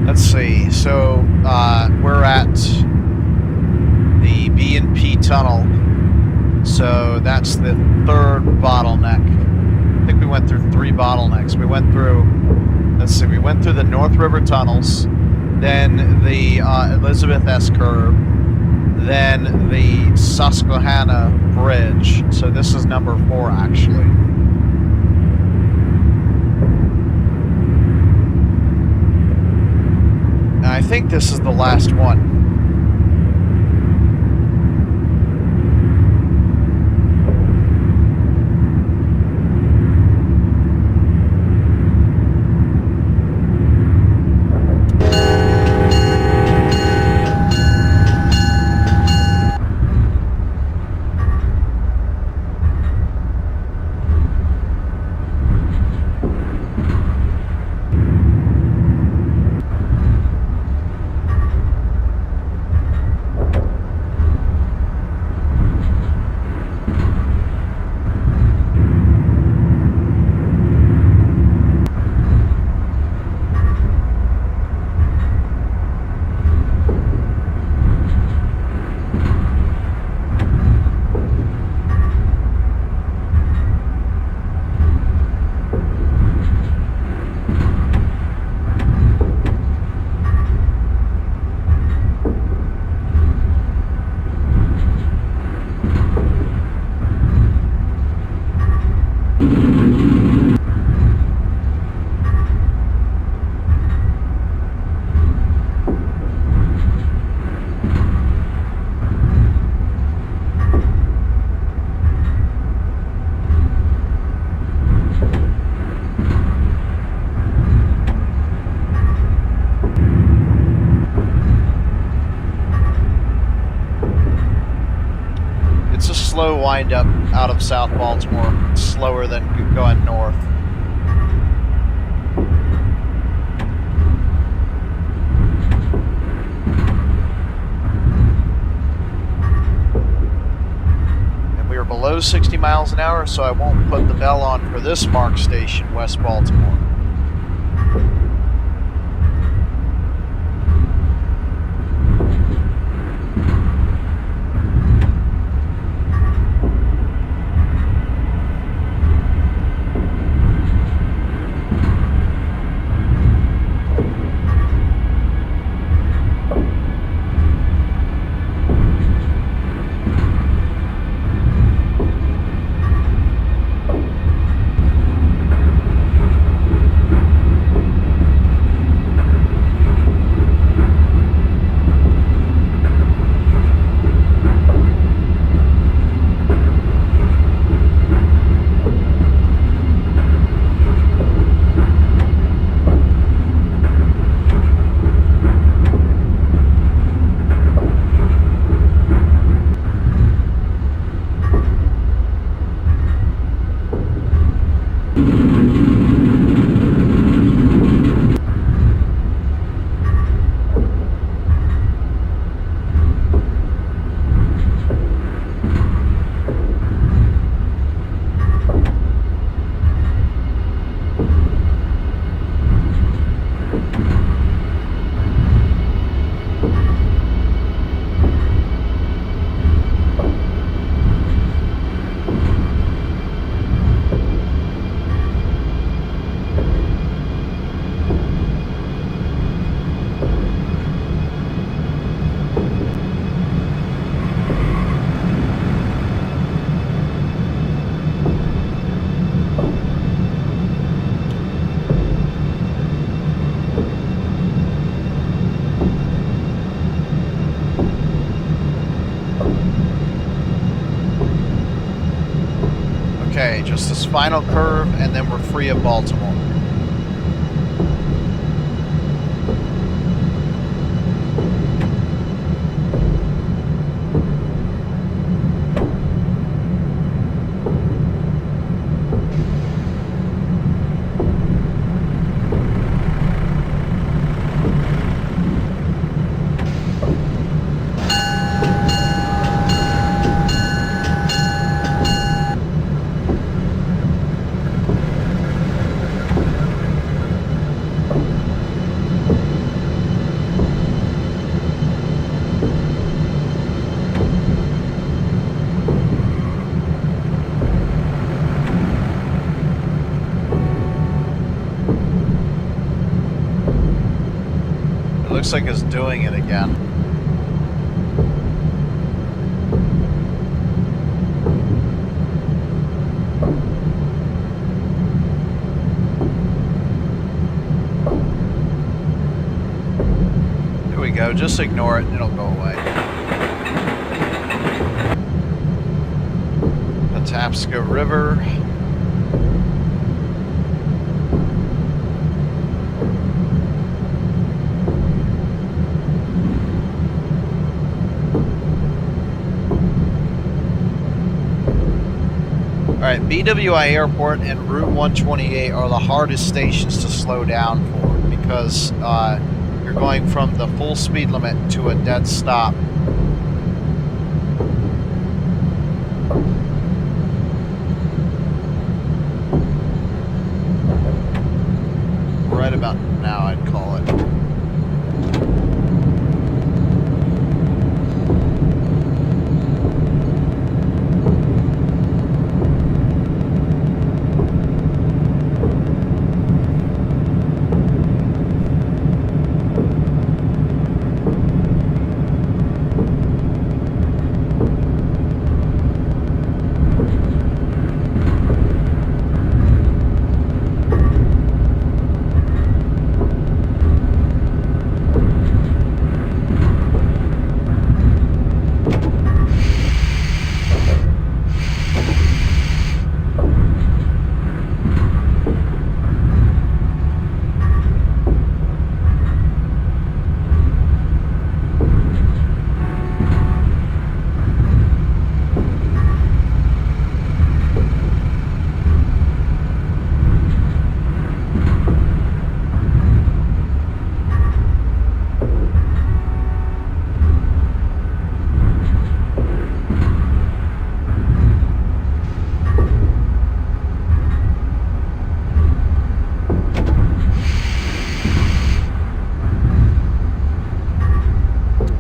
Let's see, so we're at the B&P tunnel, so that's the third bottleneck. I think we went through 3 bottlenecks. We went through, let's see, we went through the North River tunnels, then the Elizabeth S-curve, then the Susquehanna bridge. So this is number 4 actually. I think this is the last one. Slow wind up out of South Baltimore, slower than going north. And we are below 60 miles an hour, so I won't put the bell on for this MARC station, West Baltimore. Okay, just this final curve, and then we're free of Baltimore. Looks like it's doing it again. Here we go. Just ignore it. It'll go away. Patapsco River. Alright, BWI Airport and Route 128 are the hardest stations to slow down for because you're going from the full speed limit to a dead stop. Right about now, I'd call it.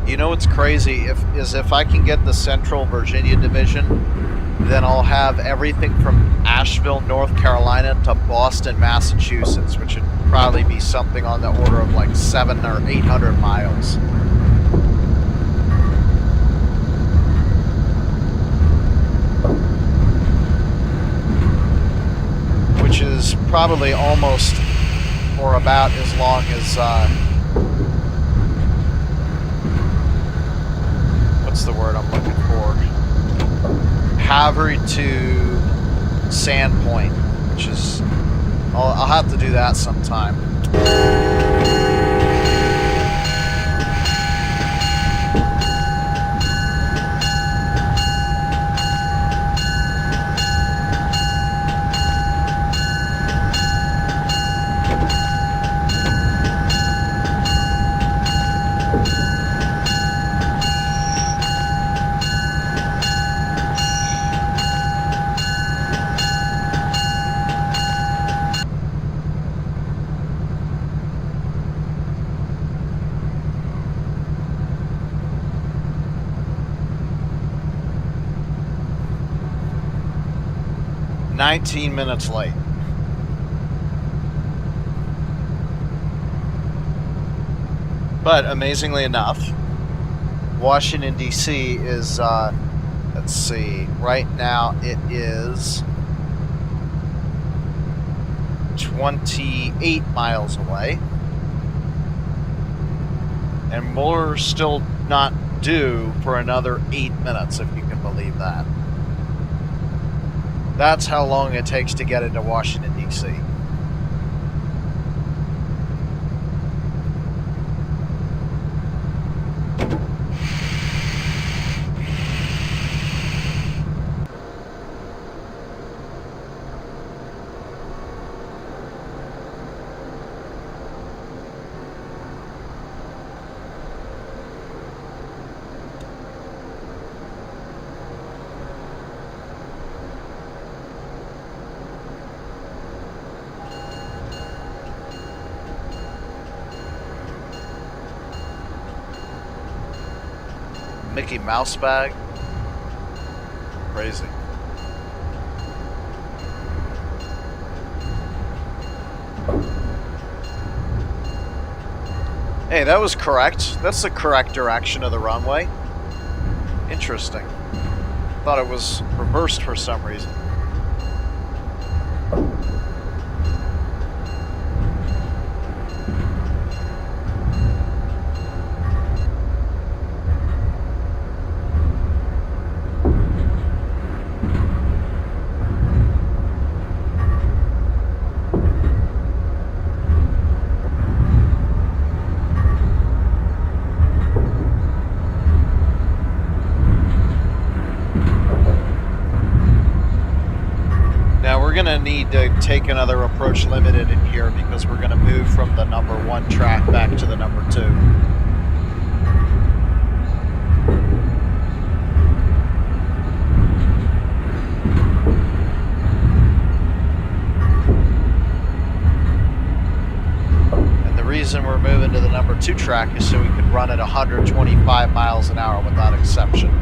You know what's crazy if I can get the Central Virginia Division, then I'll have everything from Asheville, North Carolina to Boston, Massachusetts, which would probably be something on the order of like 700 or 800 miles. Which is probably almost or about as long as what's the word I'm looking for? Havre to Sandpoint, which is I'll have to do that sometime. 19 minutes late. But amazingly enough, Washington, D.C. is, let's see, right now it is 28 miles away. And we're still not due for another 8 minutes, if you can believe that. That's how long it takes to get into Washington, D.C. Mickey Mouse bag. Crazy. Hey, that was correct. That's the correct direction of the runway. Interesting. Thought it was reversed for some reason. Gonna need to take another approach limited in here because we're gonna move from the number 1 track back to the number 2. And the reason we're moving to the number 2 track is so we can run at 125 miles an hour without exception.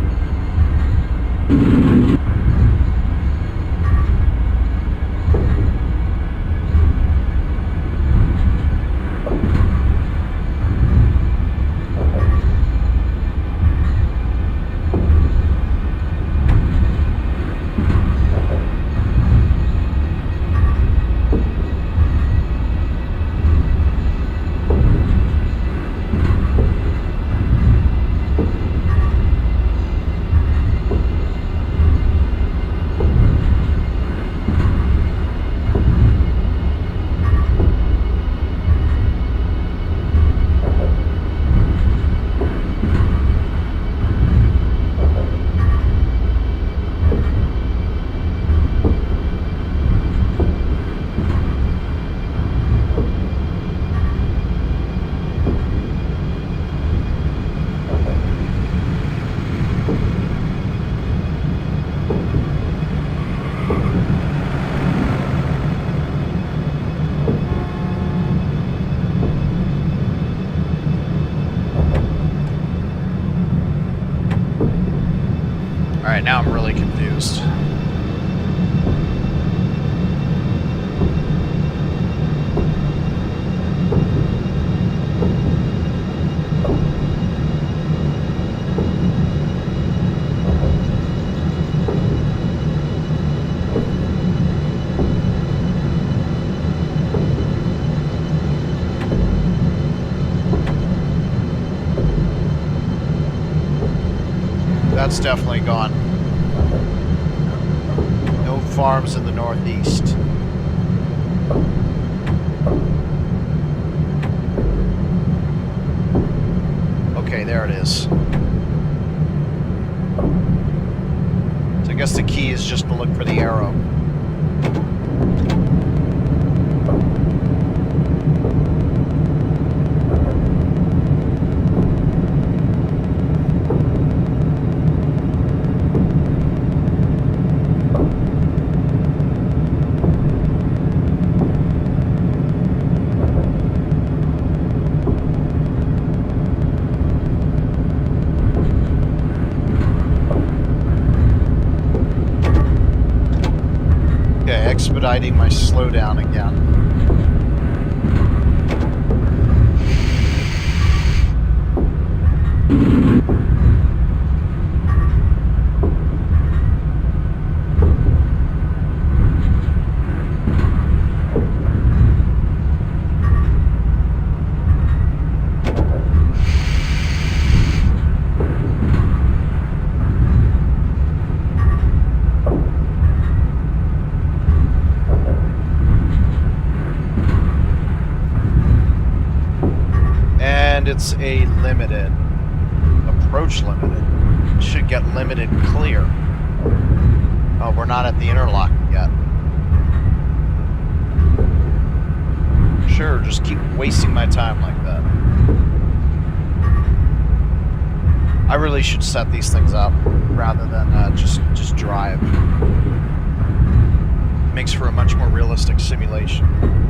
Now I'm really confused. That's definitely gone. No farms in the Northeast. Okay, there it is. So I guess the key is just to look for the arrow. Expediting my slowdown again. And it's a limited. Approach limited. Should get limited clear. Oh, we're not at the interlock yet. Sure, just keep wasting my time like that. I really should set these things up rather than just drive. Makes for a much more realistic simulation.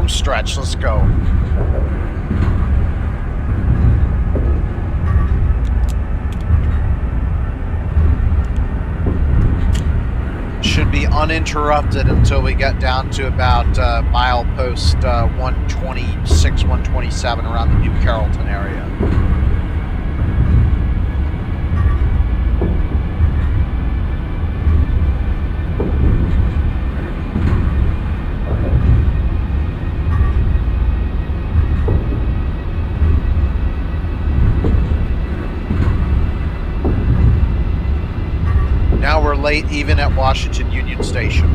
Stretch, let's go. Should be uninterrupted until we get down to about milepost 126, 127 around the New Carrollton area. Now we're late even at Washington Union Station.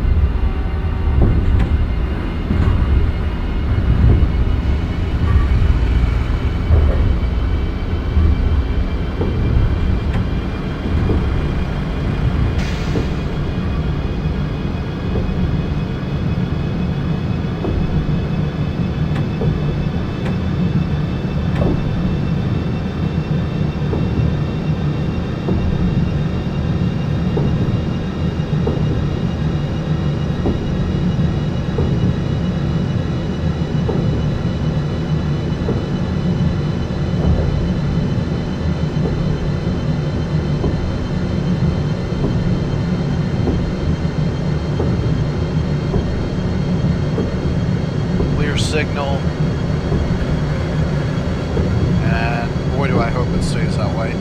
Signal, and boy do I hope it stays that way.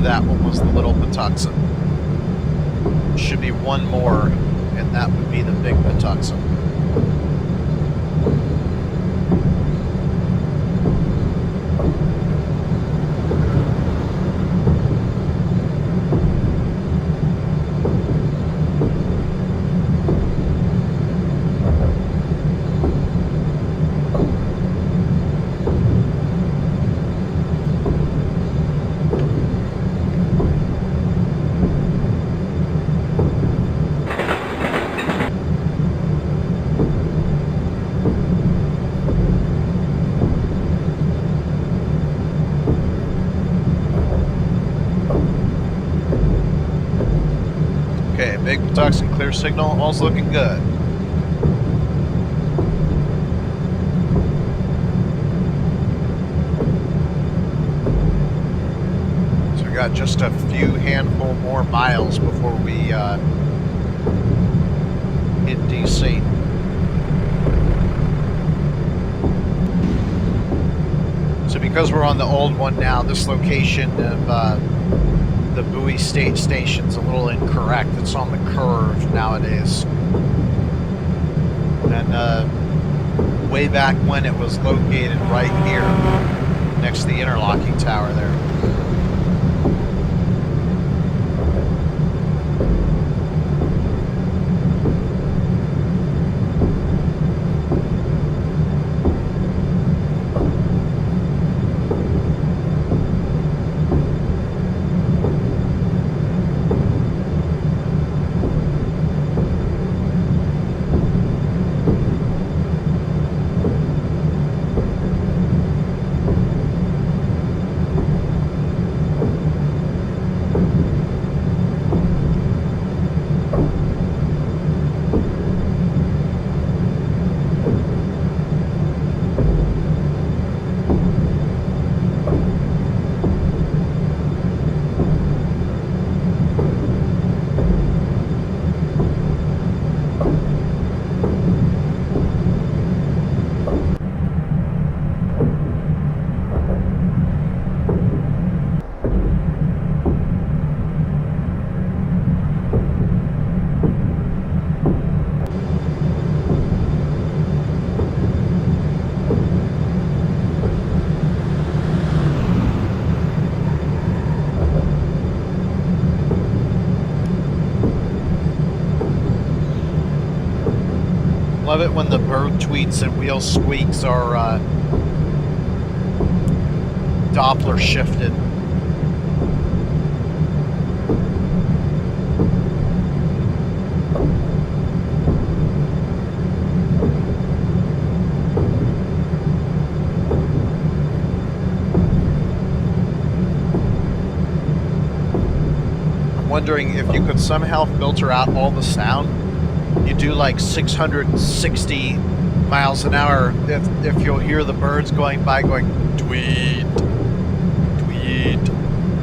That one was the Little Patuxent. Should be one more, and that would be the Big Patuxent. ducks and clear signal. All's looking good. So we got just a few handful more miles before we hit DC. So because we're on the old one now, this location of the Bowie State Station's a little incorrect. It's on the curve nowadays. And way back when it was located right here, next to the interlocking tower there. Love it when the bird tweets and wheel squeaks are Doppler shifted. I'm wondering if you could somehow filter out all the sound. You do like 660 miles an hour if you'll hear the birds going by going tweet, tweet,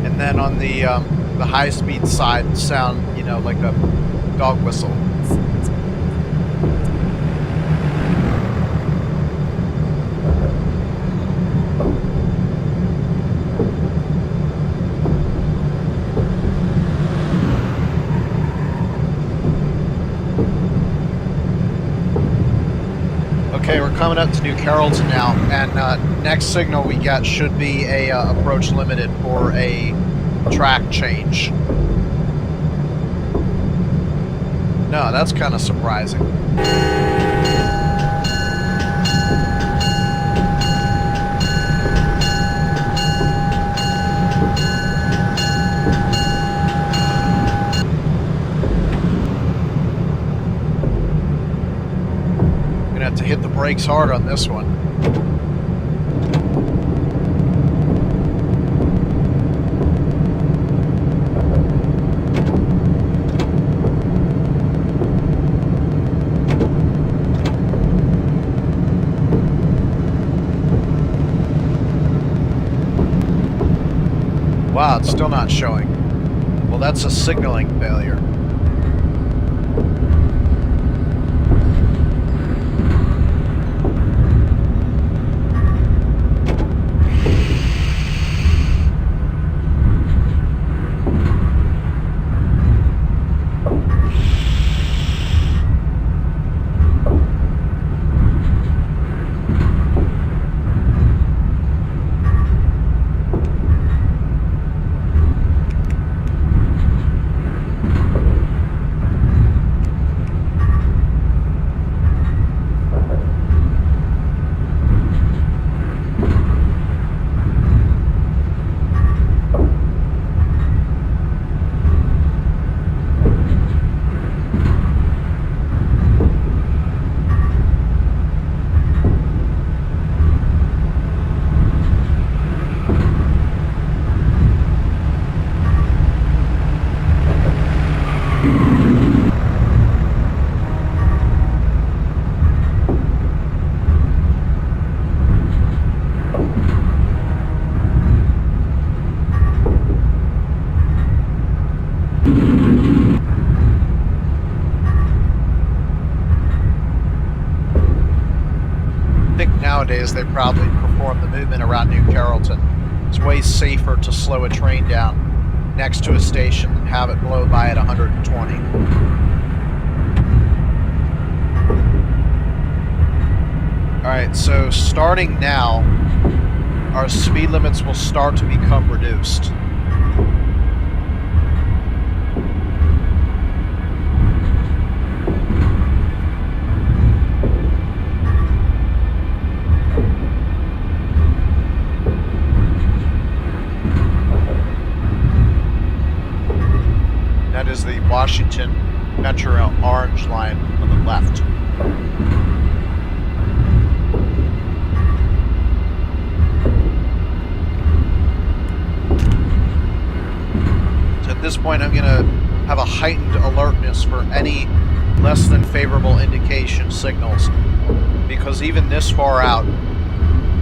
and then on the high-speed side sound, you know, like a dog whistle. Okay, we're coming up to New Carrollton now, and next signal we get should be a approach limited for a track change. No, that's kind of surprising. To hit the brakes hard on this one. Wow, it's still not showing. Well, that's a signaling failure. nowadays they probably perform the movement around New Carrollton. It's way safer to slow a train down next to a station than have it blow by at 120. Alright, so starting now, our speed limits will start to become reduced. That is the Washington Metro orange line on the left. So at this point, I'm going to have a heightened alertness for any less than favorable indication signals, because even this far out,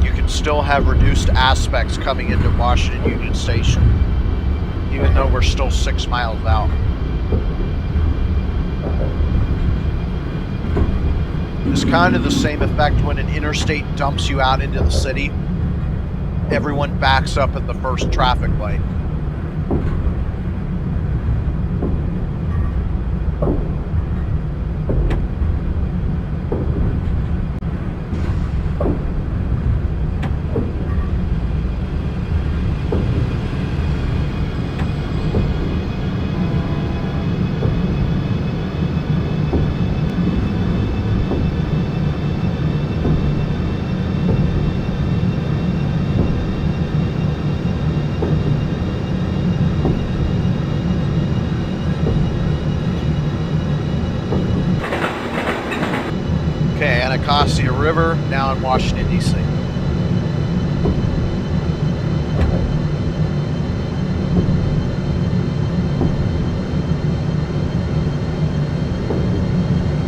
you can still have reduced aspects coming into Washington Union Station, even though we're still 6 miles out. It's kind of the same effect when an interstate dumps you out into the city. Everyone backs up at the first traffic light. Acela River, now in Washington, D.C.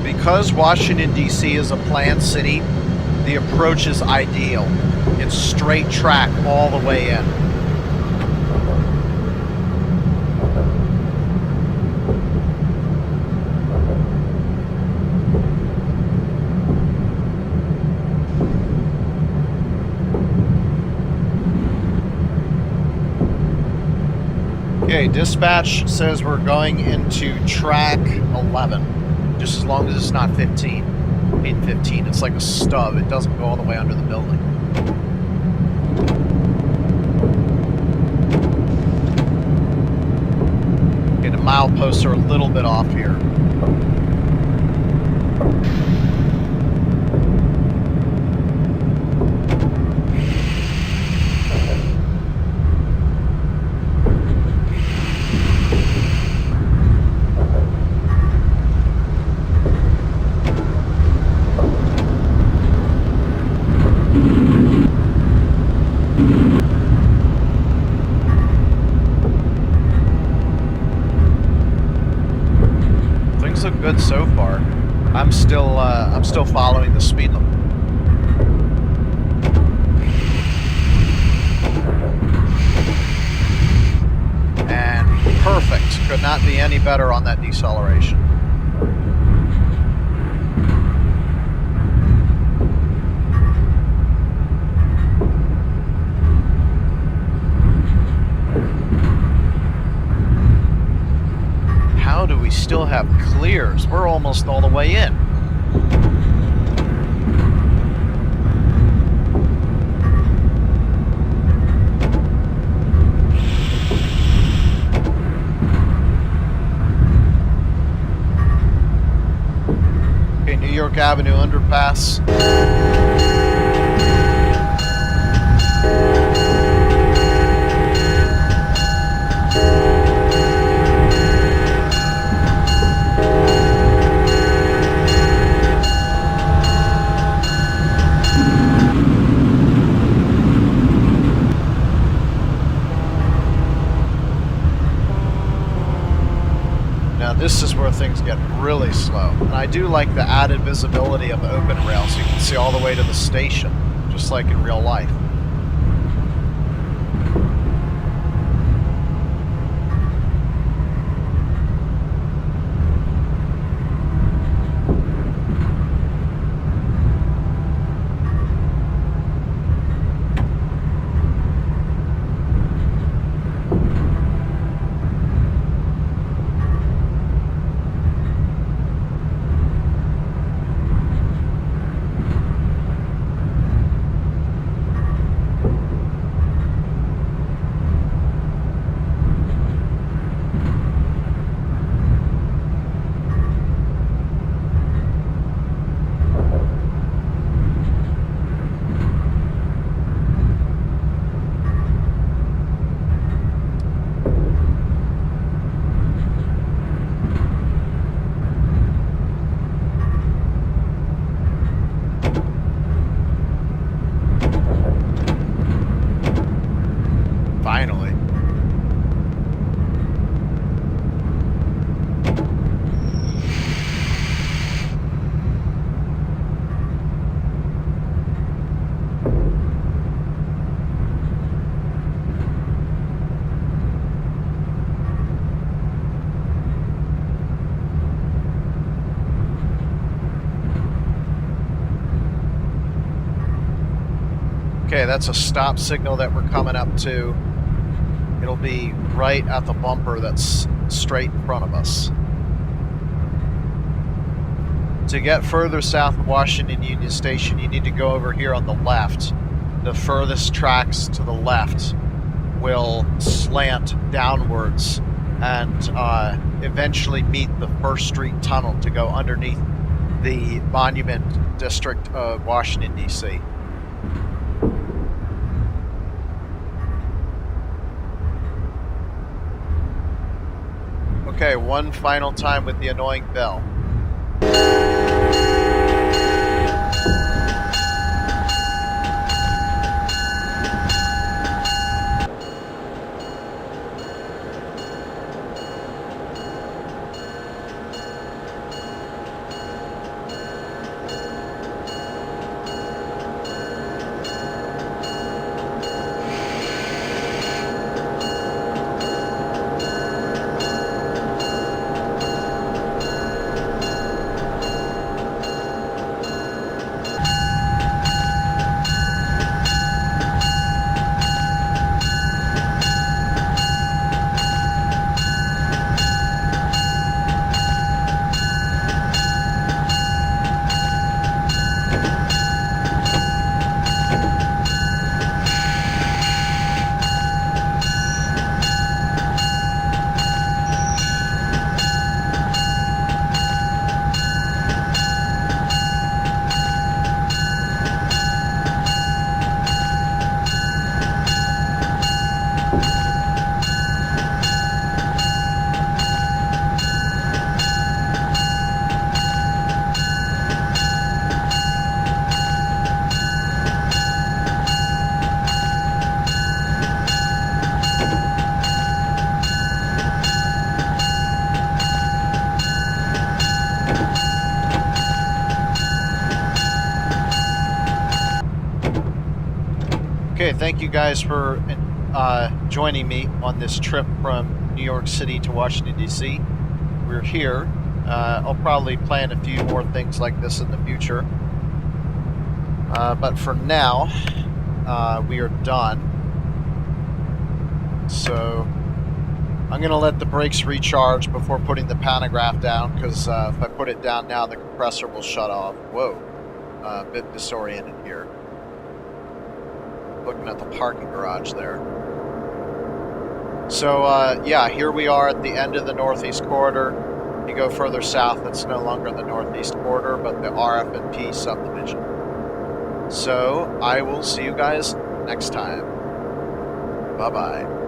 Because Washington, D.C. is a planned city, the approach is ideal. It's straight track all the way in. Okay, dispatch says we're going into track 11, just as long as it's not 15. I mean 15, it's like a stub. It doesn't go all the way under the building. Okay, the mileposts are a little bit off here. Good so far. I'm still following the speed limit. And perfect. Could not be any better on that deceleration. How do we still have clears? We're almost all the way in. Okay, New York Avenue underpass. This is where things get really slow. And I do like the added visibility of OpenRails. You can see all the way to the station, just like in real life. Okay, that's a stop signal that we're coming up to. It'll be right at the bumper that's straight in front of us. To get further south of Washington Union Station, you need to go over here on the left. The furthest tracks to the left will slant downwards and eventually meet the First Street Tunnel to go underneath the Monument District of Washington, D.C. Okay, one final time with the annoying bell. Okay, thank you guys for joining me on this trip from New York City to Washington, D.C. We're here. I'll probably plan a few more things like this in the future. But for now, we are done. So I'm going to let the brakes recharge before putting the pantograph down, because if I put it down now, the compressor will shut off. Whoa, a bit disoriented here. Looking at the parking garage there. So yeah, here we are at the end of the Northeast Corridor. If you go further south, it's no longer the Northeast Corridor, but the RF&P subdivision. So I will see you guys next time. Bye-bye.